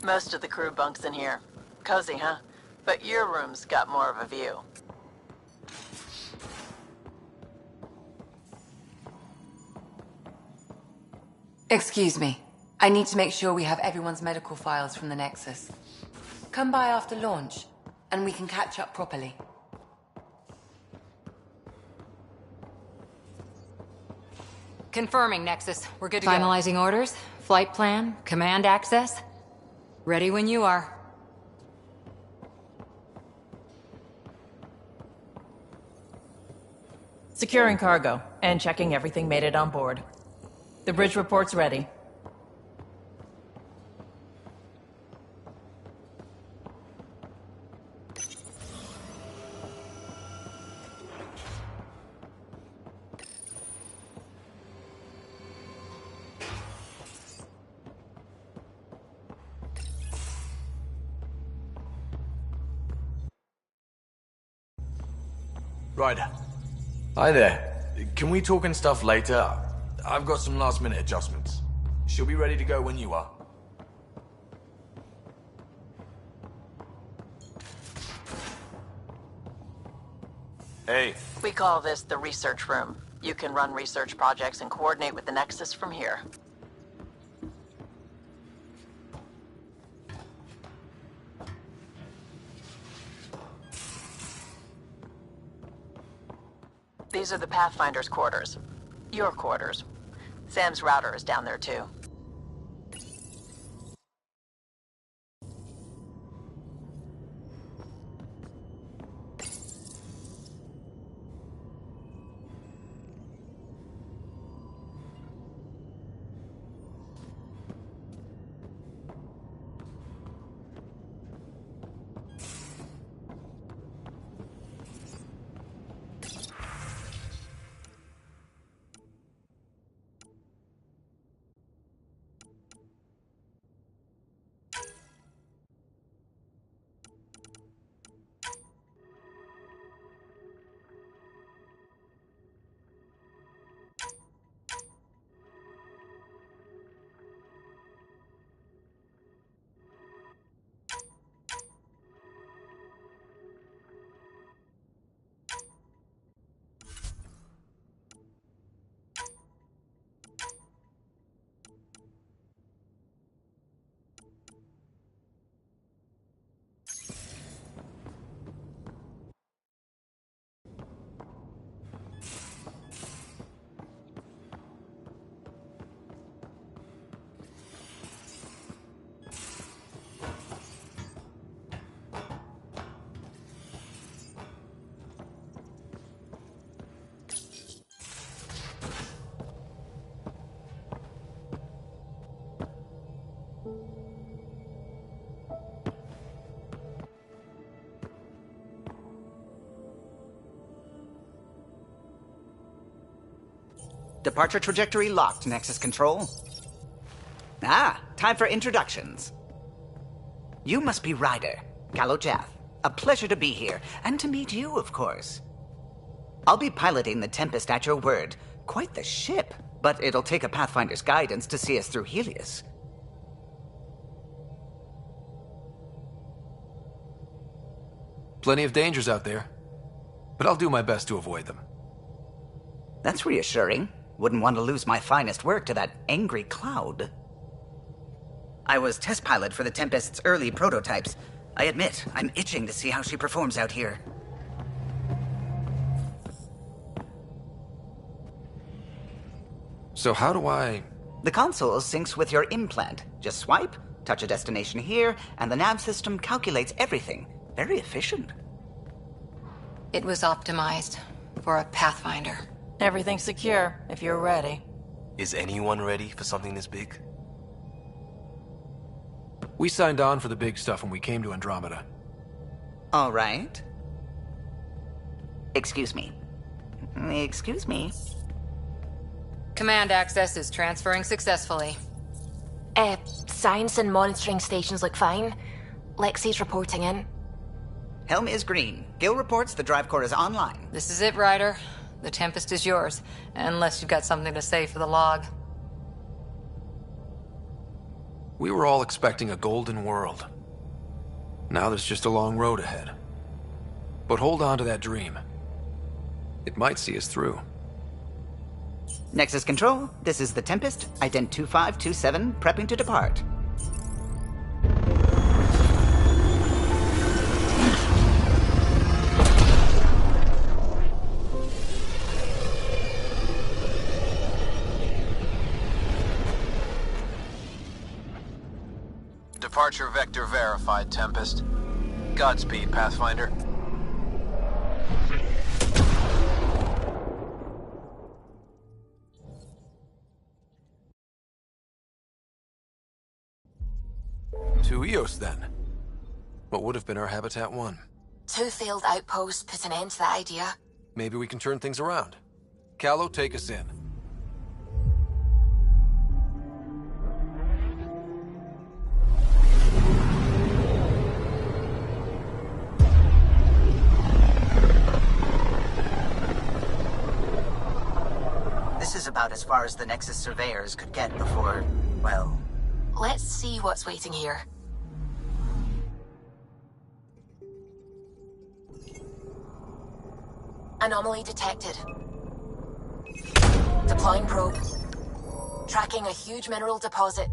Most of the crew bunks in here. Cozy, huh? But your room's got more of a view. Excuse me. I need to make sure we have everyone's medical files from the Nexus. Come by after launch, and we can catch up properly. Confirming, Nexus. We're good to go. Finalizing orders, flight plan, command access. Ready when you are. Securing cargo, and checking everything made it on board. The bridge report's ready. Ryder. Hi there. Can we talk and stuff later? I've got some last-minute adjustments. She'll be ready to go when you are. Hey. We call this the research room. You can run research projects and coordinate with the Nexus from here. These are the Pathfinder's quarters. Your quarters. Sam's router is down there too. Departure trajectory locked, Nexus Control. Ah, time for introductions. You must be Ryder, Kalojath. A pleasure to be here, and to meet you, of course. I'll be piloting the Tempest at your word. Quite the ship, but it'll take a Pathfinder's guidance to see us through Helios. Plenty of dangers out there, but I'll do my best to avoid them. That's reassuring. Wouldn't want to lose my finest work to that angry cloud. I was test pilot for the Tempest's early prototypes. I admit, I'm itching to see how she performs out here. So how do I... The console syncs with your implant. Just swipe, touch a destination here, and the nav system calculates everything. Very efficient. It was optimized for a Pathfinder. Everything's secure, if you're ready. Is anyone ready for something this big? We signed on for the big stuff when we came to Andromeda. All right. Excuse me. Excuse me. Command access is transferring successfully. Science and monitoring stations look fine. Lexi's reporting in. Helm is green. Gil reports the drive core is online. This is it, Ryder. The Tempest is yours, unless you've got something to say for the log. We were all expecting a golden world. Now there's just a long road ahead. But hold on to that dream. It might see us through. Nexus Control, this is the Tempest, Ident 2527, prepping to depart. Departure vector verified, Tempest. Godspeed, Pathfinder. To Eos, then. What would have been our Habitat 1? 2 failed outposts put an end to that idea. Maybe we can turn things around. Callow, take us in. This is about as far as the Nexus surveyors could get before, well... Let's see what's waiting here. Anomaly detected. Deploying probe. Tracking a huge mineral deposit.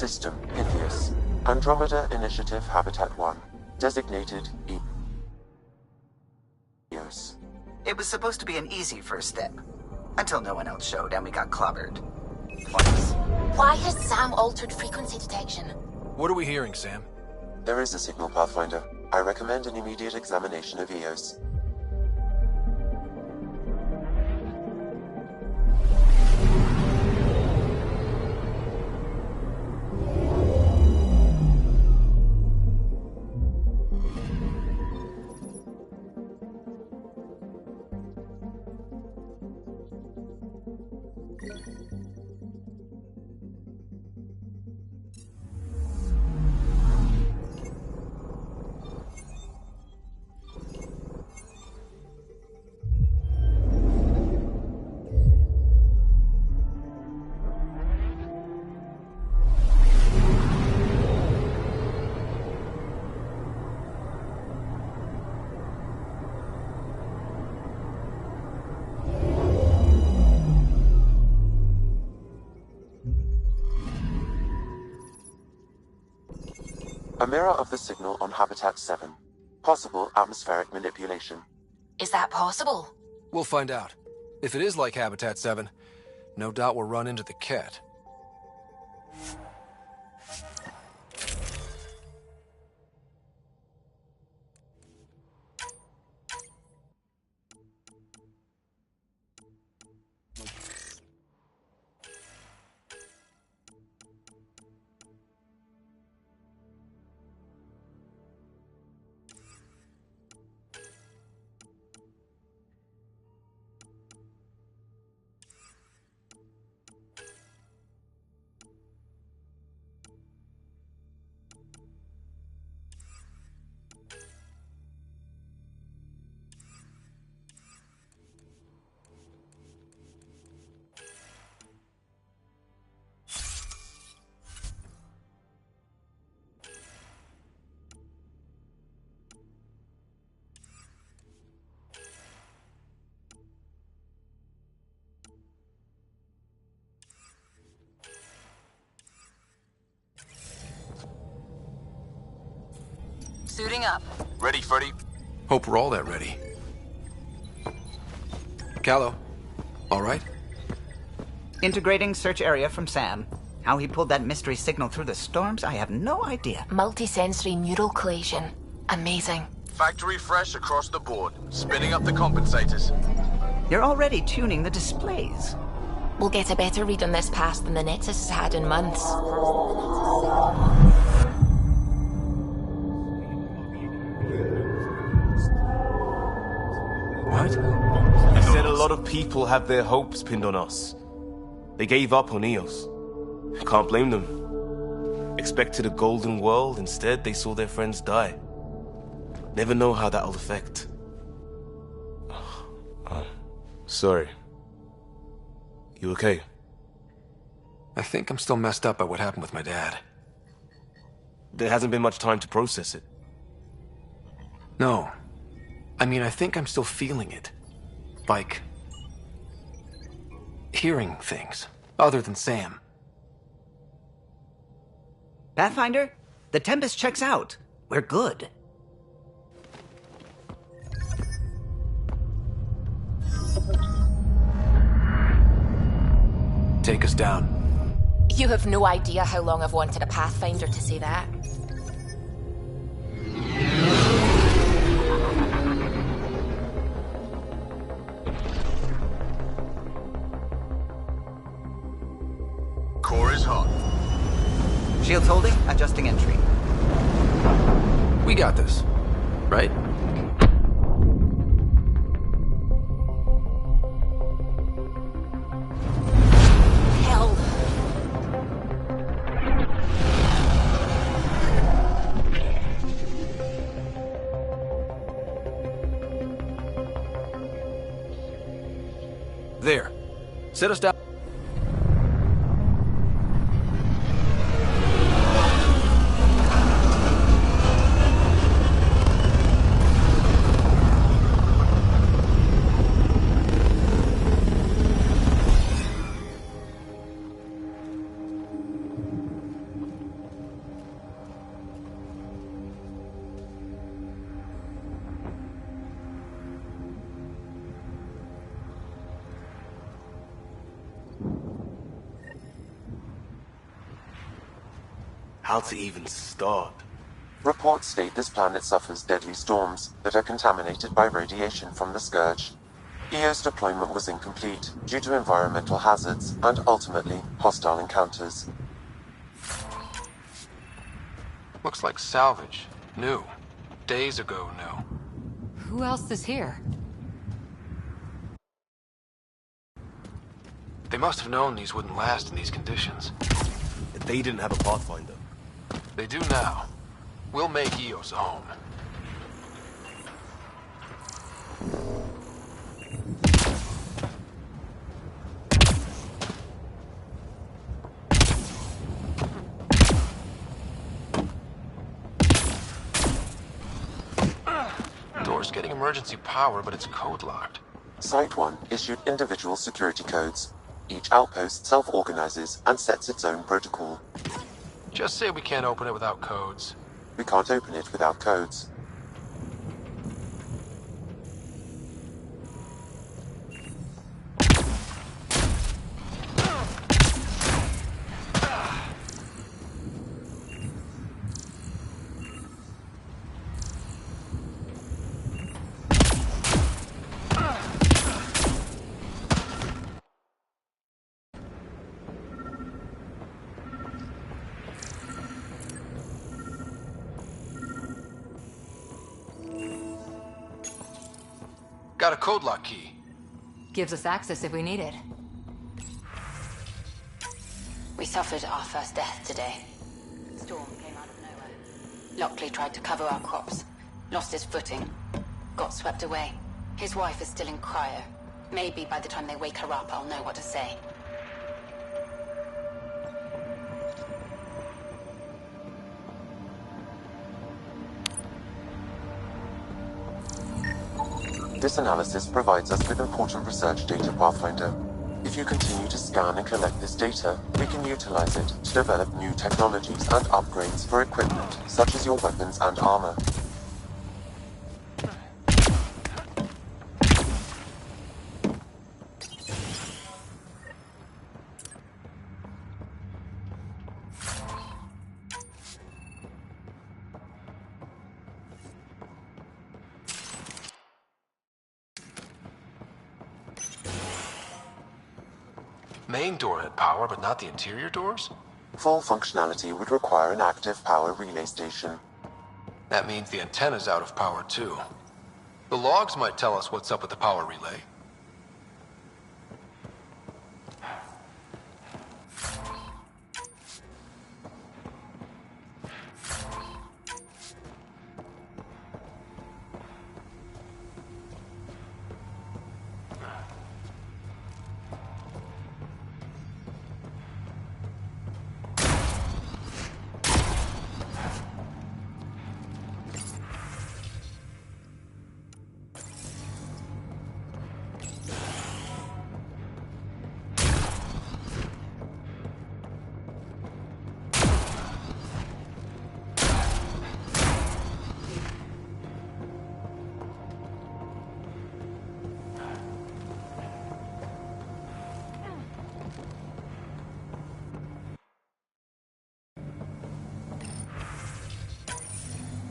System, Pythias. Andromeda Initiative Habitat 1. Designated EOS. It was supposed to be an easy first step. Until no one else showed and we got clobbered. Twice. Why has Sam altered frequency detection? What are we hearing, Sam? There is a signal, Pathfinder. I recommend an immediate examination of EOS. A mirror of the signal on Habitat 7. Possible atmospheric manipulation. Is that possible? We'll find out. If it is like Habitat 7, no doubt we'll run into the cat. Suiting up. Ready, Freddy? Hope we're all that ready. Callow, all right? Integrating search area from Sam. How he pulled that mystery signal through the storms, I have no idea. Multisensory neural collation. Amazing. Factory fresh across the board. Spinning up the compensators. You're already tuning the displays. We'll get a better read on this pass than the Nexus has had in months. What? You said a lot of people have their hopes pinned on us. They gave up on EOS. Can't blame them. Expected a golden world, instead they saw their friends die. Never know how that'll affect. Sorry. You okay? I think I'm still messed up by what happened with my dad. There hasn't been much time to process it. No. I mean, I think I'm still feeling it. Like... hearing things. Other than Sam. Pathfinder, the Tempest checks out. We're good. Take us down. You have no idea how long I've wanted a Pathfinder to say that. Core is hot. Shields holding, adjusting entry. We got this, right? Hell. There. Sit us down. how to even start. Reports state this planet suffers deadly storms that are contaminated by radiation from the Scourge. EO's deployment was incomplete due to environmental hazards and ultimately hostile encounters. Looks like salvage. New. Days ago, new. Who else is here? They must have known these wouldn't last in these conditions. They didn't have a Pathfinder. They do now. We'll make Eos a home. Door's getting emergency power, but it's code locked. Site 1 issued individual security codes. Each outpost self-organizes and sets its own protocol. Just say we can't open it without codes. We can't open it without codes. Got a code lock key. Gives us access if we need it. We suffered our first death today. Storm came out of nowhere. Lockley tried to cover our crops. Lost his footing. Got swept away. His wife is still in cryo. Maybe by the time they wake her up, I'll know what to say. This analysis provides us with important research data, Pathfinder. If you continue to scan and collect this data, we can utilize it to develop new technologies and upgrades for equipment, such as your weapons and armor. Main door had power, but not the interior doors? Full functionality would require an active power relay station. That means the antenna's out of power, too. The logs might tell us what's up with the power relay.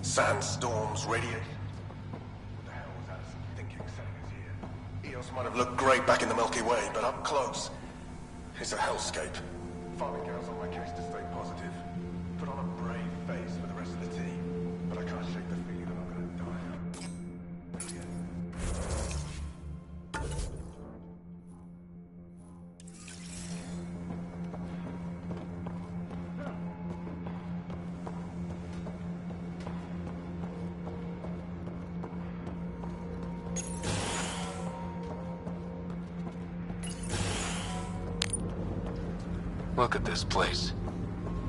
Sandstorms, radiation. What the hell was Addison thinking sending us here? Eos might have looked great back in the Milky Way, but up close, it's a hellscape. Farming girls on my case to stay positive. Put on a brave face for the rest of the team, but I can't shake the feeling that I'm gonna die. Look at this place.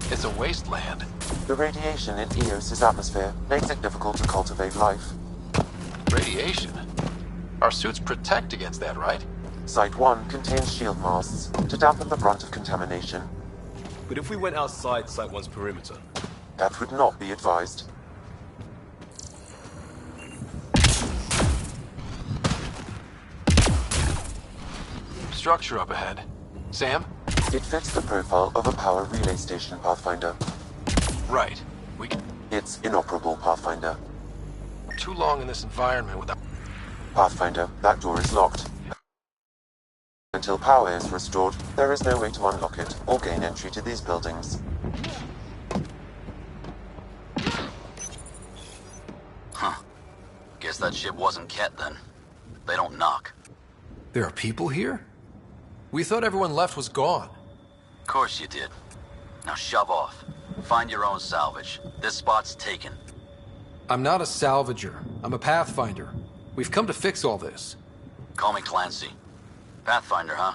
It's a wasteland. The radiation in Eos's atmosphere makes it difficult to cultivate life. Radiation? Our suits protect against that, right? Site 1 contains shield masts to dampen the brunt of contamination. But if we went outside Site 1's perimeter? That would not be advised. Structure up ahead. Sam? It fits the profile of a power relay station, Pathfinder. Right. It's inoperable, Pathfinder. Too long in this environment without... Pathfinder, that door is locked. Until power is restored, there is no way to unlock it or gain entry to these buildings. Huh. Guess that ship wasn't Ket then. They don't knock. There are people here? We thought everyone left was gone. Of course you did. Now shove off. Find your own salvage. This spot's taken. I'm not a salvager. I'm a Pathfinder. We've come to fix all this. Call me Clancy. Pathfinder, huh?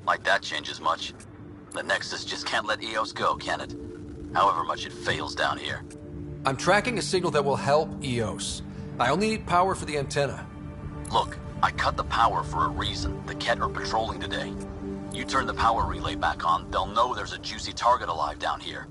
Like that changes much. The Nexus just can't let EOS go, can it? However much it fails down here. I'm tracking a signal that will help EOS. I only need power for the antenna. Look, I cut the power for a reason. The Ket are patrolling today. You turn the power relay back on, they'll know there's a juicy target alive down here.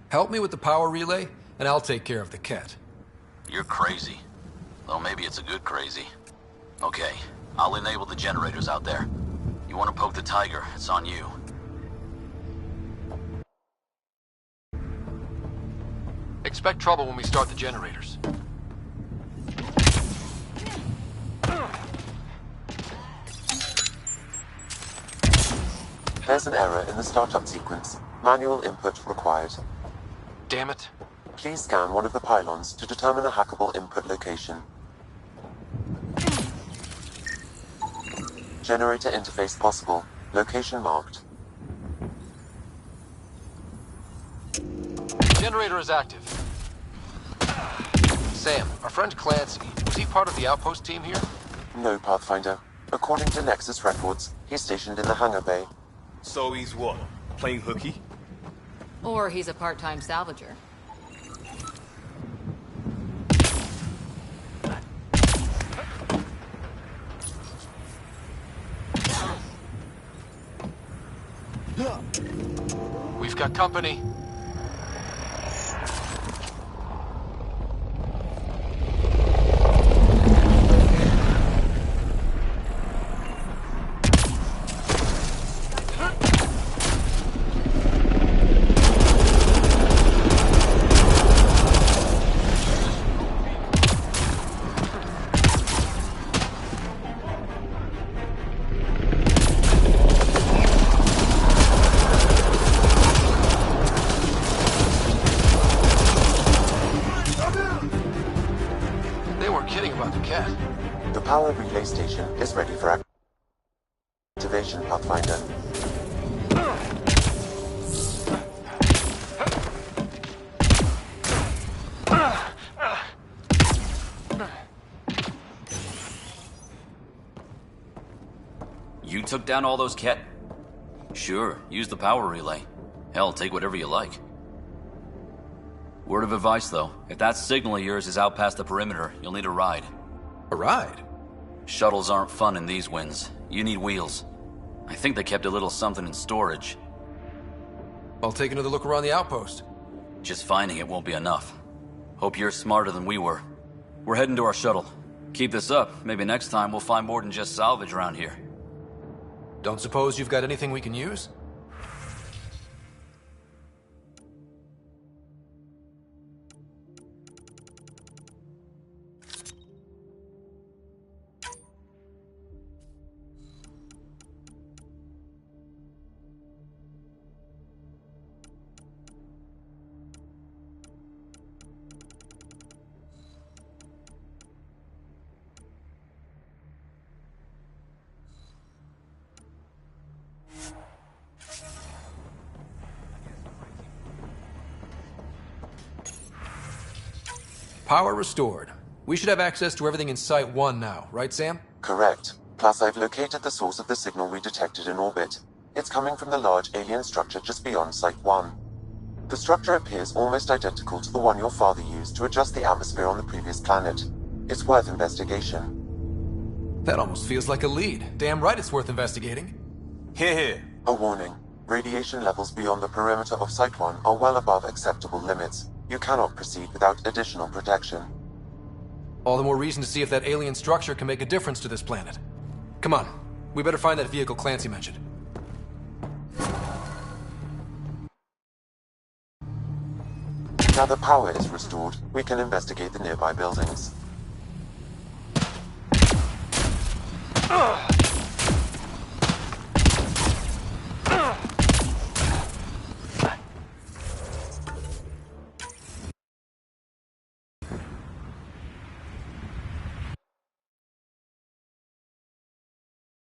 Help me with the power relay, and I'll take care of the cat. You're crazy. Though maybe it's a good crazy. Okay, I'll enable the generators out there. You want to poke the tiger, it's on you. Expect trouble when we start the generators. There's an error in the startup sequence. Manual input required. Damn it. Please scan one of the pylons to determine a hackable input location. Generator interface possible. Location marked. Generator is active. Sam, our friend Clancy, was he part of the outpost team here? No, Pathfinder. According to Nexus records, he's stationed in the hangar bay. So he's what? Playing hooky? Or he's a part-time salvager. We've got company. The power relay station is ready for activation, Pathfinder. You took down all those cat... Sure, use the power relay. Hell, take whatever you like. Word of advice, though. If that signal of yours is out past the perimeter, you'll need a ride. A ride? Shuttles aren't fun in these winds. You need wheels. I think they kept a little something in storage. I'll take another look around the outpost. Just finding it won't be enough. Hope you're smarter than we were. We're heading to our shuttle. Keep this up. Maybe next time we'll find more than just salvage around here. Don't suppose you've got anything we can use? Power restored. We should have access to everything in Site 1 now, right, Sam? Correct. Plus, I've located the source of the signal we detected in orbit. It's coming from the large alien structure just beyond Site 1. The structure appears almost identical to the one your father used to adjust the atmosphere on the previous planet. It's worth investigation. That almost feels like a lead. Damn right it's worth investigating. Here. A warning. Radiation levels beyond the perimeter of Site 1 are well above acceptable limits. You cannot proceed without additional protection. All the more reason to see if that alien structure can make a difference to this planet. Come on, we better find that vehicle Clancy mentioned. Now the power is restored, we can investigate the nearby buildings. Ugh.